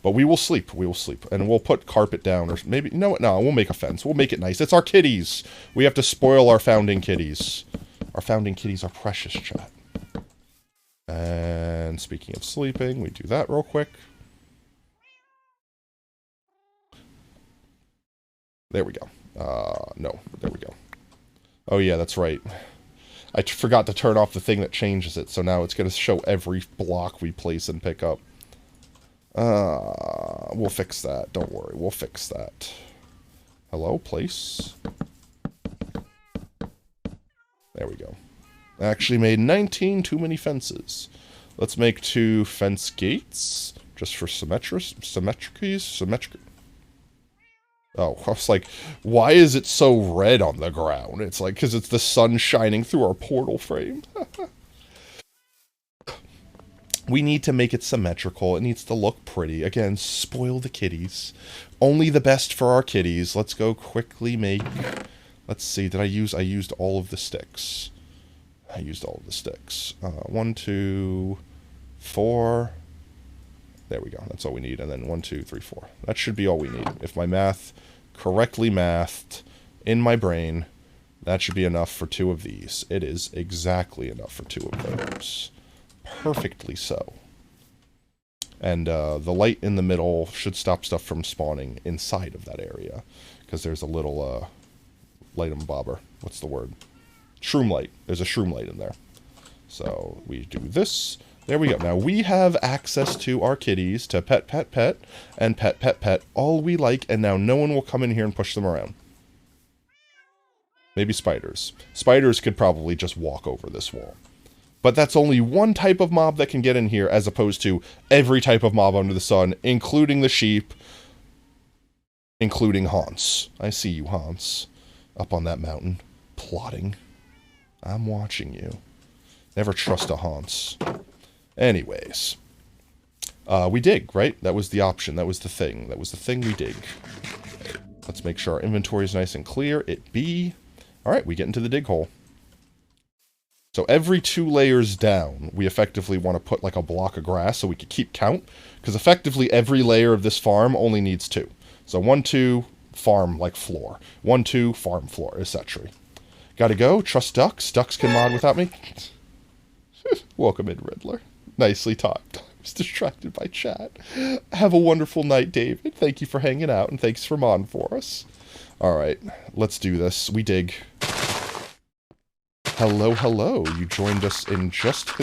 But we will sleep. We will sleep. And we'll put carpet down, or maybe... You know what? No, we'll make a fence. We'll make it nice. It's our kitties. We have to spoil our founding kitties. Our founding kitties are precious, chat. And speaking of sleeping, we do that real quick. There we go. No, there we go. Oh yeah, that's right. I forgot to turn off the thing that changes it, so now it's going to show every block we place and pick up. We'll fix that. Don't worry, we'll fix that. Hello, place. There we go. I actually made 19 too many fences. Let's make 2 fence gates, just for symmetry. Oh, I was like, why is it so red on the ground? It's like, because it's the sun shining through our portal frame. We need to make it symmetrical. It needs to look pretty. Again, spoil the kitties. Only the best for our kitties. Let's go quickly make... Let's see, I used all of the sticks. I used all of the sticks. 1, 2, 4... There we go. That's all we need. And then 1, 2, 3, 4. That should be all we need. If my math correctly mathed in my brain, that should be enough for 2 of these. It is exactly enough for 2 of those. Perfectly so. And the light in the middle should stop stuff from spawning inside of that area. Because there's a little light-em-bobber. What's the word? Shroom light. There's a shroom light in there. So we do this. There we go. Now we have access to our kitties to pet, pet, pet, and pet, pet, pet, all we like, and now no one will come in here and push them around. Maybe spiders. Spiders could probably just walk over this wall. But that's only one type of mob that can get in here, as opposed to every type of mob under the sun, including the sheep, including Hans. I see you, Hans. Up on that mountain, plotting. I'm watching you. Never trust a Hans. Anyways, we dig, right? That was the option. That was the thing. That was the thing we dig. Let's make sure our inventory is nice and clear. It be. All right, we get into the dig hole. So every 2 layers down, we effectively want to put like a block of grass so we can keep count. Because effectively every layer of this farm only needs 2. So 1, 2, farm like floor. 1, 2, farm floor, etc. Gotta go. Trust ducks. Ducks can mod without me. Welcome in, Riddler. Nicely typed. I was distracted by chat. Have a wonderful night, David. Thank you for hanging out, and thanks for modding for us. Alright, let's do this. We dig. Hello, hello. You joined us in just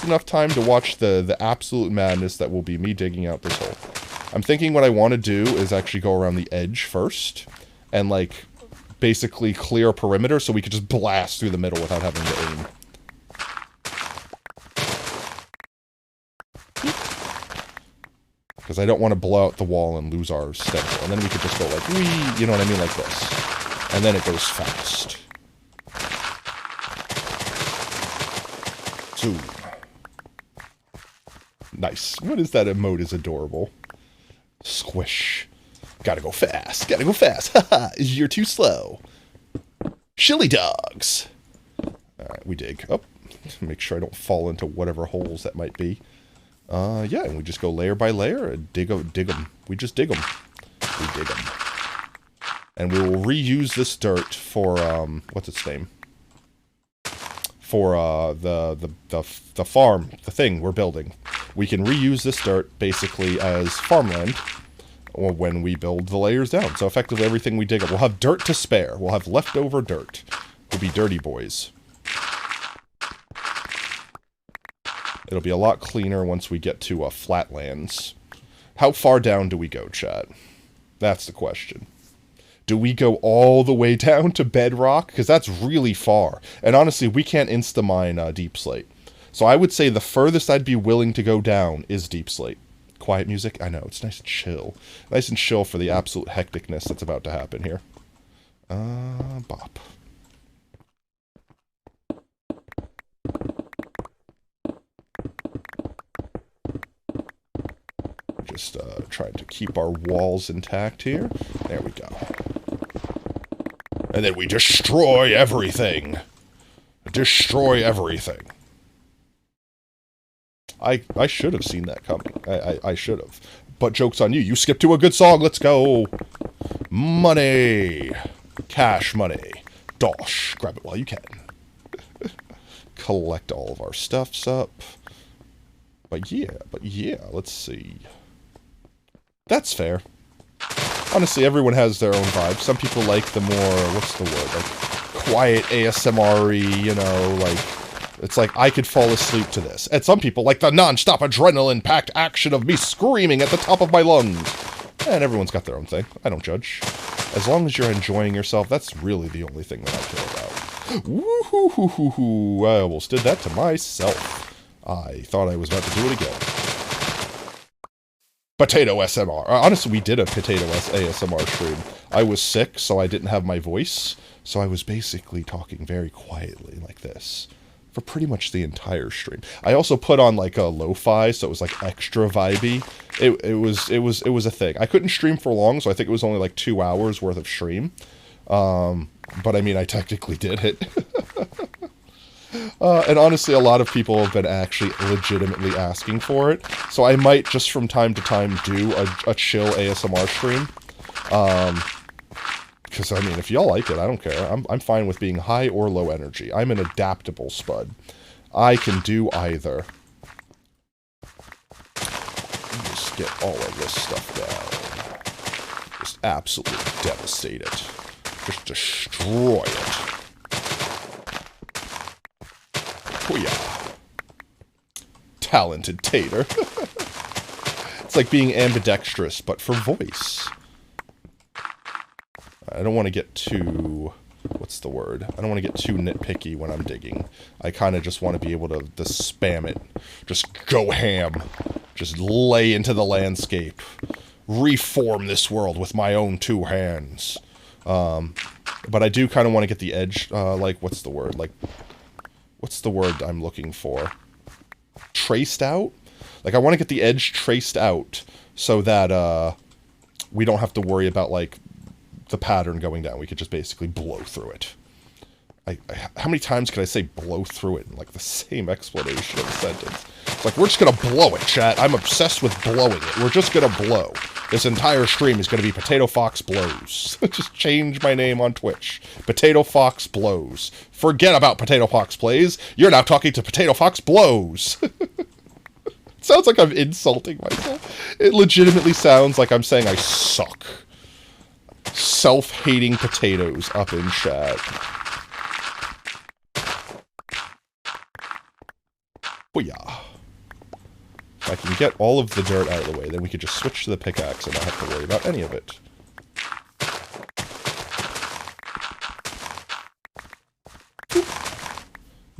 enough time to watch the absolute madness that will be me digging out this hole. I'm thinking what I want to do is actually go around the edge first, and like, basically clear a perimeter so we could just blast through the middle without having to aim. Because I don't want to blow out the wall and lose our stencil. And then we could just go like, wee, you know what I mean, like this. And then it goes fast. Zoom. Nice. What is that emote is adorable? Squish. Gotta go fast. Gotta go fast. Haha, you're too slow. Chili dogs. Alright, we dig. Oh, make sure I don't fall into whatever holes that might be. Yeah, and we just go layer by layer and dig them. We just dig them. We dig them. And we will reuse this dirt for, what's its name? For, the farm, the thing we're building. We can reuse this dirt, basically, as farmland when we build the layers down. So effectively everything we dig up, we'll have dirt to spare. We'll have leftover dirt. We'll be dirty boys. It'll be a lot cleaner once we get to flatlands. How far down do we go, chat? That's the question. Do we go all the way down to bedrock? Because that's really far. And honestly, we can't insta-mine deep slate. So I would say the furthest I'd be willing to go down is deep slate. Quiet music? I know, it's nice and chill. Nice and chill for the absolute hecticness that's about to happen here. Bop. Just trying to keep our walls intact here. There we go. And then we destroy everything. Destroy everything. I should have seen that coming. I should have. But joke's on you. You skipped to a good song. Let's go. Money. Cash money. Dosh. Grab it while you can. Collect all of our stuffs up. But yeah, let's see. That's fair. Honestly, everyone has their own vibe. Some people like the more, what's the word, like, quiet ASMR-y, you know, like, it's like, I could fall asleep to this. And some people like the non-stop adrenaline-packed action of me screaming at the top of my lungs. And everyone's got their own thing. I don't judge. As long as you're enjoying yourself, that's really the only thing that I care about. Woo-hoo-hoo-hoo-hoo. I almost did that to myself. I thought I was about to do it again. Potato SMR. Honestly, we did a Potato ASMR stream. I was sick, so I didn't have my voice. So I was basically talking very quietly like this for pretty much the entire stream. I also put on like a lo-fi, so it was like extra vibey. It was a thing. I couldn't stream for long, so I think it was only like 2 hours worth of stream. But I mean, I technically did it. And honestly, a lot of people have been actually legitimately asking for it. So I might just from time to time do a chill ASMR stream. Because, I mean, if y'all like it, I don't care. I'm fine with being high or low energy. I'm an adaptable spud. I can do either. Just get all of this stuff down. Just absolutely devastate it. Just destroy it. Oh yeah. Talented tater. It's like being ambidextrous, but for voice. I don't want to get too... What's the word? I don't want to get too nitpicky when I'm digging. I kind of just want to be able to spam it. Just go ham. Just lay into the landscape. Reform this world with my own 2 hands. But I do kind of want to get the edge, like, what's the word? Like, what's the word I'm looking for? Traced out? Like, I want to get the edge traced out so that, we don't have to worry about, like, the pattern going down. We could just basically blow through it. How many times can I say blow through it in, like, the same explanation of the sentence? It's like, we're just gonna blow it, chat. I'm obsessed with blowing it. We're just gonna blow. This entire stream is gonna be Potato Fox Blows. Just change my name on Twitch. Potato Fox Blows. Forget about Potato Fox Plays. You're now talking to Potato Fox Blows. It sounds like I'm insulting myself. It legitimately sounds like I'm saying I suck. Self-hating potatoes up in chat. Booyah. If I can get all of the dirt out of the way, then we could just switch to the pickaxe and not have to worry about any of it.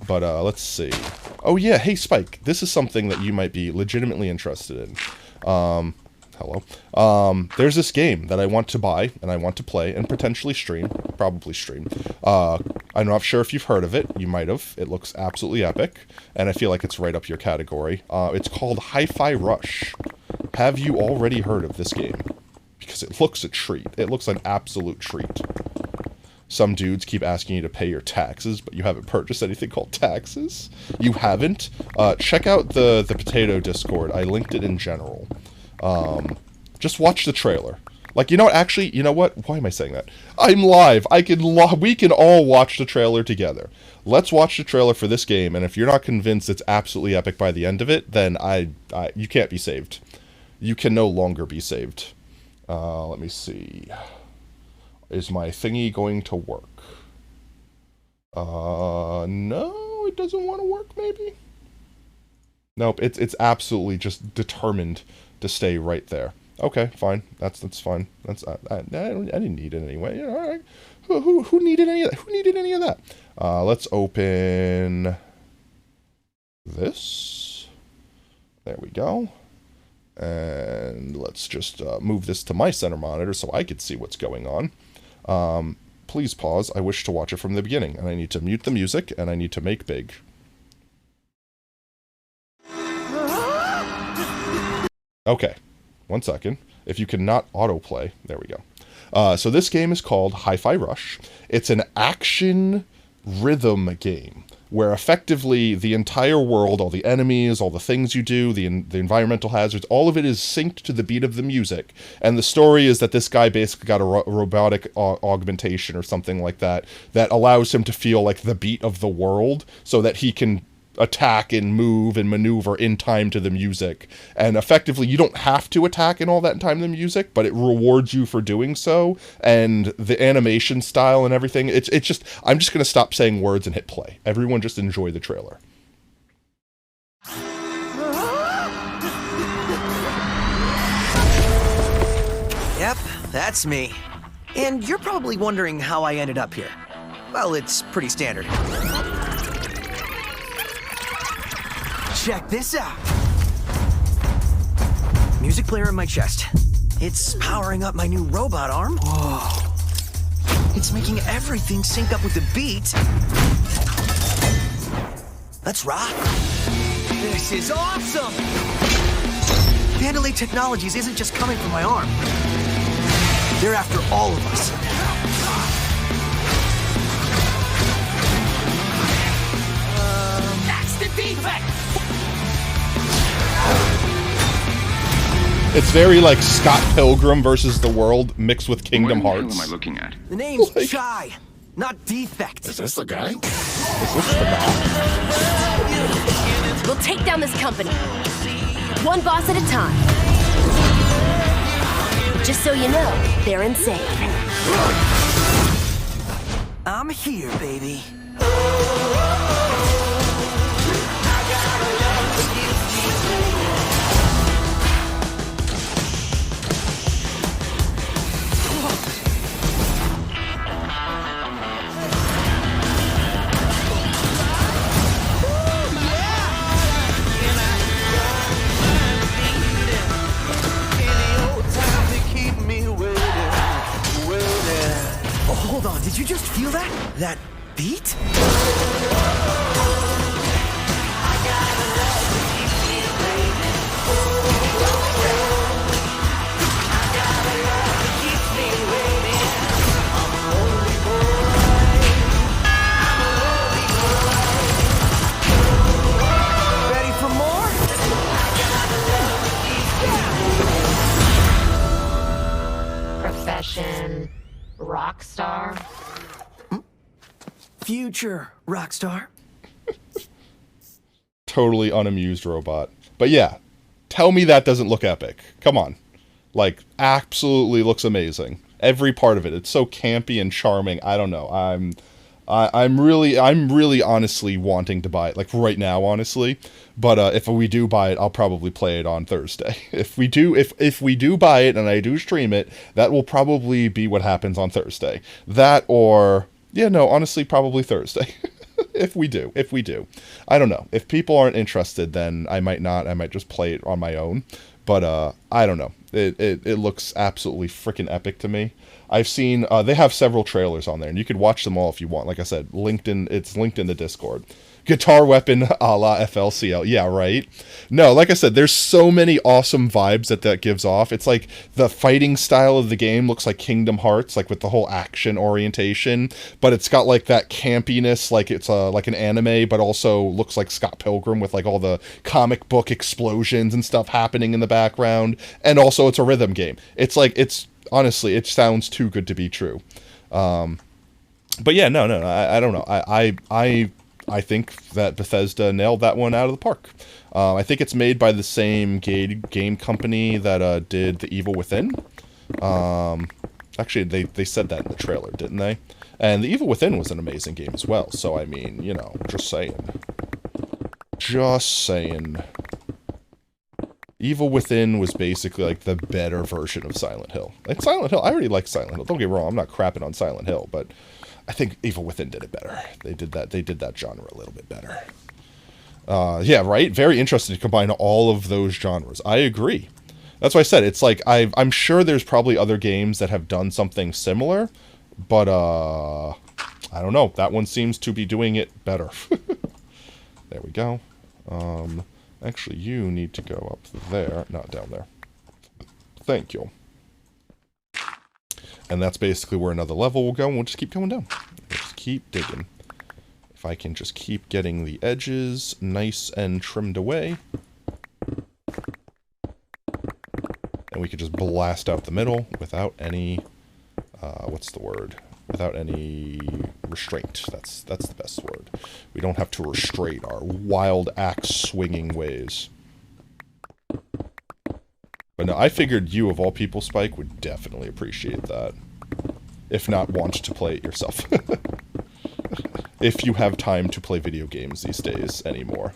But, let's see. Oh yeah, hey Spike, this is something that you might be legitimately interested in. Hello. There's this game that I want to buy, and I want to play, and potentially stream. Probably stream. I'm not sure if you've heard of it. You might have. It looks absolutely epic, and I feel like it's right up your category. It's called Hi-Fi Rush. Have you already heard of this game? Because it looks a treat. It looks an absolute treat. Some dudes keep asking you to pay your taxes, but you haven't purchased anything called taxes? You haven't? Check out the Potato Discord. I linked it in general. Just watch the trailer. Like, you know what, actually, you know what? Why am I saying that? I'm live. We can all watch the trailer together. Let's watch the trailer for this game, and if you're not convinced it's absolutely epic by the end of it, then you can't be saved. You can no longer be saved. Let me see. Is my thingy going to work? No, it doesn't want to work, maybe? Nope, it's absolutely just determined to stay right there. Okay, fine. That's fine. I didn't need it anyway. Yeah, all right. Who needed any of that? Who needed any of that? Let's open this. There we go. And let's just move this to my center monitor so I can see what's going on. Please pause. I wish to watch it from the beginning, and I need to mute the music, and I need to make big. Okay, 1 second. If you cannot autoplay, there we go. So this game is called Hi-Fi Rush. It's an action rhythm game where effectively the entire world, all the enemies, all the things you do, the environmental hazards, all of it is synced to the beat of the music. And the story is that this guy basically got a robotic augmentation or something like that allows him to feel like the beat of the world so that he can attack and move and maneuver in time to the music. And effectively, you don't have to attack in all that in time to the music, but it rewards you for doing so. And the animation style and everything, it's just, I'm just going to stop saying words and hit play. Everyone just enjoy the trailer. that's me. And you're probably wondering how I ended up here. Well, it's pretty standard. Check this out. Music player in my chest. It's powering up my new robot arm. Whoa. It's making everything sync up with the beat. Let's rock. This is awesome! Vandalay Technologies isn't just coming from my arm. They're after all of us. That's the defect! It's very like Scott Pilgrim versus the world mixed with Kingdom Hearts. What am I looking at? The name's Chai, not Defect. Is this the guy? We'll take down this company. One boss at a time. Just so you know, they're insane. I'm here, baby. Hold on, did you just feel that? That beat? Ready for more? Profession, rock star. Future rock star. Totally unamused robot. But yeah, tell me that doesn't look epic. Come on. Like, absolutely looks amazing. Every part of it. It's so campy and charming. I don't know. I'm really honestly wanting to buy it, like right now, honestly. But if we do buy it, I'll probably play it on Thursday. If we do buy it and I do stream it, that will probably be what happens on Thursday. That or yeah, no, honestly, probably Thursday. If we do. I don't know. If people aren't interested, then I might not. I might just play it on my own. But I don't know. It looks absolutely freaking epic to me. I've seen they have several trailers on there, and you could watch them all if you want. Like I said, it's linked in the Discord. Guitar Weapon a la FLCL. Yeah, right? No, like I said, there's so many awesome vibes that gives off. It's like the fighting style of the game looks like Kingdom Hearts, like with the whole action orientation, but it's got like that campiness, like it's like an anime, but also looks like Scott Pilgrim with like all the comic book explosions and stuff happening in the background, and also it's a rhythm game. It's like, honestly, it sounds too good to be true. But yeah, no, I don't know. I think that Bethesda nailed that one out of the park. I think it's made by the same game company that did The Evil Within. Actually, they said that in the trailer, didn't they? And The Evil Within was an amazing game as well. So, I mean, you know, just saying. Evil Within was basically like the better version of Silent Hill. Like Silent Hill, I already like Silent Hill. Don't get me wrong, I'm not crapping on Silent Hill, but I think Evil Within did it better. They did that genre a little bit better. Yeah, right? Very interesting to combine all of those genres. I agree. That's why I said it's like I'm sure there's probably other games that have done something similar, but I don't know. That one seems to be doing it better. There we go. Actually, you need to go up there, not down there. Thank you. And that's basically where another level will go, and we'll just keep going down. We'll just keep digging. If I can just keep getting the edges nice and trimmed away. And we could just blast out the middle without any, what's the word? Without any restraint. That's the best word. We don't have to restrain our wild axe swinging ways. But no, I figured you, of all people, Spike, would definitely appreciate that. If not, want to play it yourself. If you have time to play video games these days anymore.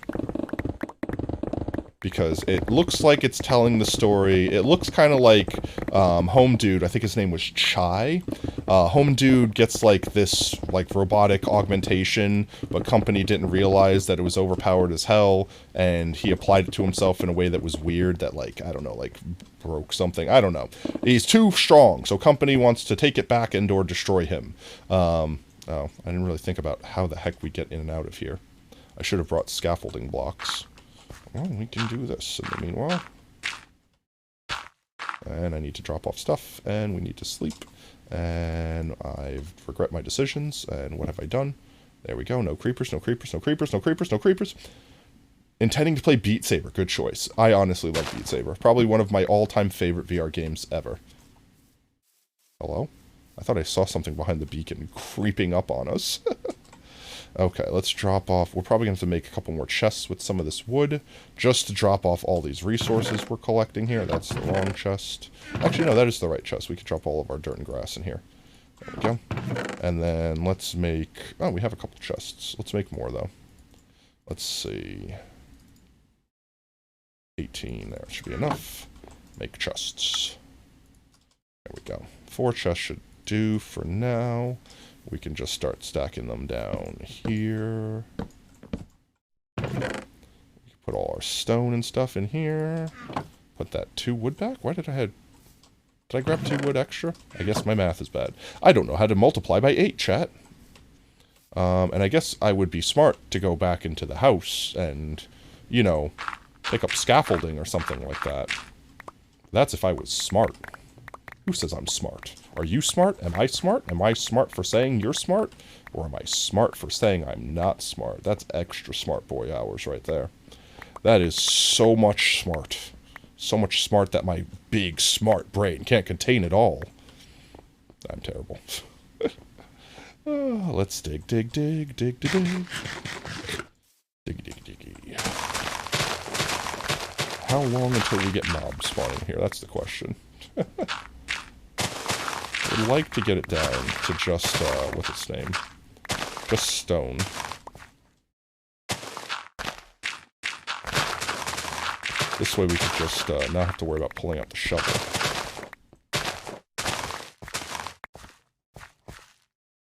because it looks like it's telling the story. It looks kind of like Home Dude. I think his name was Chai. Home Dude gets like this like robotic augmentation, but company didn't realize that it was overpowered as hell, and he applied it to himself in a way that was weird, that like, I don't know, like broke something. I don't know. He's too strong, so company wants to take it back and or destroy him. Oh, I didn't really think about how the heck we get in and out of here. I should have brought scaffolding blocks. Well, we can do this in the meanwhile. And I need to drop off stuff, and we need to sleep. And I regret my decisions, and what have I done? There we go, no creepers, no creepers, no creepers, no creepers, no creepers. Intending to play Beat Saber, good choice. I honestly love Beat Saber. Probably one of my all-time favorite VR games ever. Hello? I thought I saw something behind the beacon creeping up on us. Okay, let's drop off. We're probably going to have to make a couple more chests with some of this wood, just to drop off all these resources we're collecting here. That's the wrong chest. Actually, no, that is the right chest. We could drop all of our dirt and grass in here. There we go. And then let's make... Oh, we have a couple chests. Let's make more, though. Let's see. 18, there should be enough. Make chests. There we go. 4 chests should do for now. We can just start stacking them down here. We can put all our stone and stuff in here. Put that 2 wood back. Why did I have... Did I grab 2 wood extra? I guess my math is bad. I don't know how to multiply by 8, chat. And I guess I would be smart to go back into the house and, you know, pick up scaffolding or something like that. That's if I was smart. Who says I'm smart? Are you smart? Am I smart? Am I smart for saying you're smart? Or am I smart for saying I'm not smart? That's extra smart boy hours right there. That is so much smart. So much smart that my big smart brain can't contain it all. I'm terrible. Let's dig, dig, dig, dig, dig, dig. Diggy, diggy, diggy. How long until we get mobs spawning here? That's the question. I'd like to get it down to just, what's its name? Just stone. This way we could just, not have to worry about pulling out the shovel.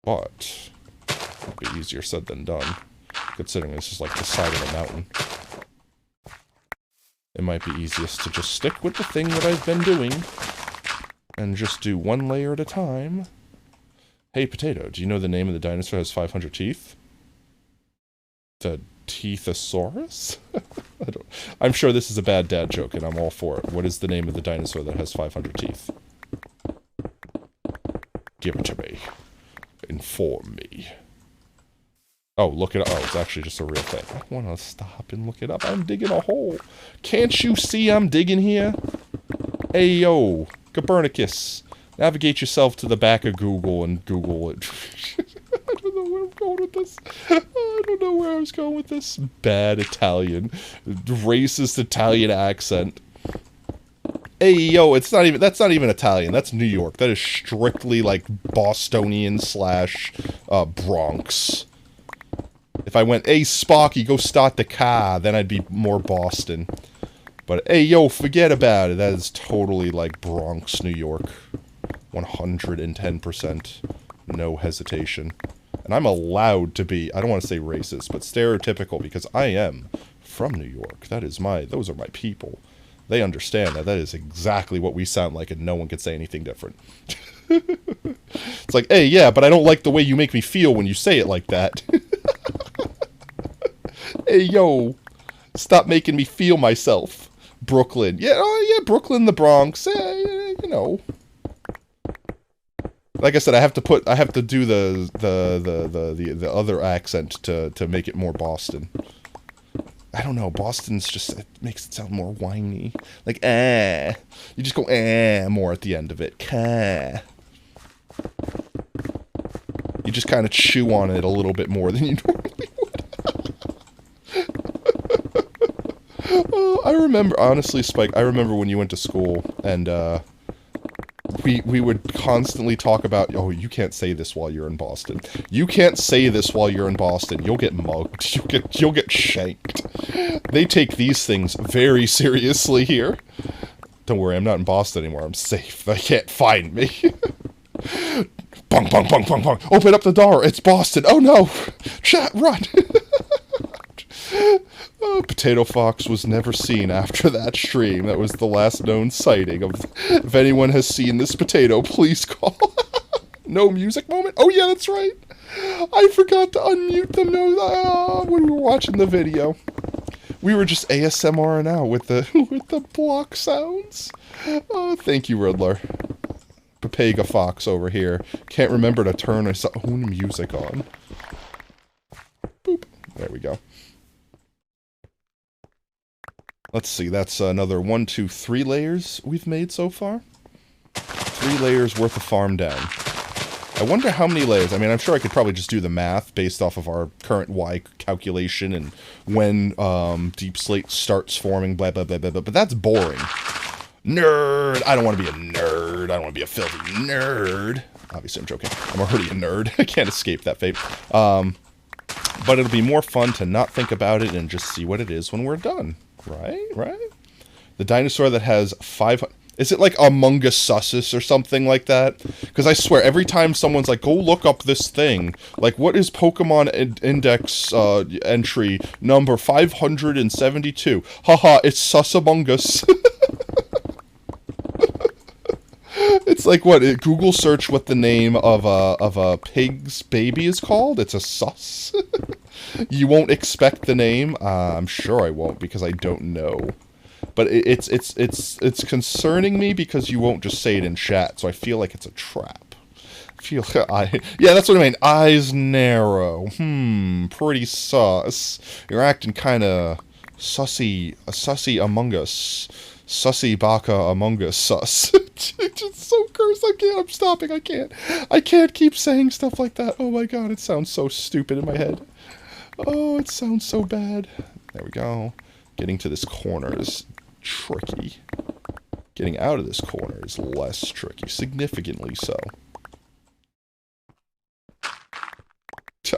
But, it'd be easier said than done, considering this is like the side of the mountain. It might be easiest to just stick with the thing that I've been doing, and just do 1 layer at a time. Hey, Potato, do you know the name of the dinosaur that has 500 teeth? The Teethosaurus? I'm sure this is a bad dad joke, and I'm all for it. What is the name of the dinosaur that has 500 teeth? Give it to me. Inform me. Oh, look it up. Oh, it's actually just a real thing. I want to stop and look it up. I'm digging a hole. Can't you see I'm digging here? Hey, yo, Copernicus. Navigate yourself to the back of Google and Google it. I don't know where I'm going with this. I don't know where I was going with this. Bad Italian. Racist Italian accent. Hey, yo, it's not even, that's not even Italian. That's New York. That is strictly, like, Bostonian slash, Bronx. If I went, hey, Sparky, go start the car, then I'd be more Boston. But, hey, yo, forget about it. That is totally, like, Bronx, New York. 110%. No hesitation. And I'm allowed to be, I don't want to say racist, but stereotypical, because I am from New York. That is my, those are my people. They understand that that is exactly what we sound like, and no one can say anything different. It's like, hey, yeah, but I don't like the way you make me feel when you say it like that. Hey, yo, stop making me feel myself. Brooklyn. Yeah, oh, yeah, Brooklyn, the Bronx. You know. Like I said, I have to do the other accent to make it more Boston. I don't know, Boston's just, it makes it sound more whiny. Like, you just go, more at the end of it. You just kind of chew on it a little bit more than you normally would. I remember, honestly, Spike, I remember when you went to school, and, we would constantly talk about, oh, you can't say this while you're in Boston. You can't say this while you're in Boston. You'll get mugged. You'll get shanked. They take these things very seriously here. Don't worry, I'm not in Boston anymore. I'm safe. They can't find me. Bong, bong, bong, bong, bong. Open up the door. It's Boston. Oh no. Chat, run. Oh, Potato Fox was never seen after that stream. That was the last known sighting of. If anyone has seen this potato, please call. No music moment? Oh yeah, that's right. I forgot to unmute them. No, when we were watching the video, we were just ASMRing out with the block sounds. Oh, thank you, Riddler. Papega Fox over here can't remember to turn his own music on. Boop. There we go. Let's see, that's another 1, 2, 3 layers we've made so far. 3 layers worth of farm down. I wonder how many layers. I mean, I'm sure I could probably just do the math based off of our current Y calculation and when Deep Slate starts forming, blah, blah, blah, blah, blah. But that's boring. Nerd! I don't want to be a nerd. I don't want to be a filthy nerd. Obviously, I'm joking. I'm already a nerd. I can't escape that fate. But it'll be more fun to not think about it and just see what it is when we're done. Right? The dinosaur that has 500... Is it like Among Us Sussus or something like that? Because I swear, every time someone's like, go look up this thing, like, what is Pokemon Index entry number 572? Haha, it's Sus Among Us. It's like, what, Google search what the name of a pig's baby is called? It's a sus. You won't expect the name? I'm sure I won't, because I don't know. But it's concerning me because you won't just say it in chat, so I feel like it's a trap. Yeah, that's what I mean. Eyes narrow. Pretty sus. You're acting kind of sussy Among Us. Sussy Baka Among Us sus. It's just so cursed. I'm stopping. I can't keep saying stuff like that. Oh my god, it sounds so stupid in my head. Oh, it sounds so bad. There we go. Getting to this corner is tricky. Getting out of this corner is less tricky. Significantly so.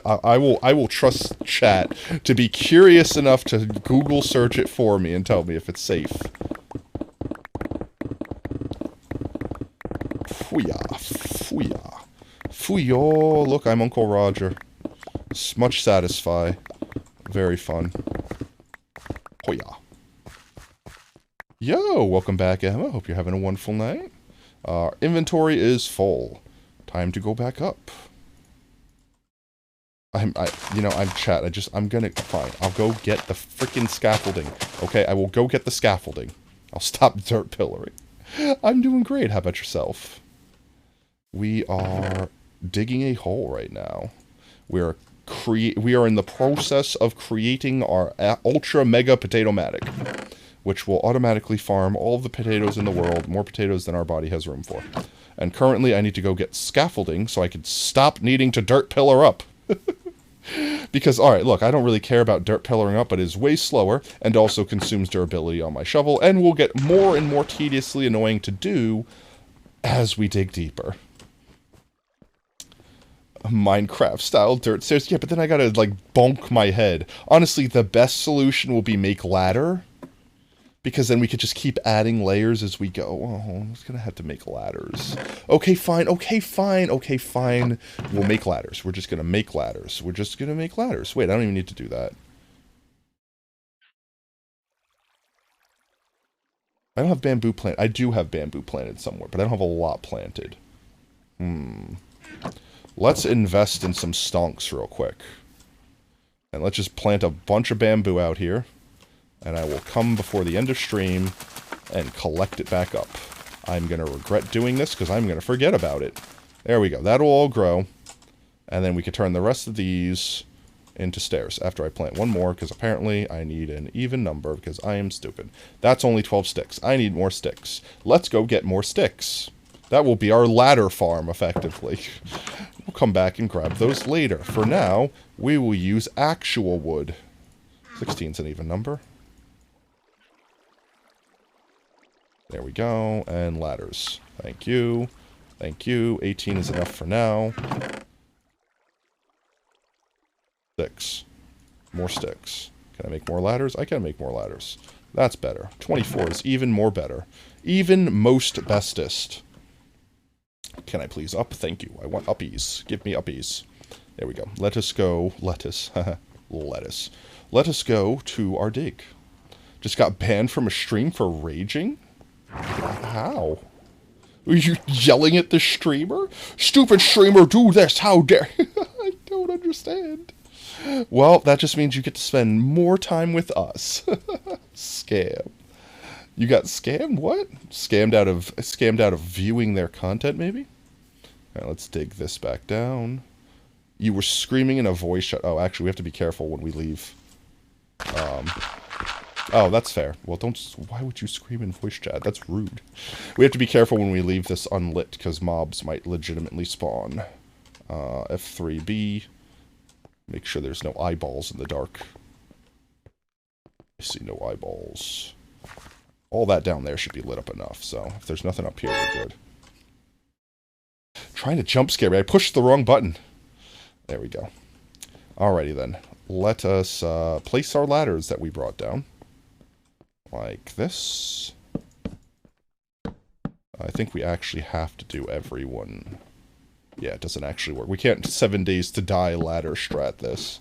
I will trust chat to be curious enough to Google search it for me and tell me if it's safe. Fooya. Fooyo. Look, I'm Uncle Roger. Much satisfy. Very fun. Hoya. Yo, welcome back, Emma. Hope you're having a wonderful night. Our inventory is full. Time to go back up. I'm chat. Fine. I'll go get the freaking scaffolding. Okay, I will go get the scaffolding. I'll stop dirt pillaring. I'm doing great. How about yourself? We are digging a hole right now. We are in the process of creating our ultra mega potato-matic, which will automatically farm all of the potatoes in the world, more potatoes than our body has room for. And currently I need to go get scaffolding so I can stop needing to dirt pillar up. Because, alright, look, I don't really care about dirt pillaring up, but it is way slower, and also consumes durability on my shovel, and will get more and more tediously annoying to do as we dig deeper. Minecraft-style dirt stairs. Yeah, but then I gotta, like, bonk my head. Honestly, the best solution will be make ladder, because then we could just keep adding layers as we go. Oh, I'm just gonna have to make ladders. Okay, fine. We'll make ladders. We're just gonna make ladders. Wait, I don't even need to do that. I don't have bamboo planted. I do have bamboo planted somewhere, but I don't have a lot planted. Let's invest in some stonks real quick. And let's just plant a bunch of bamboo out here. And I will come before the end of stream and collect it back up. I'm going to regret doing this because I'm going to forget about it. There we go. That'll all grow. And then we can turn the rest of these into stairs after I plant one more, because apparently I need an even number because I am stupid. That's only 12 sticks. I need more sticks. Let's go get more sticks. That will be our ladder farm, effectively. We'll come back and grab those later. For now, we will use actual wood. 16's an even number. There we go, and ladders. Thank you. Thank you. 18 is enough for now. 6. More sticks. Can I make more ladders? I can make more ladders. That's better. 24 is even more better. Even most bestest. Can I please up? Thank you. I want uppies. Give me uppies. There we go. Let us go. Lettuce. Lettuce. Let us go to our dig. Just got banned from a stream for raging? How? Were you yelling at the streamer? Stupid streamer, do this! How dare... I don't understand. Well, that just means you get to spend more time with us. Scam. You got scammed? What? Scammed out of viewing their content, maybe? Alright, let's dig this back down. You were screaming in a voice chat. Oh, actually, we have to be careful when we leave. Oh, that's fair. Well, why would you scream in voice chat? That's rude. We have to be careful when we leave this unlit, because mobs might legitimately spawn. F3B. Make sure there's no eyeballs in the dark. I see no eyeballs. All that down there should be lit up enough, so if there's nothing up here, we're good. Trying to jump scare me. I pushed the wrong button. There we go. Alrighty then. Let us place our ladders that we brought down. Like this. I think we actually have to do every one. Yeah, it doesn't actually work. We can't 7 days to die ladder strat this.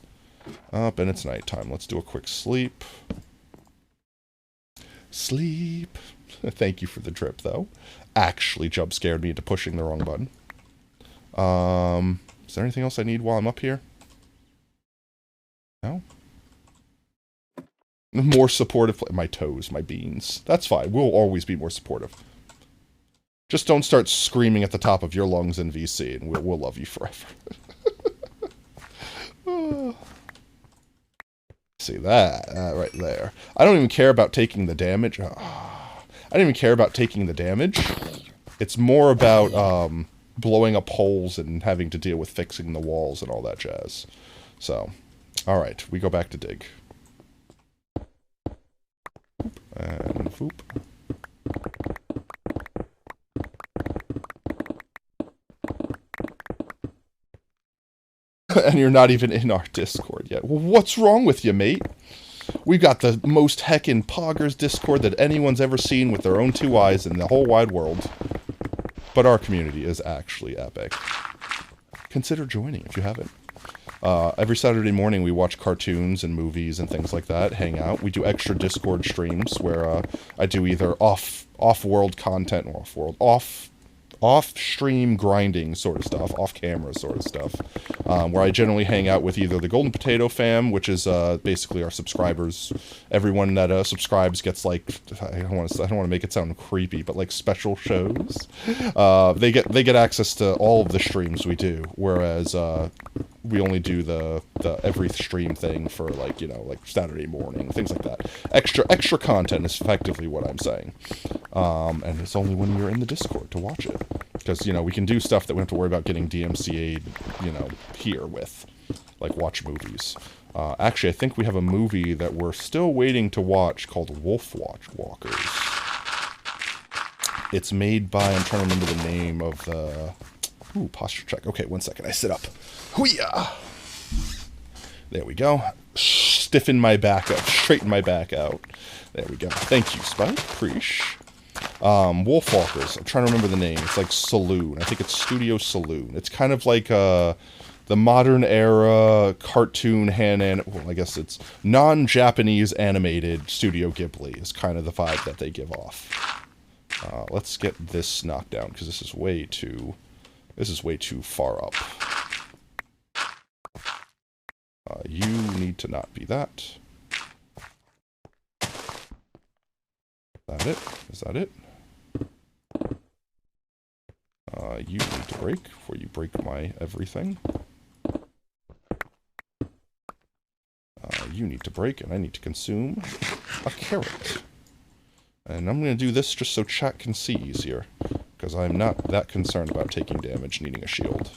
Up and it's nighttime. Let's do a quick sleep. Sleep. Thank you for the drip, though. Actually jump scared me into pushing the wrong button. Is there anything else I need while I'm up here? No? More supportive. My toes, my beans. That's fine. We'll always be more supportive. Just don't start screaming at the top of your lungs in VC, and we'll love you forever. See that? Right there. I don't even care about taking the damage. I don't even care about taking the damage. It's more about blowing up holes and having to deal with fixing the walls and all that jazz. So, alright, we go back to dig. And foop. And you're not even in our Discord yet. Well, what's wrong with you, mate? We've got the most heckin' poggers Discord that anyone's ever seen with their own 2 eyes in the whole wide world. But our community is actually epic. Consider joining if you haven't. Every Saturday morning we watch cartoons and movies and things like that, hang out. We do extra Discord streams where I do either off-world content, or off-stream grinding sort of stuff, off-camera sort of stuff, where I generally hang out with either the Golden Potato fam, which is basically our subscribers. Everyone that subscribes gets, like, I don't want to make it sound creepy, but like special shows. They get access to all of the streams we do, whereas we only do the every stream thing for, like, you know, like Saturday morning, things like that. Extra content is effectively what I'm saying. And it's only when you're in the Discord to watch it. Because, you know, we can do stuff that we don't have to worry about getting DMCA'd, you know, here with. Like, watch movies. Actually, I think we have a movie that we're still waiting to watch called Wolf Walkers. It's made by, I'm trying to remember the name of the... Ooh, posture check. Okay, 1 second. I sit up. Hoo-yah! There we go. Stiffen my back up. Straighten my back out. There we go. Thank you, Spike. Preach. Wolfwalkers. I'm trying to remember the name. It's like Saloon. I think it's Studio Saloon. It's kind of like the modern era cartoon well, I guess it's non-Japanese animated Studio Ghibli is kind of the vibe that they give off. Let's get this knocked down because this is way too far up. You need to not be that. Is that it? Is that it? You need to break before you break my everything. You need to break, and I need to consume a carrot. And I'm going to do this just so chat can see easier, because I'm not that concerned about taking damage needing a shield.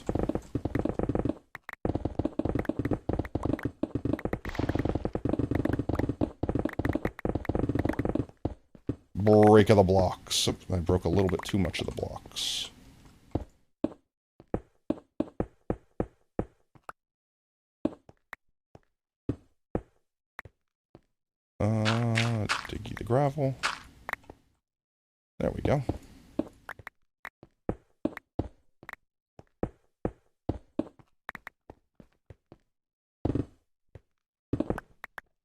Break of the blocks. I broke a little bit too much of the blocks. Diggy the gravel. There we go.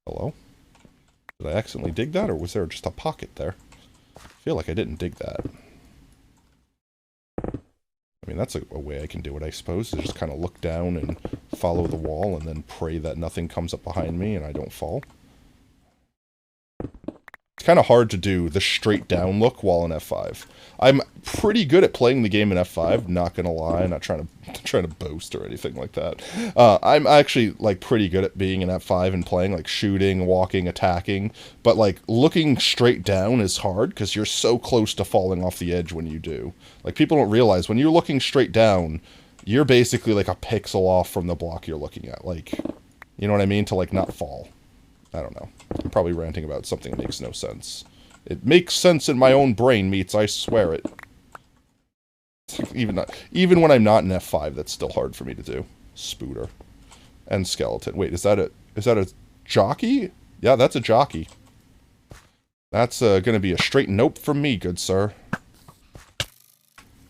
Hello? Did I accidentally dig that, or was there just a pocket there? I feel like I didn't dig that. I mean, that's a way I can do it, I suppose, is just kind of look down and follow the wall and then pray that nothing comes up behind me and I don't fall. It's kind of hard to do the straight down look while in F5. I'm pretty good at playing the game in F5, not gonna lie, not trying to boast or anything like that. I'm actually like pretty good at being in F5 and playing, like shooting, walking, attacking, but like looking straight down is hard because you're so close to falling off the edge when you do. Like people don't realize when you're looking straight down, you're basically like a pixel off from the block you're looking at. Like, you know what I mean? To like not fall. I don't know. I'm probably ranting about something that makes no sense. It makes sense in my own brain, Meats, I swear it. Even when I'm not in F5, that's still hard for me to do. Spooter. And skeleton. Wait, is that a jockey? Yeah, that's a jockey. That's gonna be a straight nope from me, good sir.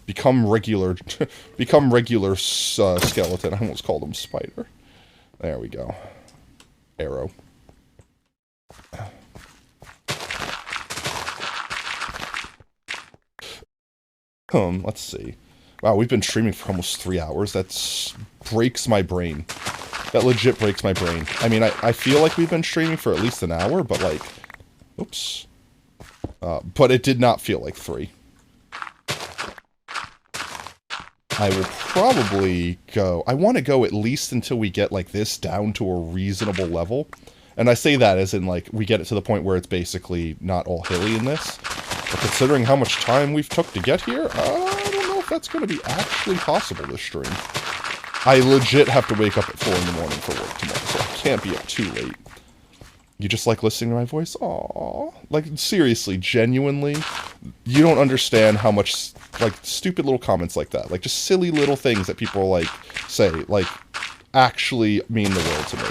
Become regular skeleton. I almost called him spider. There we go. Arrow. Let's see. Wow, we've been streaming for almost 3 hours. That breaks my brain. That legit breaks my brain. I mean, I feel like we've been streaming for at least an hour, but like... Oops. But it did not feel like 3. I will probably go... I want to go at least until we get, like, this down to a reasonable level. And I say that as in, like, we get it to the point where it's basically not all hilly in this. But considering how much time we've took to get here, I don't know if that's going to be actually possible this stream. I legit have to wake up at 4 in the morning for work tomorrow, so I can't be up too late. You just like listening to my voice? Aww. Like, seriously, genuinely, you don't understand how much, like, stupid little comments like that, like, just silly little things that people, like, say, like, actually mean the world to me.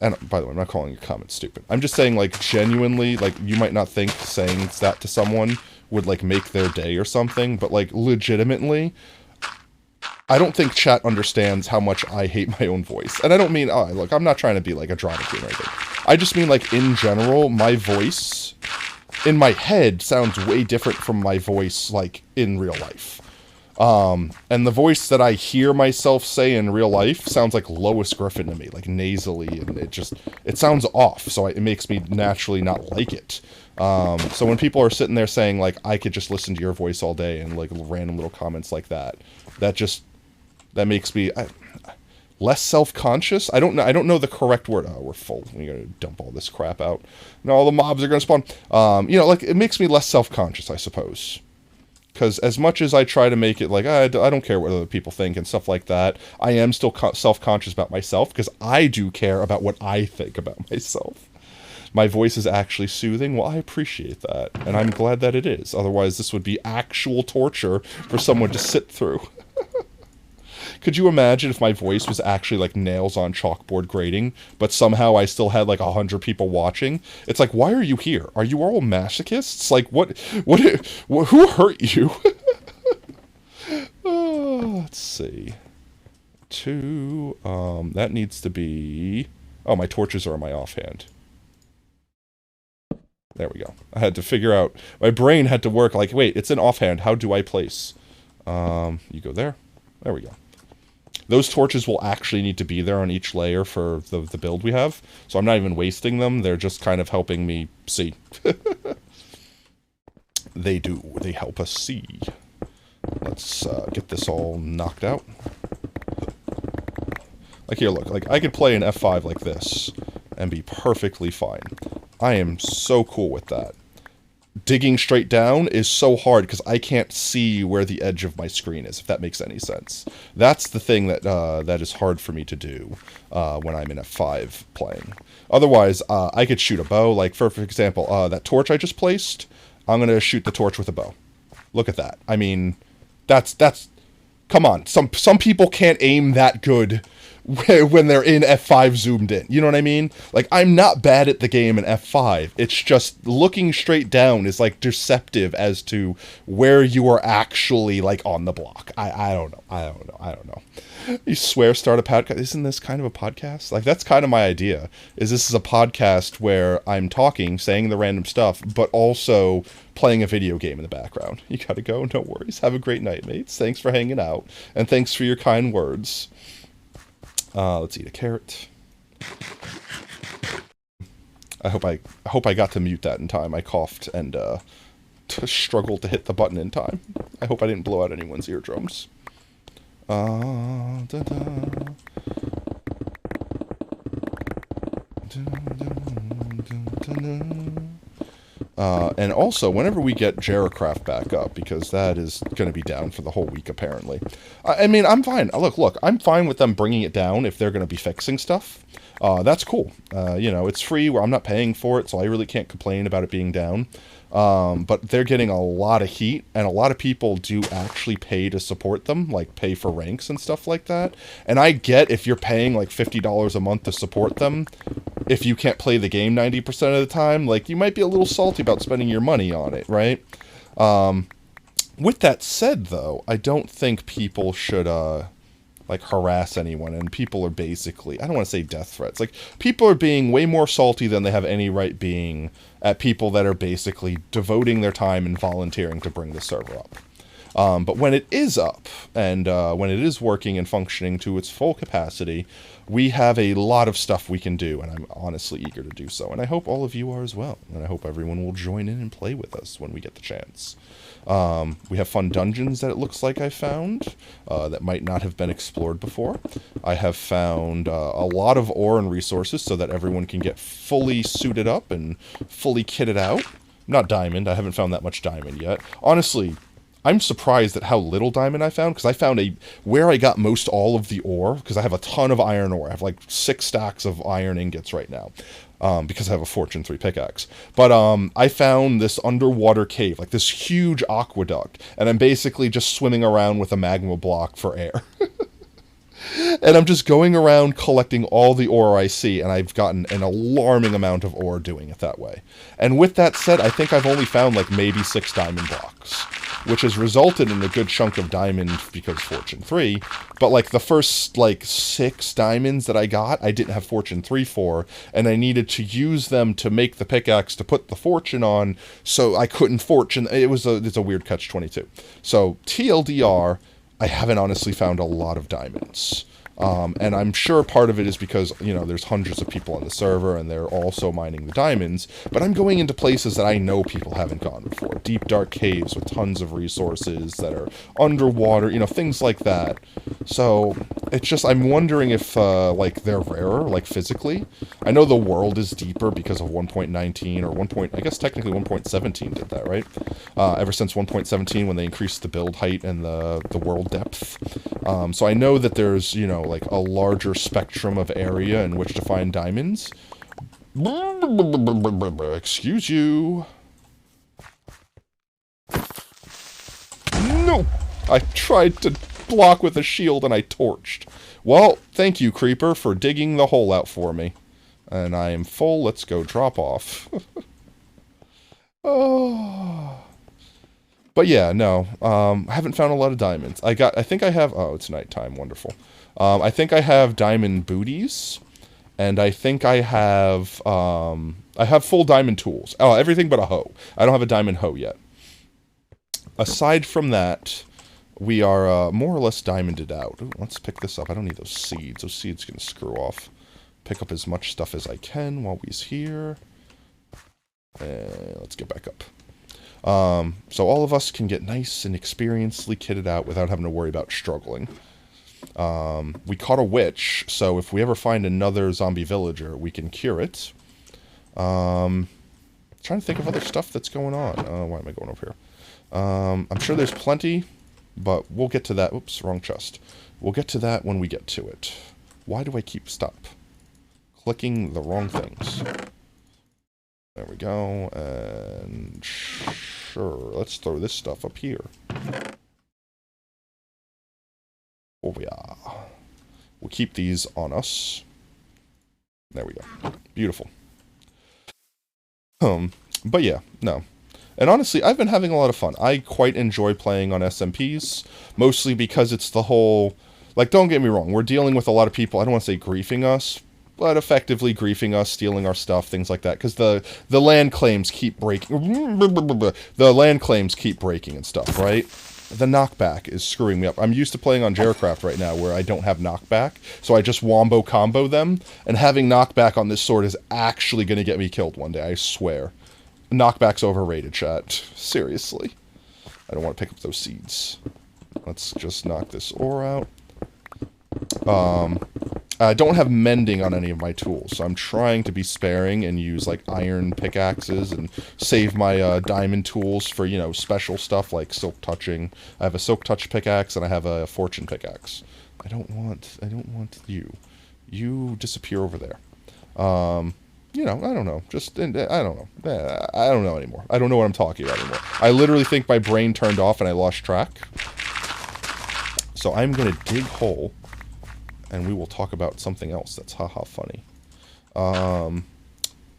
And, by the way, I'm not calling your comment stupid. I'm just saying, like, genuinely, like, you might not think saying that to someone would, like, make their day or something, but, like, legitimately, I don't think chat understands how much I hate my own voice. And I don't mean, look, I'm not trying to be, like, a drama queen or anything. I just mean, like, in general, my voice, in my head, sounds way different from my voice, like, in real life. And the voice that I hear myself say in real life sounds like Lois Griffin to me, like nasally, and it sounds off, so it makes me naturally not like it. So when people are sitting there saying, like, I could just listen to your voice all day, and, like, random little comments like that, that makes me less self-conscious. I don't know the correct word. Oh, we're full. We gotta dump all this crap out. No, all the mobs are gonna spawn. You know, like, it makes me less self-conscious, I suppose. Because as much as I try to make it like, I don't care what other people think and stuff like that, I am still self-conscious about myself, because I do care about what I think about myself. My voice is actually soothing. Well, I appreciate that, and I'm glad that it is. Otherwise, this would be actual torture for someone to sit through. Could you imagine if my voice was actually like nails on chalkboard grading, but somehow I still had like 100 people watching? It's like, why are you here? Are you all masochists? Like, what who hurt you? Let's see. 2, that needs to be... Oh, my torches are on my offhand. There we go. I had to figure out... My brain had to work like, wait, it's an offhand. How do I place? You go there. There we go. Those torches will actually need to be there on each layer for the build we have. So I'm not even wasting them. They're just kind of helping me see. They do. They help us see. Let's get this all knocked out. Like, here, look. Like, I could play an F5 like this and be perfectly fine. I am so cool with that. Digging straight down is so hard because I can't see where the edge of my screen is, if that makes any sense. That's the thing that that is hard for me to do when I'm in F5 playing. Otherwise, I could shoot a bow. Like, for example, that torch I just placed, I'm going to shoot the torch with a bow. Look at that. I mean, that's come on. Some people can't aim that good when they're in F5 zoomed in. You know what I mean? Like, I'm not bad at the game in F5. It's just looking straight down is, like, deceptive as to where you are actually, like, on the block. I don't know. You swear start a podcast. Isn't this kind of a podcast? Like, that's kind of my idea. This is a podcast where I'm talking, saying the random stuff, but also playing a video game in the background. You gotta go. No worries. Have a great night, mates. Thanks for hanging out. And thanks for your kind words. Let's eat a carrot. I hope I got to mute that in time. I coughed and struggled to hit the button in time. I hope I didn't blow out anyone's eardrums. And also, whenever we get Jaracraft back up, because that is going to be down for the whole week, apparently. I mean, I'm fine. Look, I'm fine with them bringing it down if they're going to be fixing stuff. That's cool. You know, it's free, where I'm not paying for it, so I really can't complain about it being down. But they're getting a lot of heat, and a lot of people do actually pay to support them, like pay for ranks and stuff like that. And I get if you're paying like $50 a month to support them, if you can't play the game 90% of the time, like, you might be a little salty about spending your money on it, right? With that said, though, I don't think people should, like, harass anyone, and people are basically, I don't want to say death threats, like, people are being way more salty than they have any right being at people that are basically devoting their time and volunteering to bring the server up. But when it is up, and when it is working and functioning to its full capacity, we have a lot of stuff we can do, and I'm honestly eager to do so. And I hope all of you are as well. And I hope everyone will join in and play with us when we get the chance. We have fun dungeons that it looks like I found that might not have been explored before. I have found a lot of ore and resources so that everyone can get fully suited up and fully kitted out. Not diamond. I haven't found that much diamond yet. Honestly, I'm surprised at how little diamond I found, because I found where I got most all of the ore, because I have a ton of iron ore. I have like 6 stacks of iron ingots right now, because I have a Fortune 3 pickaxe. But I found this underwater cave, like this huge aqueduct, and I'm basically just swimming around with a magma block for air. And I'm just going around collecting all the ore I see, and I've gotten an alarming amount of ore doing it that way. And with that said, I think I've only found like maybe 6 diamond blocks, which has resulted in a good chunk of diamond because Fortune 3, but like the first like 6 diamonds that I got, I didn't have Fortune 3 for, and I needed to use them to make the pickaxe to put the fortune on, so I couldn't fortune. It's a weird catch-22. So TLDR, I haven't honestly found a lot of diamonds. And I'm sure part of it is because, you know, there's hundreds of people on the server and they're also mining the diamonds, but I'm going into places that I know people haven't gone before. Deep, dark caves with tons of resources that are underwater, you know, things like that. So, it's just, I'm wondering if, like, they're rarer, like, physically. I know the world is deeper because of 1.19 or I guess technically 1.17 did that, right? Ever since 1.17 when they increased the build height and the world depth. So I know that there's, you know, like a larger spectrum of area in which to find diamonds. Excuse you. No! I tried to block with a shield and I torched. Well, thank you, Creeper, for digging the hole out for me. And I am full. Let's go drop off. Oh. But yeah, no. I haven't found a lot of diamonds. I think I have... Oh, it's nighttime. Wonderful. I think I have diamond booties. And I think I have full diamond tools. Oh, everything but a hoe. I don't have a diamond hoe yet. Aside from that, we are more or less diamonded out. Ooh, let's pick this up. I don't need those seeds. Those seeds can screw off. Pick up as much stuff as I can while he's here. Let's get back up. So all of us can get nice and experientially kitted out without having to worry about struggling. We caught a witch, so if we ever find another zombie villager, we can cure it. Trying to think of other stuff that's going on. Why am I going over here? I'm sure there's plenty, but we'll get to that. Oops, wrong chest. We'll get to that when we get to it. Why do I keep clicking the wrong things? There we go, and sure, let's throw this stuff up here. Oh yeah. We'll keep these on us. There we go. Beautiful. But yeah, no. And honestly, I've been having a lot of fun. I quite enjoy playing on SMPs, mostly because it's the whole... Like, don't get me wrong, we're dealing with a lot of people, I don't want to say griefing us, but effectively griefing us, stealing our stuff, things like that, because the land claims keep breaking. The land claims keep breaking and stuff, right? The knockback is screwing me up. I'm used to playing on Jaracraft right now, where I don't have knockback, so I just wombo combo them, and having knockback on this sword is actually going to get me killed one day, I swear. Knockback's overrated, chat. Seriously. I don't want to pick up those seeds. Let's just knock this ore out. I don't have mending on any of my tools, so I'm trying to be sparing and use, like, iron pickaxes and save my diamond tools for, you know, special stuff like silk touching. I have a silk touch pickaxe and I have a fortune pickaxe. I don't want you. You disappear over there. You know, I don't know. Just, I don't know. I don't know anymore. I don't know what I'm talking about anymore. I literally think my brain turned off and I lost track. So I'm going to dig hole, and we will talk about something else that's haha funny. What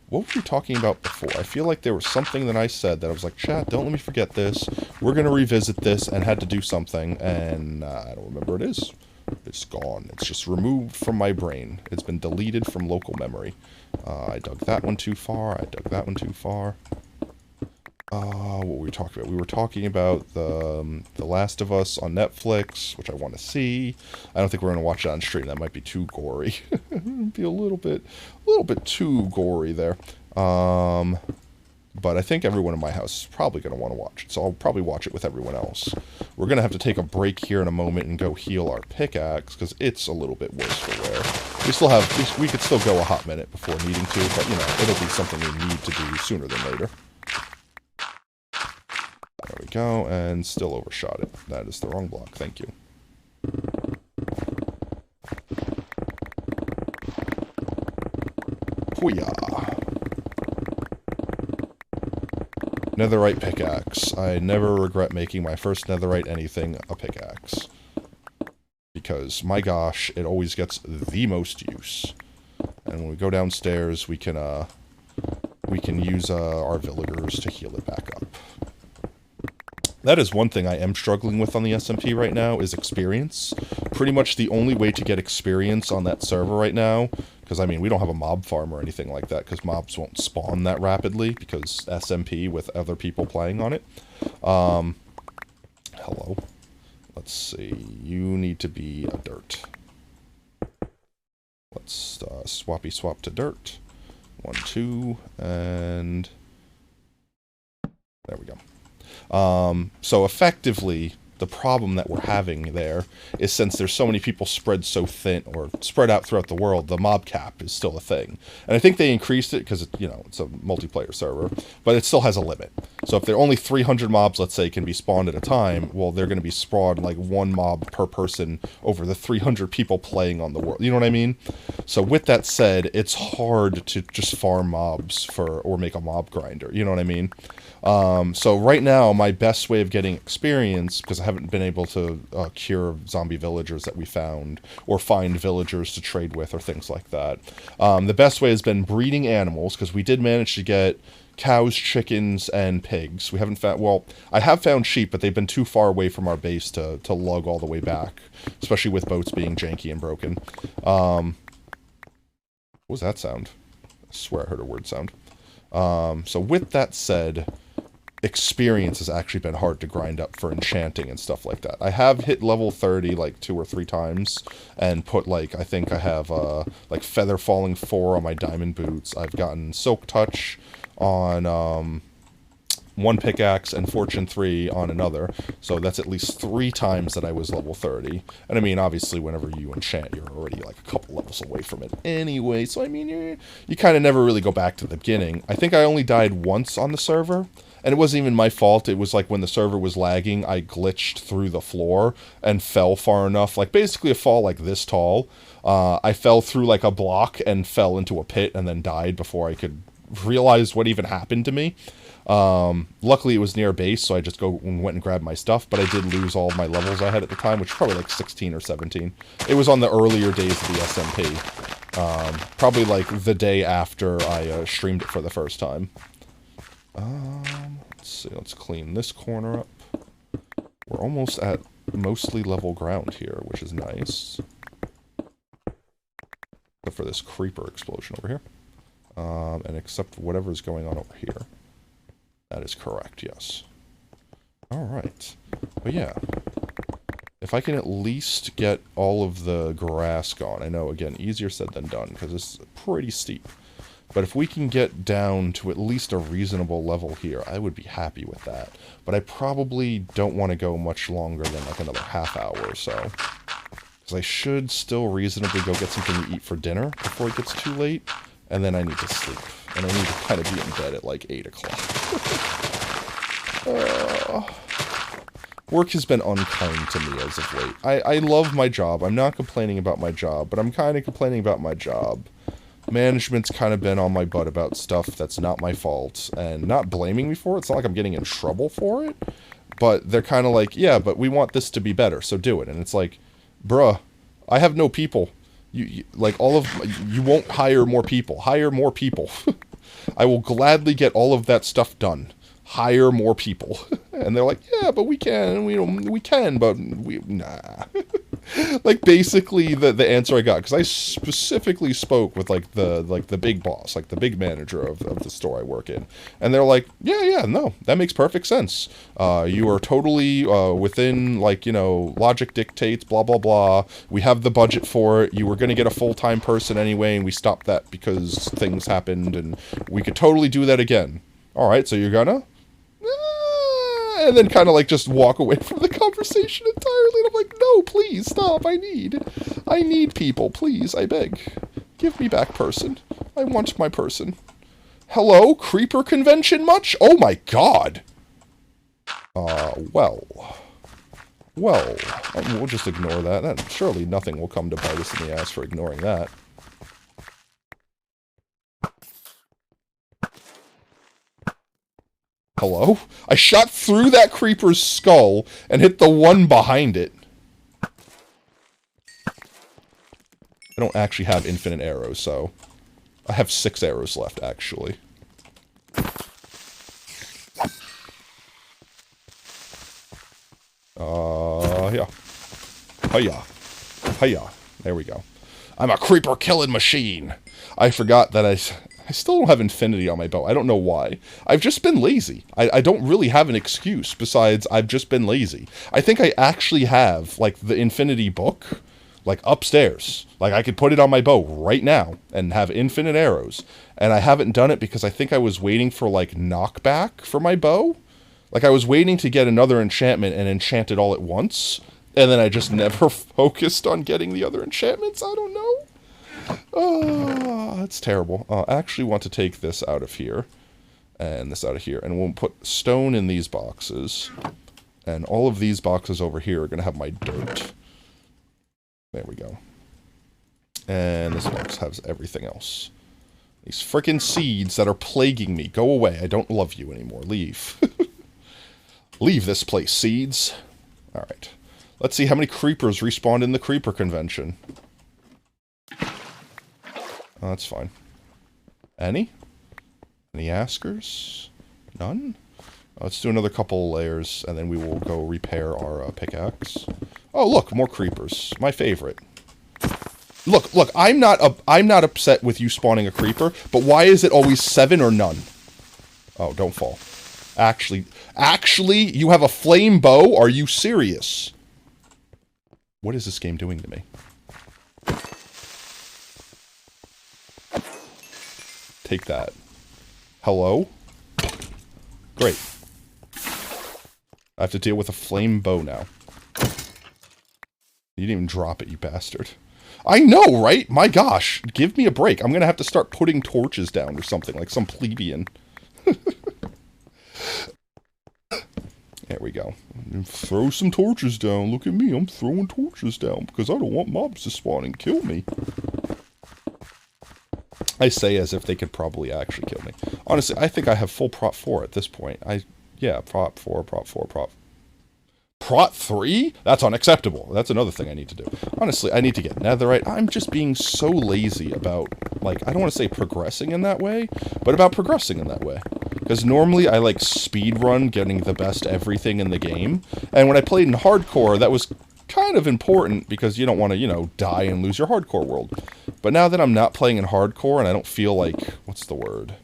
were we talking about before? I feel like there was something that I said that I was like, chat, don't let me forget this. We're going to revisit this, and had to do something, and I don't remember what it is. It's gone. It's just removed from my brain. It's been deleted from local memory. I dug that one too far. I dug that one too far. What were we talking about? We were talking about the Last of Us on Netflix, which I want to see. I don't think we're going to watch it on stream. That might be too gory. It'd be a little bit too gory there. But I think everyone in my house is probably going to want to watch it, so I'll probably watch it with everyone else. We're going to have to take a break here in a moment and go heal our pickaxe, because it's a little bit worse for wear. We still have, we could still go a hot minute before needing to, but, you know, it'll be something we need to do sooner than later. There we go, and still overshot it. That is the wrong block, thank you. Hoo-yah. Netherite pickaxe. I never regret making my first netherite anything a pickaxe. Because, my gosh, it always gets the most use. And when we go downstairs, we can use our villagers to heal it back up. That is one thing I am struggling with on the SMP right now, is experience. Pretty much the only way to get experience on that server right now, because, I mean, we don't have a mob farm or anything like that, because mobs won't spawn that rapidly, because SMP with other people playing on it. Hello. Let's see. You need to be a dirt. Let's swappy swap to dirt. 1, 2, and... there we go. So effectively, the problem that we're having there is, since there's so many people spread so thin, or spread out throughout the world, the mob cap is still a thing. And I think they increased it because, you know, it's a multiplayer server, but it still has a limit. So if there are only 300 mobs, let's say, can be spawned at a time, well, they're going to be spawned like 1 mob per person over the 300 people playing on the world. You know what I mean? So with that said, it's hard to just farm mobs or make a mob grinder. You know what I mean? So right now, my best way of getting experience, because I haven't been able to cure zombie villagers that we found, or find villagers to trade with, or things like that. The best way has been breeding animals, because we did manage to get cows, chickens, and pigs. We haven't found, well, I have found sheep, but they've been too far away from our base to lug all the way back, especially with boats being janky and broken. What was that sound? I swear I heard a word sound. So with that said, experience has actually been hard to grind up for enchanting and stuff like that. I have hit level 30 like 2 or 3 times and put, like, I think I have like Feather Falling 4 on my diamond boots. I've gotten Silk Touch on 1 pickaxe and Fortune 3 on another, so that's at least 3 times that I was level 30. And I mean, obviously whenever you enchant, you're already like a couple levels away from it anyway, so I mean, you kind of never really go back to the beginning. I think I only died once on the server, and it wasn't even my fault. It was like when the server was lagging, I glitched through the floor and fell far enough, like basically a fall like this tall. I fell through like a block and fell into a pit and then died before I could realized what even happened to me. Luckily it was near base, so I just went and grabbed my stuff, but I did lose all of my levels I had at the time, which was probably like 16 or 17. It was on the earlier days of the SMP. Probably like the day after I streamed it for the first time. Let's see, let's clean this corner up. We're almost at mostly level ground here, which is nice. Except for this creeper explosion over here. And except for whatever's going on over here. That is correct, yes. Alright. But yeah. If I can at least get all of the grass gone. I know, again, easier said than done, because it's pretty steep. But if we can get down to at least a reasonable level here, I would be happy with that. But I probably don't want to go much longer than like another half hour or so. Because I should still reasonably go get something to eat for dinner before it gets too late. And then I need to sleep. And I need to kind of be in bed at like 8 o'clock. Work has been unkind to me as of late. I love my job. I'm not complaining about my job, but I'm kind of complaining about my job. Management's kind of been on my butt about stuff that's not my fault, and not blaming me for it. It's not like I'm getting in trouble for it, but they're kind of like, yeah, but we want this to be better, so do it. And it's like, bruh, I have no people. You won't hire more people. Hire more people. I will gladly get all of that stuff done. Hire more people. And they're like, yeah, but we can, nah. Like, basically, the answer I got, because I specifically spoke with, like, the big boss, like, the big manager of the store I work in. And they're like, yeah, no, that makes perfect sense. You are totally within, like, you know, logic dictates, blah, blah, blah. We have the budget for it. You were going to get a full-time person anyway, and we stopped that because things happened, and we could totally do that again. All right, so you're gonna? And then kind of like just walk away from the conversation entirely. And I'm like, no, please stop. I need people. Please, I beg. Give me back person. I want my person. Hello, creeper convention much? Oh my god. Well, we'll just ignore that. Surely nothing will come to bite us in the ass for ignoring that. Hello? I shot through that creeper's skull and hit the one behind it. I don't actually have infinite arrows, so... I have 6 arrows left, actually. Yeah. Hiya. Hiya. There we go. I'm a creeper killing machine! I forgot that I still don't have infinity on my bow. I don't know why. I've just been lazy. I don't really have an excuse besides I've just been lazy. I think I actually have, like, the infinity book, like, upstairs. Like, I could put it on my bow right now and have infinite arrows. And I haven't done it because I think I was waiting for, like, knockback for my bow. Like, I was waiting to get another enchantment and enchant it all at once. And then I just never focused on getting the other enchantments. I don't know. Oh, that's terrible. I actually want to take this out of here. And this out of here. And we'll put stone in these boxes. And all of these boxes over here are going to have my dirt. There we go. And this box has everything else. These frickin' seeds that are plaguing me. Go away. I don't love you anymore. Leave. Leave this place, seeds. Alright. Let's see how many creepers respawned in the creeper convention. Oh, that's fine. Any? Any askers? None? Let's do another couple layers, and then we will go repair our pickaxe. Oh, look, more creepers. My favorite. Look, I'm not upset with you spawning a creeper, but why is it always 7 or none? Oh, don't fall. Actually, you have a flame bow? Are you serious? What is this game doing to me? Take that. Hello? Great. I have to deal with a flame bow now. You didn't even drop it, you bastard. I know, right? My gosh. Give me a break. I'm gonna have to start putting torches down or something, like some plebeian. There we go. Throw some torches down. Look at me. I'm throwing torches down because I don't want mobs to spawn and kill me. I say as if they could probably actually kill me. Honestly, I think I have full Prot 4 at this point. Yeah, Prot 4, Prot 4, Prot 3? That's unacceptable. That's another thing I need to do. Honestly, I need to get netherite. I'm just being so lazy about, like, I don't want to say progressing in that way, but about progressing in that way. Because normally I, like, speedrun getting the best everything in the game. And when I played in hardcore, that was kind of important because you don't want to, you know, die and lose your hardcore world. But now that I'm not playing in hardcore and I don't feel like, what's the word?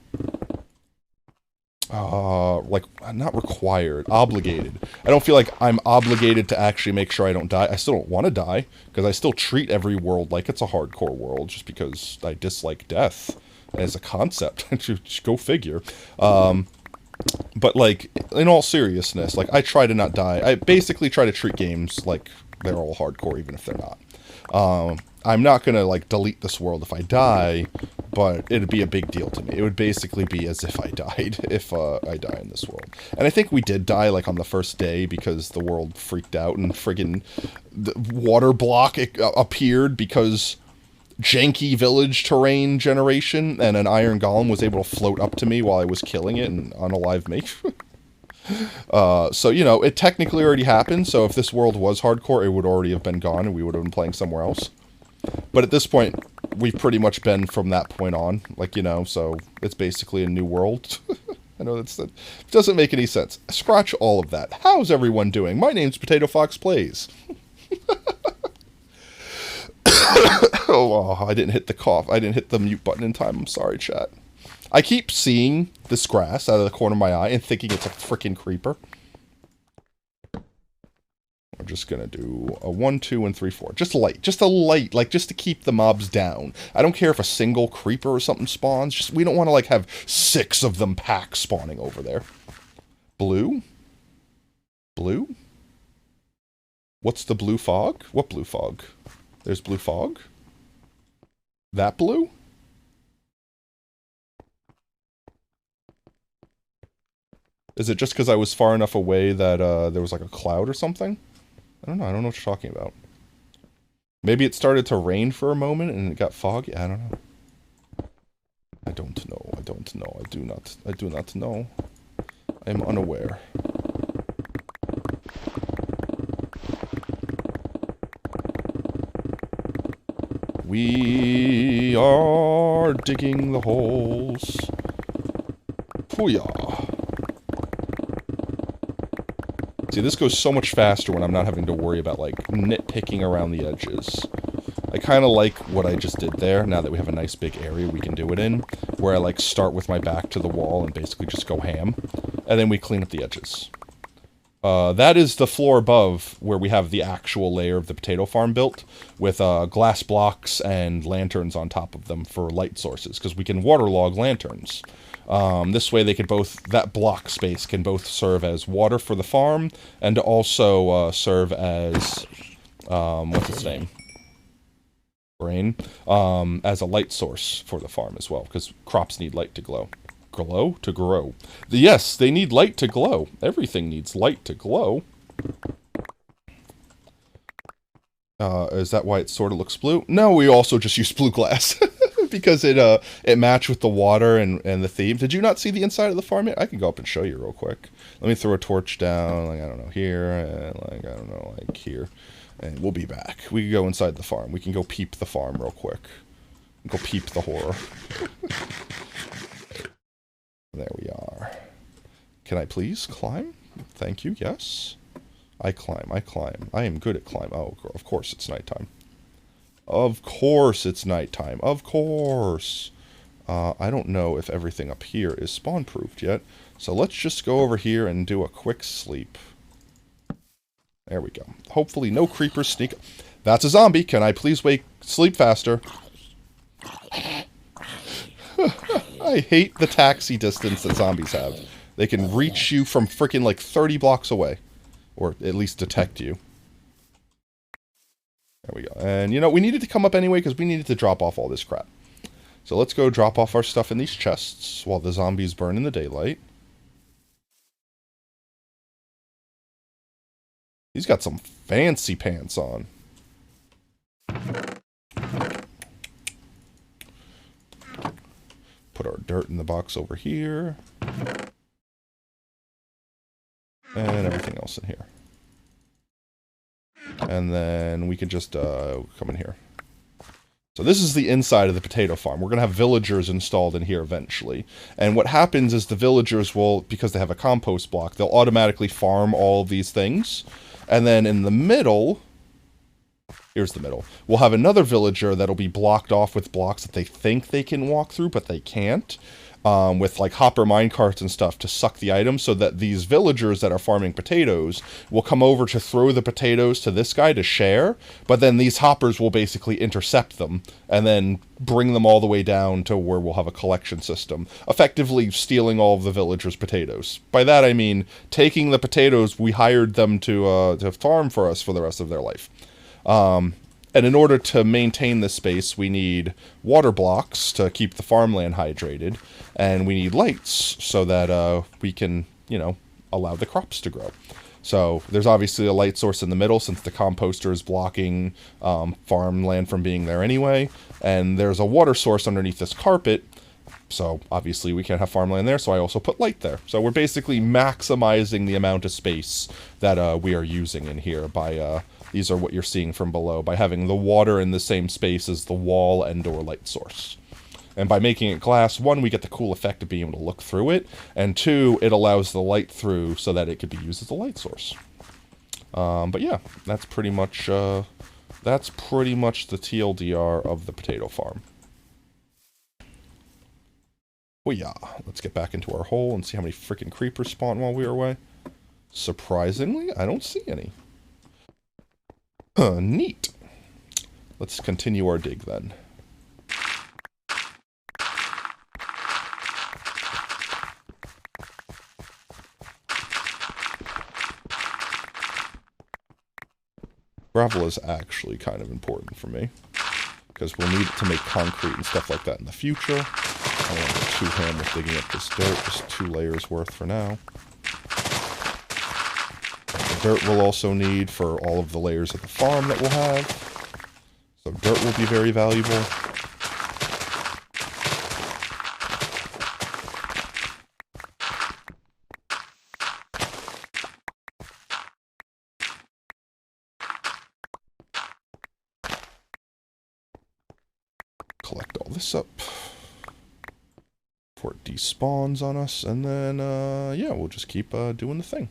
Like, not required, obligated. I don't feel like I'm obligated to actually make sure I don't die. I still don't want to die, because I still treat every world like it's a hardcore world, just because I dislike death as a concept. Go figure. But, like, in all seriousness, like, I try to not die. I basically try to treat games like they're all hardcore, even if they're not. I'm not gonna, like, delete this world if I die, but it'd be a big deal to me. It would basically be as if I died, if I die in this world. And I think we did die, like, on the first day, because the world freaked out and friggin' the water block appeared because janky village terrain generation, and an iron golem was able to float up to me while I was killing it and unalive me. So, you know, it technically already happened, so if this world was hardcore, it would already have been gone, and we would have been playing somewhere else. But at this point, we've pretty much been from that point on, like, you know, so it's basically a new world. I know that doesn't make any sense. Scratch all of that. How's everyone doing? My name's Potato Fox Plays. Oh, I didn't hit the cough. I didn't hit the mute button in time. I'm sorry, chat. I keep seeing this grass out of the corner of my eye and thinking it's a freaking creeper. We're just gonna do a 1, 2, and 3, 4. Just light. Just a light. Like, just to keep the mobs down. I don't care if a single creeper or something spawns. Just, we don't want to, like, have 6 of them pack spawning over there. Blue? Blue? What's the blue fog? What blue fog? There's blue fog? That blue? Is it just because I was far enough away that there was, like, a cloud or something? I don't know what you're talking about. Maybe it started to rain for a moment and it got foggy? I don't know. I don't know. I do not know. I am unaware. We are digging the holes. Pooyah. See, this goes so much faster when I'm not having to worry about, like, nitpicking around the edges. I kind of like what I just did there, now that we have a nice big area we can do it in, where I, like, start with my back to the wall and basically just go ham, and then we clean up the edges. That is the floor above, where we have the actual layer of the potato farm built, with glass blocks and lanterns on top of them for light sources, because we can waterlog lanterns. This way they could both, that block space can both serve as water for the farm, and also serve as, what's its name? Brain. As a light source for the farm as well, because crops need light to glow. Glow? To grow. Yes, they need light to glow. Everything needs light to glow. Is that why it sort of looks blue? No, we also just use blue glass. Because it matched with the water and the theme. Did you not see the inside of the farm yet? I can go up and show you real quick. Let me throw a torch down, like, I don't know, here, and, like, I don't know, like, here. And we'll be back. We can go inside the farm. We can go peep the farm real quick. Go peep the horror. There we are. Can I please climb? Thank you, yes. I climb. I am good at climb. Oh, of course it's nighttime. Of course it's nighttime. Of course. I don't know if everything up here is spawn-proofed yet. So let's just go over here and do a quick sleep. There we go. Hopefully no creepers sneak... That's a zombie. Can I please sleep faster? I hate the taxi distance that zombies have. They can reach you from freaking like 30 blocks away. Or at least detect you. There we go. And, you know, we needed to come up anyway because we needed to drop off all this crap. So let's go drop off our stuff in these chests while the zombies burn in the daylight. He's got some fancy pants on. dirt in the box over here. And everything else in here. And then we can just come in here. So this is the inside of the potato farm. We're going to have villagers installed in here eventually. And what happens is the villagers will, because they have a compost block, they'll automatically farm all of these things. And then in the middle, here's the middle, we'll have another villager that'll be blocked off with blocks that they think they can walk through, but they can't. With like hopper minecarts and stuff to suck the items, so that these villagers that are farming potatoes will come over to throw the potatoes to this guy to share, but then these hoppers will basically intercept them and then bring them all the way down to where we'll have a collection system, effectively stealing all of the villagers' potatoes. By that I mean taking the potatoes we hired them to farm for us for the rest of their life. And in order to maintain this space, we need water blocks to keep the farmland hydrated, and we need lights so that we can, you know, allow the crops to grow. So there's obviously a light source in the middle since the composter is blocking farmland from being there anyway, and there's a water source underneath this carpet, so obviously we can't have farmland there, so I also put light there. So we're basically maximizing the amount of space that we are using in here by... these are what you're seeing from below, by having the water in the same space as the wall and/or light source. And by making it glass, one, we get the cool effect of being able to look through it, and two, it allows the light through so that it could be used as a light source. But yeah, that's pretty much the TLDR of the potato farm. Well, yeah, let's get back into our hole and see how many freaking creepers spawn while we are away. Surprisingly, I don't see any. Neat. Let's continue our dig then. Gravel is actually kind of important for me, because we'll need it to make concrete and stuff like that in the future. I don't want to go too ham with digging up this dirt, just 2 layers worth for now. Dirt we'll also need for all of the layers of the farm that we'll have. So dirt will be very valuable. Collect all this up before it despawns on us, and then, yeah, we'll just keep doing the thing.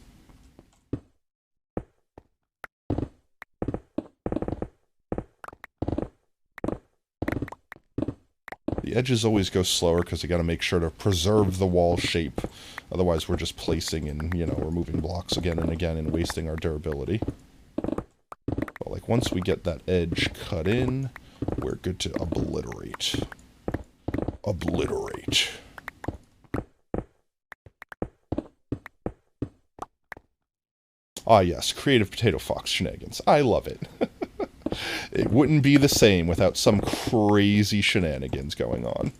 The edges always go slower because you got to make sure to preserve the wall shape. Otherwise, we're just placing and, you know, removing blocks again and again and wasting our durability. But, like, once we get that edge cut in, we're good to obliterate. Obliterate. Ah, yes, Creative Potato Fox shenanigans. I love it. It wouldn't be the same without some crazy shenanigans going on.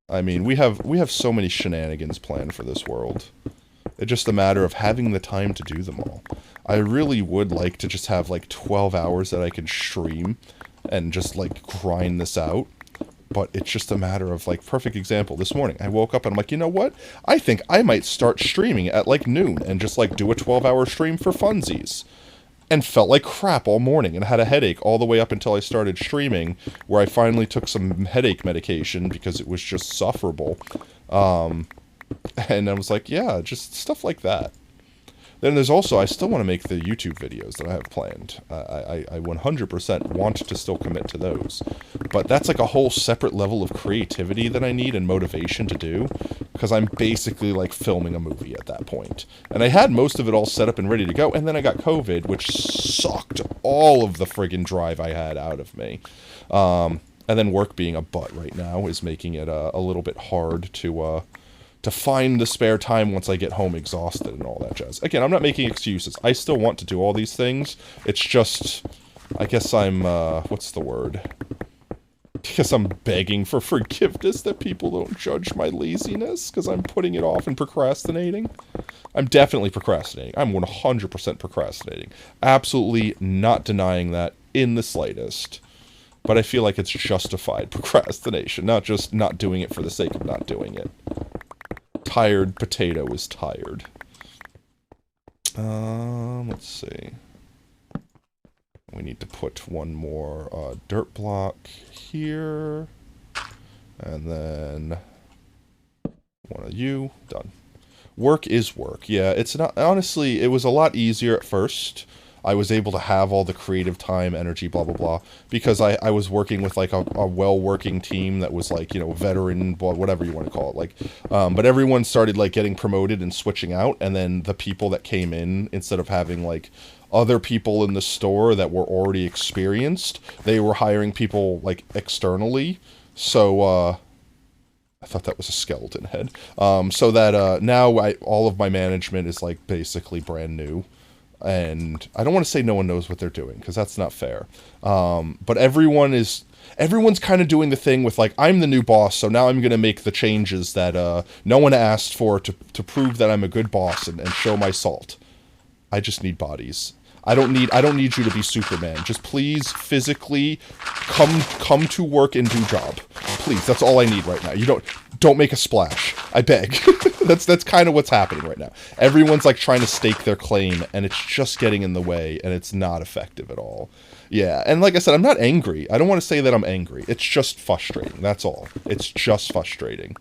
I mean, we have so many shenanigans planned for this world. It's just a matter of having the time to do them all. I really would like to just have like 12 hours that I can stream and just like grind this out. But it's just a matter of, like, perfect example. This morning, I woke up and I'm like, you know what? I think I might start streaming at like noon and just like do a 12-hour stream for funsies. And felt like crap all morning and had a headache all the way up until I started streaming, where I finally took some headache medication because it was just sufferable. And I was like, yeah, just stuff like that. Then there's also, I still want to make the YouTube videos that I have planned. I 100% want to still commit to those. But that's like a whole separate level of creativity that I need and motivation to do, because I'm basically like filming a movie at that point. And I had most of it all set up and ready to go, and then I got COVID, which sucked all of the friggin' drive I had out of me. And then work being a butt right now is making it a little bit hard to find the spare time once I get home exhausted and all that jazz. Again, I'm not making excuses. I still want to do all these things. It's just, I guess I'm, what's the word? I guess I'm begging for forgiveness that people don't judge my laziness because I'm putting it off and procrastinating. I'm definitely procrastinating. I'm 100% procrastinating. Absolutely not denying that in the slightest. but I feel like it's justified procrastination, not just not doing it for the sake of not doing it. Tired potato is tired. Let's see. We need to put one more dirt block here. And then one of you. Done. Work is work. Yeah, it's not... Honestly, it was a lot easier at first. I was able to have all the creative time, energy, blah, blah, blah. Because I was working with, like, a well-working team that was, like, you know, veteran, whatever you want to call it. Like, but everyone started, like, getting promoted and switching out. And then the people that came in, instead of having, like, other people in the store that were already experienced, they were hiring people, like, externally. So, I thought that was a skeleton head. So that, now all of my management is, like, basically brand new. And I don't want to say no one knows what they're doing, because that's not fair. But everyone's kind of doing the thing with, like, I'm the new boss, so now I'm going to make the changes that no one asked for to prove that I'm a good boss and show my salt. I just need bodies. I don't need you to be Superman. Just please physically come to work and do job. Please, that's all I need right now. You don't make a splash. I beg. That's kind of what's happening right now. Everyone's like trying to stake their claim, and it's just getting in the way, and it's not effective at all. Yeah, and like I said, I'm not angry. I don't want to say that I'm angry. It's just frustrating. That's all. It's just frustrating.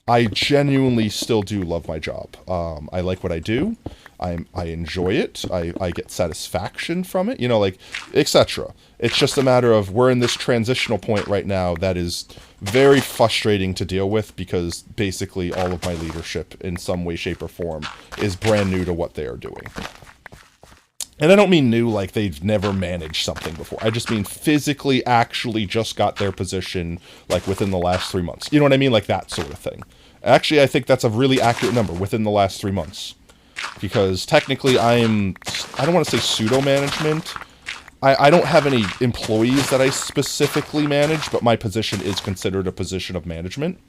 I genuinely still do love my job. I like what I do. I enjoy it. I get satisfaction from it, you know, like, etc. It's just a matter of we're in this transitional point right now that is very frustrating to deal with, because basically all of my leadership in some way, shape, or form is brand new to what they are doing. And I don't mean new like they've never managed something before. I just mean physically actually just got their position, like, within the last 3 months. You know what I mean? Like that sort of thing. Actually, I think that's a really accurate number, within the last 3 months. Because technically I don't want to say pseudo-management. I don't have any employees that I specifically manage, but my position is considered a position of management.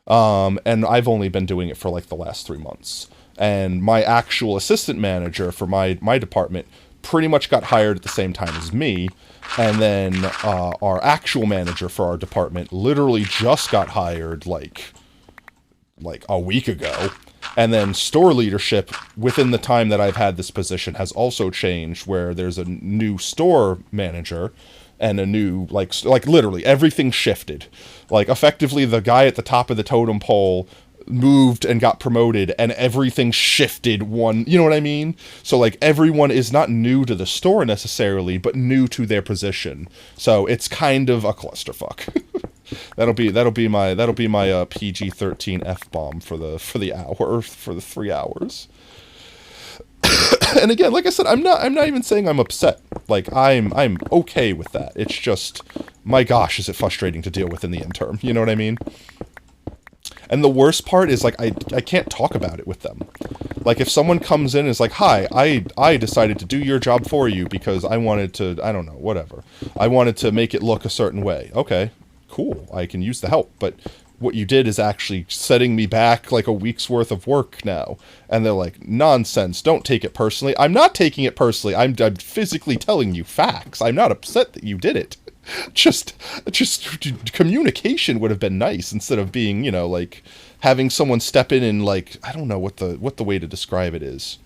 And I've only been doing it for, like, the last 3 months. And my actual assistant manager for my department pretty much got hired at the same time as me. And then our actual manager for our department literally just got hired, like a week ago. And then store leadership, within the time that I've had this position, has also changed, where there's a new store manager and a new, like literally everything shifted. Like, effectively, the guy at the top of the totem pole moved and got promoted, and everything shifted one, you know what I mean? So, like, everyone is not new to the store necessarily, but new to their position. So it's kind of a clusterfuck. That'll be my PG-13 F-bomb for the hour, for the 3 hours. And again, like I said, I'm not even saying I'm upset. Like, I'm okay with that. It's just, my gosh, is it frustrating to deal with in the interim. You know what I mean? And the worst part is, like, I can't talk about it with them. Like, if someone comes in and is like, hi, I decided to do your job for you because I wanted to, I don't know, whatever. I wanted to make it look a certain way. Okay, cool, I can use the help, but what you did is actually setting me back, like, a week's worth of work now. And they're like, nonsense, don't take it personally. I'm not taking it personally. I'm physically telling you facts. I'm not upset that you did it. Just communication would have been nice, instead of being, you know, like, having someone step in and, like, I don't know what the way to describe it is.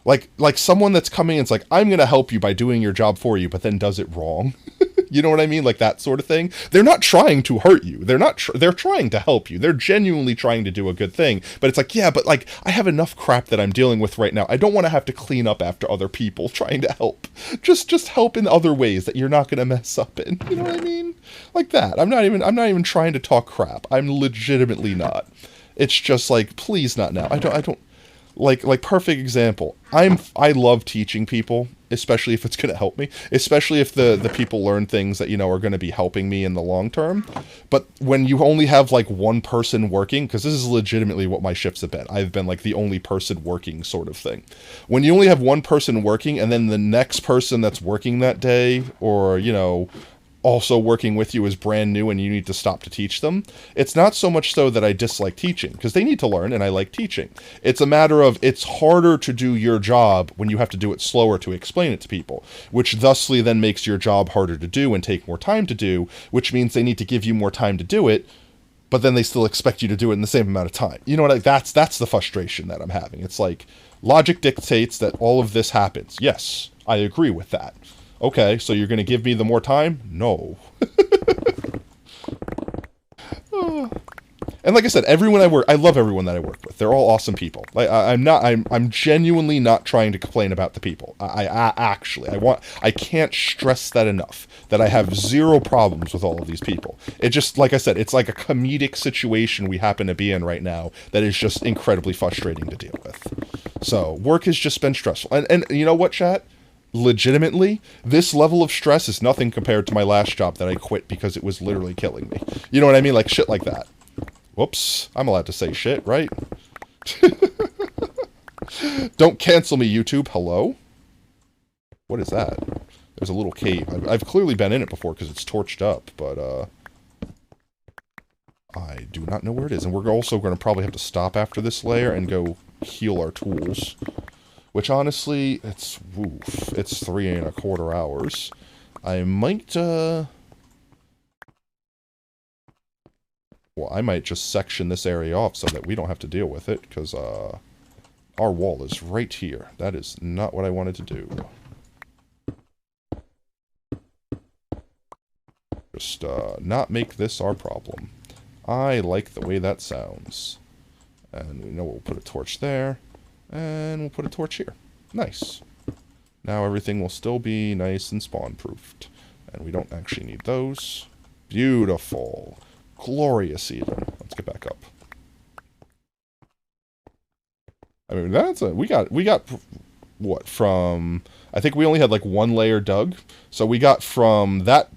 Like someone that's coming and it's like, I'm going to help you by doing your job for you, but then does it wrong. You know what I mean? Like, that sort of thing. They're not trying to hurt you. They're trying to help you. They're genuinely trying to do a good thing. But it's like, yeah, but, like, I have enough crap that I'm dealing with right now. I don't want to have to clean up after other people trying to help. Just help in other ways that you're not going to mess up in. You know what I mean? Like that. I'm not even trying to talk crap. I'm legitimately not. It's just like, please not now. I don't like perfect example. I love teaching people, especially if it's going to help me, especially if the people learn things that, you know, are going to be helping me in the long term. But when you only have, like, one person working, because this is legitimately what my shifts have been. I've been, like, the only person working sort of thing. When you only have one person working, and then the next person that's working that day, or, you know, also working with you is brand new and you need to stop to teach them. It's not so much so that I dislike teaching, because they need to learn and I like teaching. It's a matter of it's harder to do your job when you have to do it slower to explain it to people, which thusly then makes your job harder to do and take more time to do, which means they need to give you more time to do it, but then they still expect you to do it in the same amount of time. You know what? That's the frustration that I'm having. It's like logic dictates that all of this happens. Yes, I agree with that. Okay, so you're going to give me the more time? No. And like I said, I love everyone that I work with. They're all awesome people. Like I'm genuinely not trying to complain about the people. I can't stress that enough, that I have zero problems with all of these people. It just, like I said, it's like a comedic situation we happen to be in right now that is just incredibly frustrating to deal with. So work has just been stressful. And you know what, chat? Legitimately, this level of stress is nothing compared to my last job that I quit because it was literally killing me. You know what I mean? Like shit like that. Whoops. I'm allowed to say shit, right? Don't cancel me, YouTube. Hello? What is that? There's a little cave. I've clearly been in it before because it's torched up, but I do not know where it is. And we're also going to probably have to stop after this layer and go heal our tools. Which, honestly, it's 3¼ hours. I might, well, I might just section this area off so that we don't have to deal with it, because, our wall is right here. That is not what I wanted to do. Just, not make this our problem. I like the way that sounds. And we know we'll put a torch there. And we'll put a torch here. Nice. Now everything will still be nice and spawn-proofed. And we don't actually need those. Beautiful. Glorious even. Let's get back up. I mean, we got, what, from, I think we only had like one layer dug. So we got from that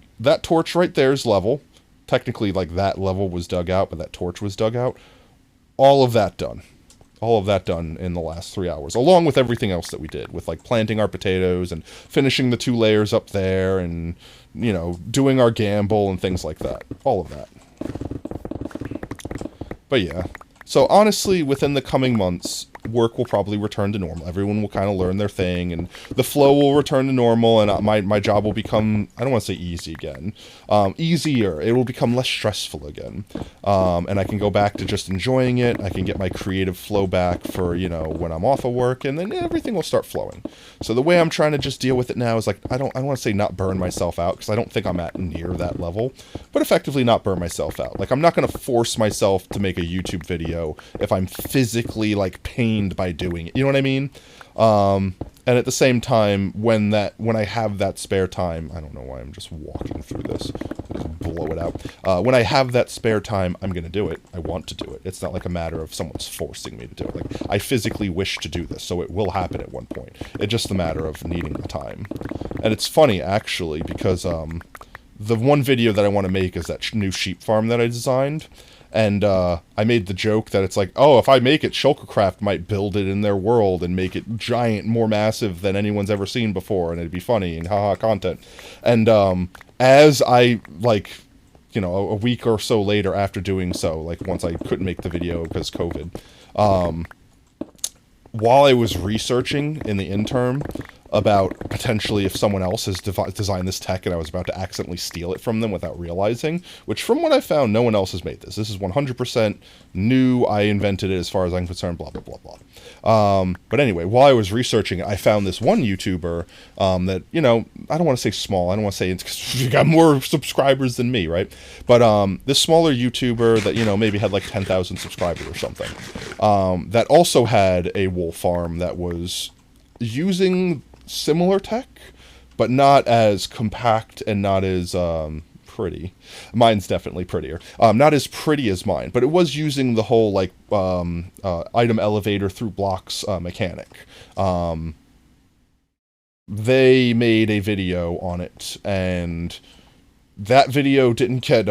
torch right there's level. Technically, like, that level was dug out, but that torch was dug out. All of that done. All of that done in the last 3 hours, along with everything else that we did, with like planting our potatoes and finishing the 2 layers up there and, you know, doing our gamble and things like that. All of that. But yeah. So honestly, within the coming months, work will probably return to normal. Everyone will kind of learn their thing, and the flow will return to normal, and my job will become, I don't want to say easy again, easier. It will become less stressful again, and I can go back to just enjoying it. I can get my creative flow back for, you know, when I'm off of work, and then everything will start flowing. So the way I'm trying to just deal with it now is like, I want to say not burn myself out, because I don't think I'm at near that level, but effectively not burn myself out. Like, I'm not going to force myself to make a YouTube video if I'm physically, like, pained by doing it. You know what I mean? And at the same time, when I have that spare time, I don't know why I'm just walking through this, just blow it out. When I have that spare time, I'm gonna do it. I want to do it. It's not like a matter of someone's forcing me to do it. Like, I physically wish to do this, so it will happen at one point. It's just a matter of needing the time. And it's funny, actually, because the one video that I want to make is that new sheep farm that I designed. And I made the joke that it's like, oh, if I make it, Shulkercraft might build it in their world and make it giant, more massive than anyone's ever seen before, and it'd be funny and haha content. And as I, like, you know, a week or so later after doing so, like once I couldn't make the video because COVID, while I was researching in the interim about potentially if someone else has designed this tech and I was about to accidentally steal it from them without realizing, which from what I found, no one else has made this. This is 100% new. I invented it as far as I'm concerned, blah, blah, blah, blah. But anyway, while I was researching it, I found this one YouTuber that, you know, I don't want to say small. I don't want to say it's because you got more subscribers than me, right? But this smaller YouTuber that, you know, maybe had like 10,000 subscribers or something, that also had a wool farm that was using similar tech, but not as compact and not as pretty. Mine's definitely prettier. Not as pretty as mine, but it was using the whole like item elevator through blocks mechanic. They made a video on it, and that video didn't get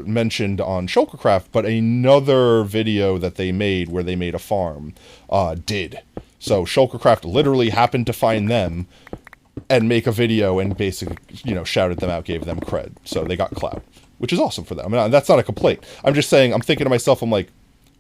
mentioned on Shulkercraft, but another video that they made where they made a farm did. So Shulkercraft literally happened to find them, and make a video and basically, you know, shouted them out, gave them cred. So they got clout, which is awesome for them. I mean, that's not a complaint. I'm just saying, I'm thinking to myself, I'm like,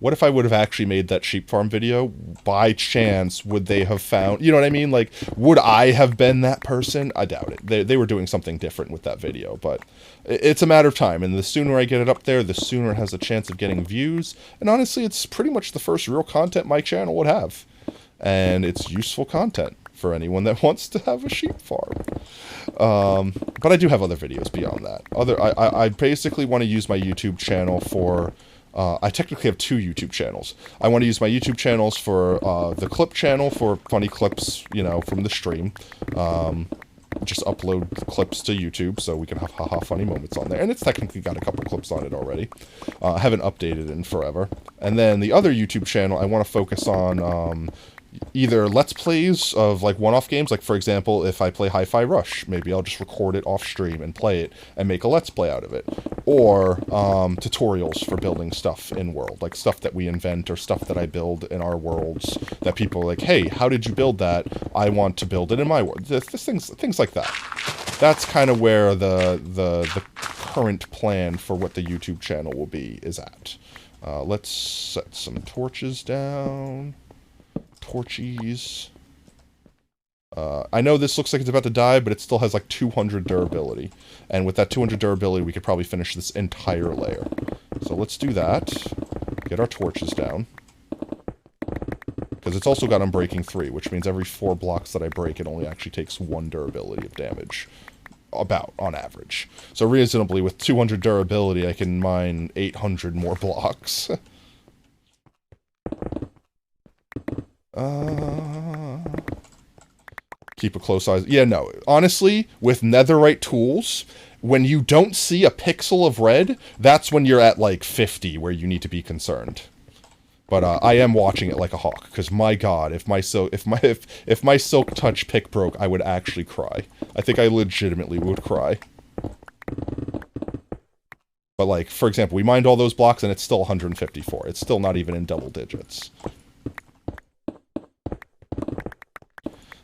what if I would have actually made that sheep farm video? By chance, would they have found, you know what I mean? Like, would I have been that person? I doubt it. They were doing something different with that video, but it's a matter of time. And the sooner I get it up there, the sooner it has a chance of getting views. And honestly, it's pretty much the first real content my channel would have. And it's useful content for anyone that wants to have a sheep farm. But I do have other videos beyond that. I basically want to use my YouTube channel for... I technically have 2 YouTube channels. I want to use my YouTube channels for the clip channel for funny clips, you know, from the stream. Just upload clips to YouTube so we can have haha funny moments on there. And it's technically got a couple clips on it already. I haven't updated it in forever. And then the other YouTube channel, I want to focus on either Let's Plays of, like, one-off games. Like, for example, if I play Hi-Fi Rush, maybe I'll just record it off-stream and play it and make a Let's Play out of it. Or tutorials for building stuff in world, like stuff that we invent or stuff that I build in our worlds that people are like, hey, how did you build that? I want to build it in my world. Things like that. That's kind of where the current plan for what the YouTube channel will be is at. Let's set some torches down. Torchies. I know this looks like it's about to die, but it still has like 200 durability. And with that 200 durability, we could probably finish this entire layer. So let's do that. Get our torches down. Because it's also got Unbreaking 3, which means every 4 blocks that I break, it only actually takes 1 durability of damage. About, on average. So reasonably, with 200 durability, I can mine 800 more blocks. Keep a close eye. Yeah, no. Honestly, with netherite tools, when you don't see a pixel of red, that's when you're at like 50, where you need to be concerned. But I am watching it like a hawk, because my god, if my silk touch pick broke, I would actually cry. I think I legitimately would cry. But like, for example, we mined all those blocks and it's still 154. It's still not even in double digits.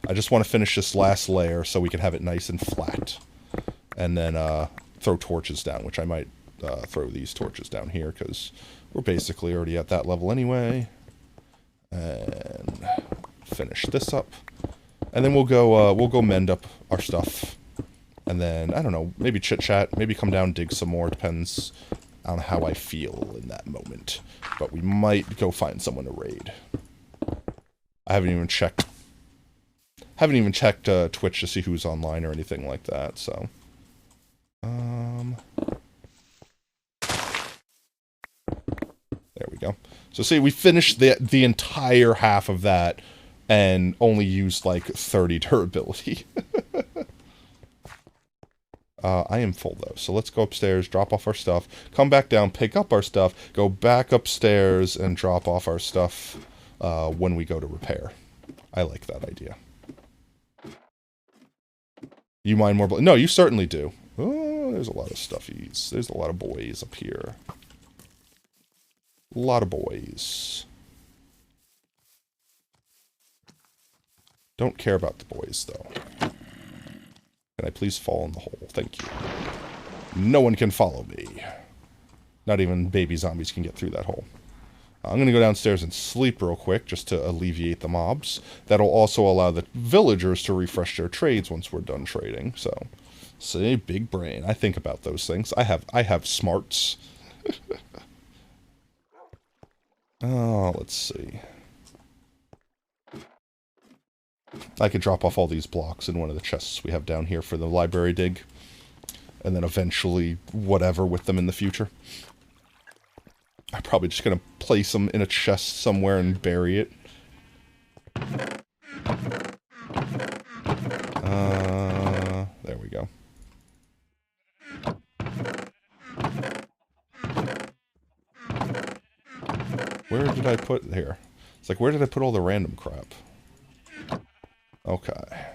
I just want to finish this last layer so we can have it nice and flat. And then throw torches down, which I might throw these torches down here, because we're basically already at that level anyway. And finish this up. And then we'll go mend up our stuff. And then, I don't know, maybe chit-chat, maybe come down, dig some more, depends on how I feel in that moment. But we might go find someone to raid. I haven't even checked Twitch to see who's online or anything like that, so. There we go. So see, we finished the entire half of that and only used like 30 durability. I am full though, so let's go upstairs, drop off our stuff, come back down, pick up our stuff, go back upstairs and drop off our stuff when we go to repair. I like that idea. You mine more? No, you certainly do. Oh, there's a lot of stuffies. There's a lot of boys up here. A lot of boys. Don't care about the boys, though. Can I please fall in the hole? Thank you. No one can follow me. Not even baby zombies can get through that hole. I'm going to go downstairs and sleep real quick, just to alleviate the mobs. That'll also allow the villagers to refresh their trades once we're done trading, so... See, big brain. I think about those things. I have smarts. Oh, let's see. I could drop off all these blocks in one of the chests we have down here for the library dig. And then eventually, whatever with them in the future. I'm probably just going to place them in a chest somewhere and bury it. There we go. Where did I put here? It's like, where did I put all the random crap? Okay.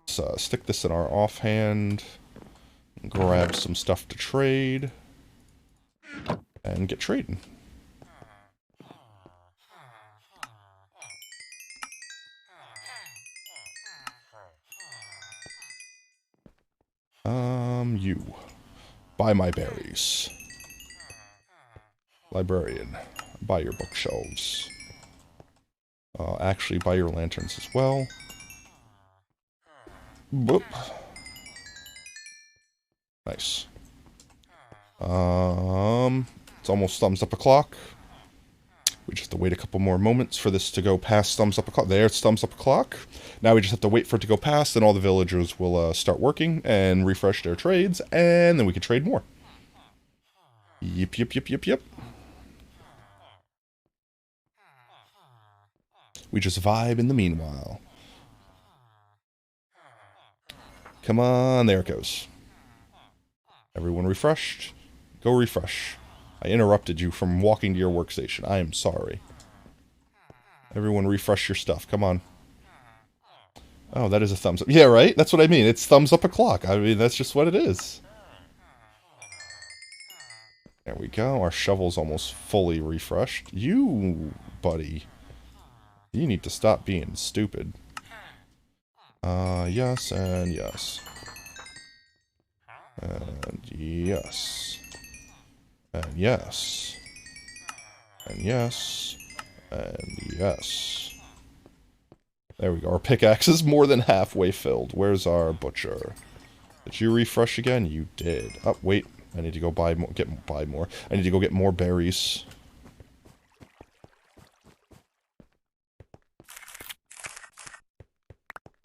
So, stick this in our offhand. Grab some stuff to trade. And get trading. You. Buy my berries. Librarian. Buy your bookshelves. Actually, buy your lanterns as well. Whoop. Nice. It's almost thumbs up o'clock. We just have to wait a couple more moments for this to go past thumbs up o'clock. There, it's thumbs up o'clock. Now we just have to wait for it to go past, and all the villagers will start working and refresh their trades, and then we can trade more. Yep, yep, yep, yep, yep. We just vibe in the meanwhile. Come on, there it goes. Everyone refreshed? Go refresh. I interrupted you from walking to your workstation. I am sorry. Everyone refresh your stuff. Come on. Oh, that is a thumbs up. Yeah, right? That's what I mean. It's thumbs up o'clock. I mean, that's just what it is. There we go. Our shovel's almost fully refreshed. You, buddy. You need to stop being stupid. Yes, and yes. And yes. And yes. And yes. And yes. There we go. Our pickaxe is more than halfway filled. Where's our butcher? Did you refresh again? You did. Oh, wait. I need to go buy more. Buy more. I need to go get more berries.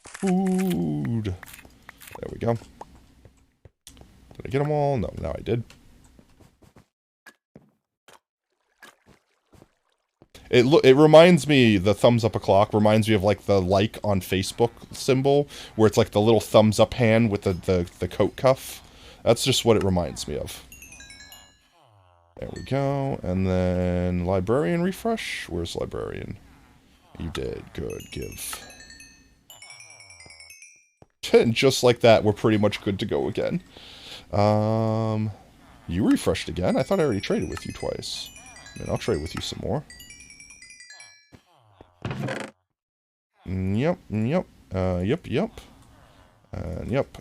Food. There we go. Did I get them all? No, now I did. It reminds me, the thumbs up o'clock reminds me of like the like on Facebook symbol, where it's like the little thumbs up hand with the coat cuff. That's just what it reminds me of. There we go. And then librarian refresh. Where's librarian? You did. Good. Give. And just like that, we're pretty much good to go again. You refreshed again? I thought I already traded with you twice. I mean, I'll trade with you some more. Yep. Yep.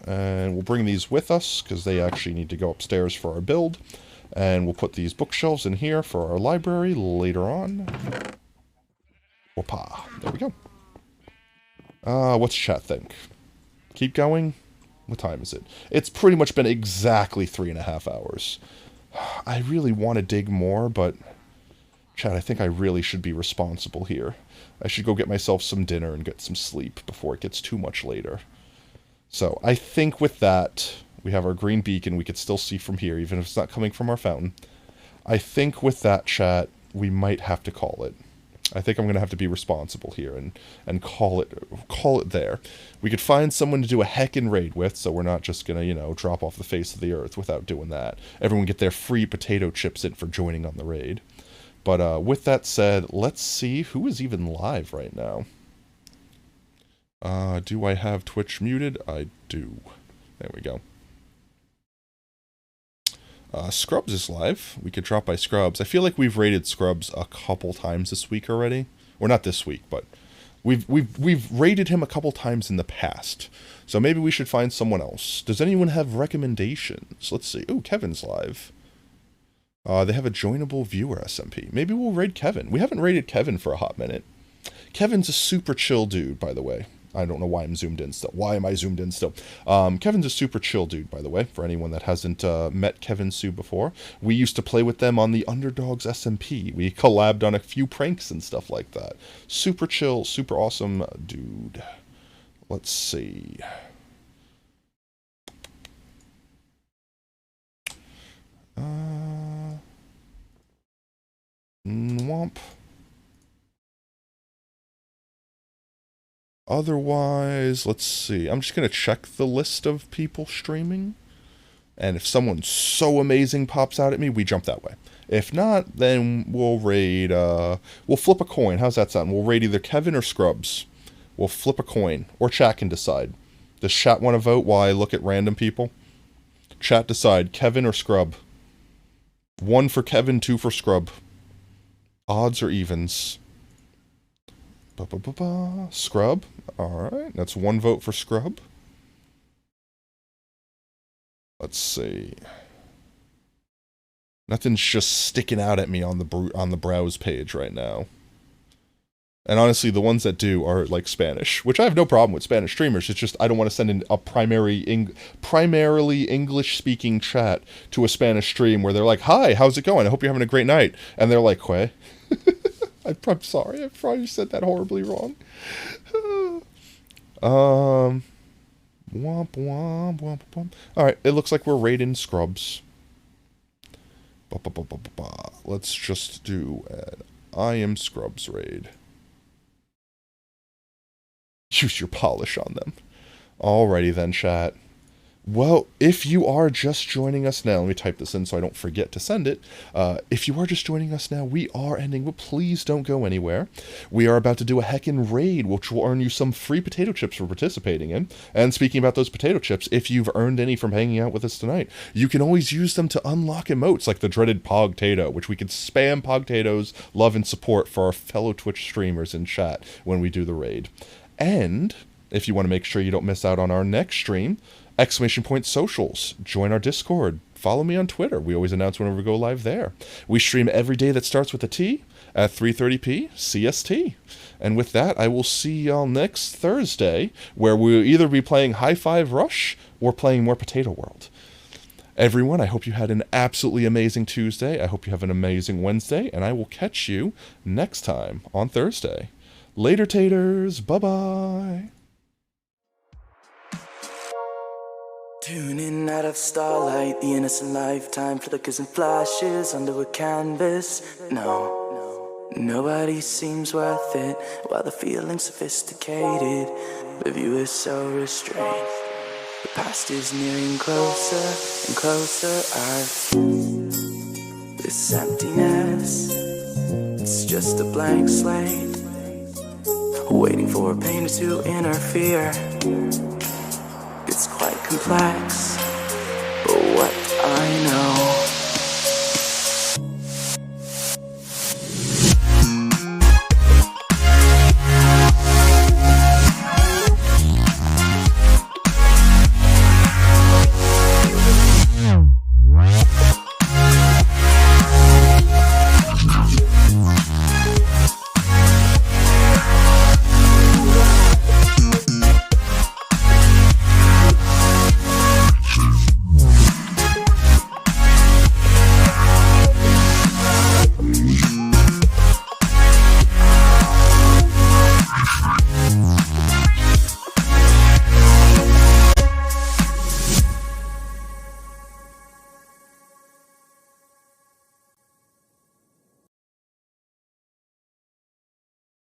And we'll bring these with us, because they actually need to go upstairs for our build. And we'll put these bookshelves in here for our library later on. Whoopah. There we go. What's chat think? Keep going? What time is it? It's pretty much been exactly 3.5 hours. I really want to dig more, but... Chat, I think I really should be responsible here. I should go get myself some dinner and get some sleep before it gets too much later. So, I think with that, we have our green beacon we could still see from here, even if it's not coming from our fountain. I think with that, chat, we might have to call it. I think I'm going to have to be responsible here and call it there. We could find someone to do a heckin' raid with, so we're not just going to, you know, drop off the face of the earth without doing that. Everyone get their free potato chips in for joining on the raid. But with that said, let's see who is even live right now. Do I have Twitch muted? I do. There we go. Scrubs is live. We could drop by Scrubs. I feel like we've raided Scrubs a couple times this week already. Or not this week, but we've raided him a couple times in the past. So maybe we should find someone else. Does anyone have recommendations? Let's see. Ooh, Kevin's live. They have a joinable viewer SMP. Maybe we'll raid Kevin. We haven't raided Kevin for a hot minute. Kevin's a super chill dude, by the way. I don't know why I'm zoomed in still. Why am I zoomed in still? Kevin's a super chill dude, by the way, for anyone that hasn't met Kevin Sue before. We used to play with them on the Underdogs SMP. We collabed on a few pranks and stuff like that. Super chill, super awesome dude. Let's see. Womp. Otherwise, let's see. I'm just going to check the list of people streaming. And if someone so amazing pops out at me, we jump that way. If not, then we'll raid, we'll flip a coin. How's that sound? We'll raid either Kevin or Scrubs. We'll flip a coin. Or chat can decide. Does chat want to vote while I look at random people? Chat decide. Kevin or Scrub? 1 for Kevin, 2 for Scrub. Odds or evens? Scrub. Alright, that's 1 vote for Scrub. Let's see. Nothing's just sticking out at me on the browse page right now. And honestly, the ones that do are like Spanish, which I have no problem with Spanish streamers. It's just I don't want to send in a primarily English-speaking chat to a Spanish stream where they're like, "Hi, how's it going? I hope you're having a great night." And they're like, "Quay." I'm sorry, I probably said that horribly wrong. Womp, womp, womp, womp. Alright, it looks like we're raiding scrubs. Let's just do an I am Scrubs raid. Use your polish on them. Alrighty then, chat. Well, if you are just joining us now, let me type this in so I don't forget to send it. If you are just joining us now, we are ending, but please don't go anywhere. We are about to do a heckin' raid, which will earn you some free potato chips for participating in. And speaking about those potato chips, if you've earned any from hanging out with us tonight, you can always use them to unlock emotes like the dreaded Pogtato, which we can spam Pogtato's love and support for our fellow Twitch streamers in chat when we do the raid. And if you want to make sure you don't miss out on our next stream, ! Socials. Join our Discord. Follow me on Twitter. We always announce whenever we go live there. We stream every day that starts with a T at 3:30 CST. And with that, I will see y'all next Thursday, where we'll either be playing High Five Rush or playing more Potato World. Everyone, I hope you had an absolutely amazing Tuesday. I hope you have an amazing Wednesday, and I will catch you next time on Thursday. Later, taters. Bye-bye. Tuning out of starlight, the innocent lifetime flickers and flashes under a canvas. No, nobody seems worth it, while the feeling's sophisticated. The view is so restrained. The past is nearing closer and closer. I feel this emptiness. It's just a blank slate, waiting for a painter to interfere. It's quite complex, but what I know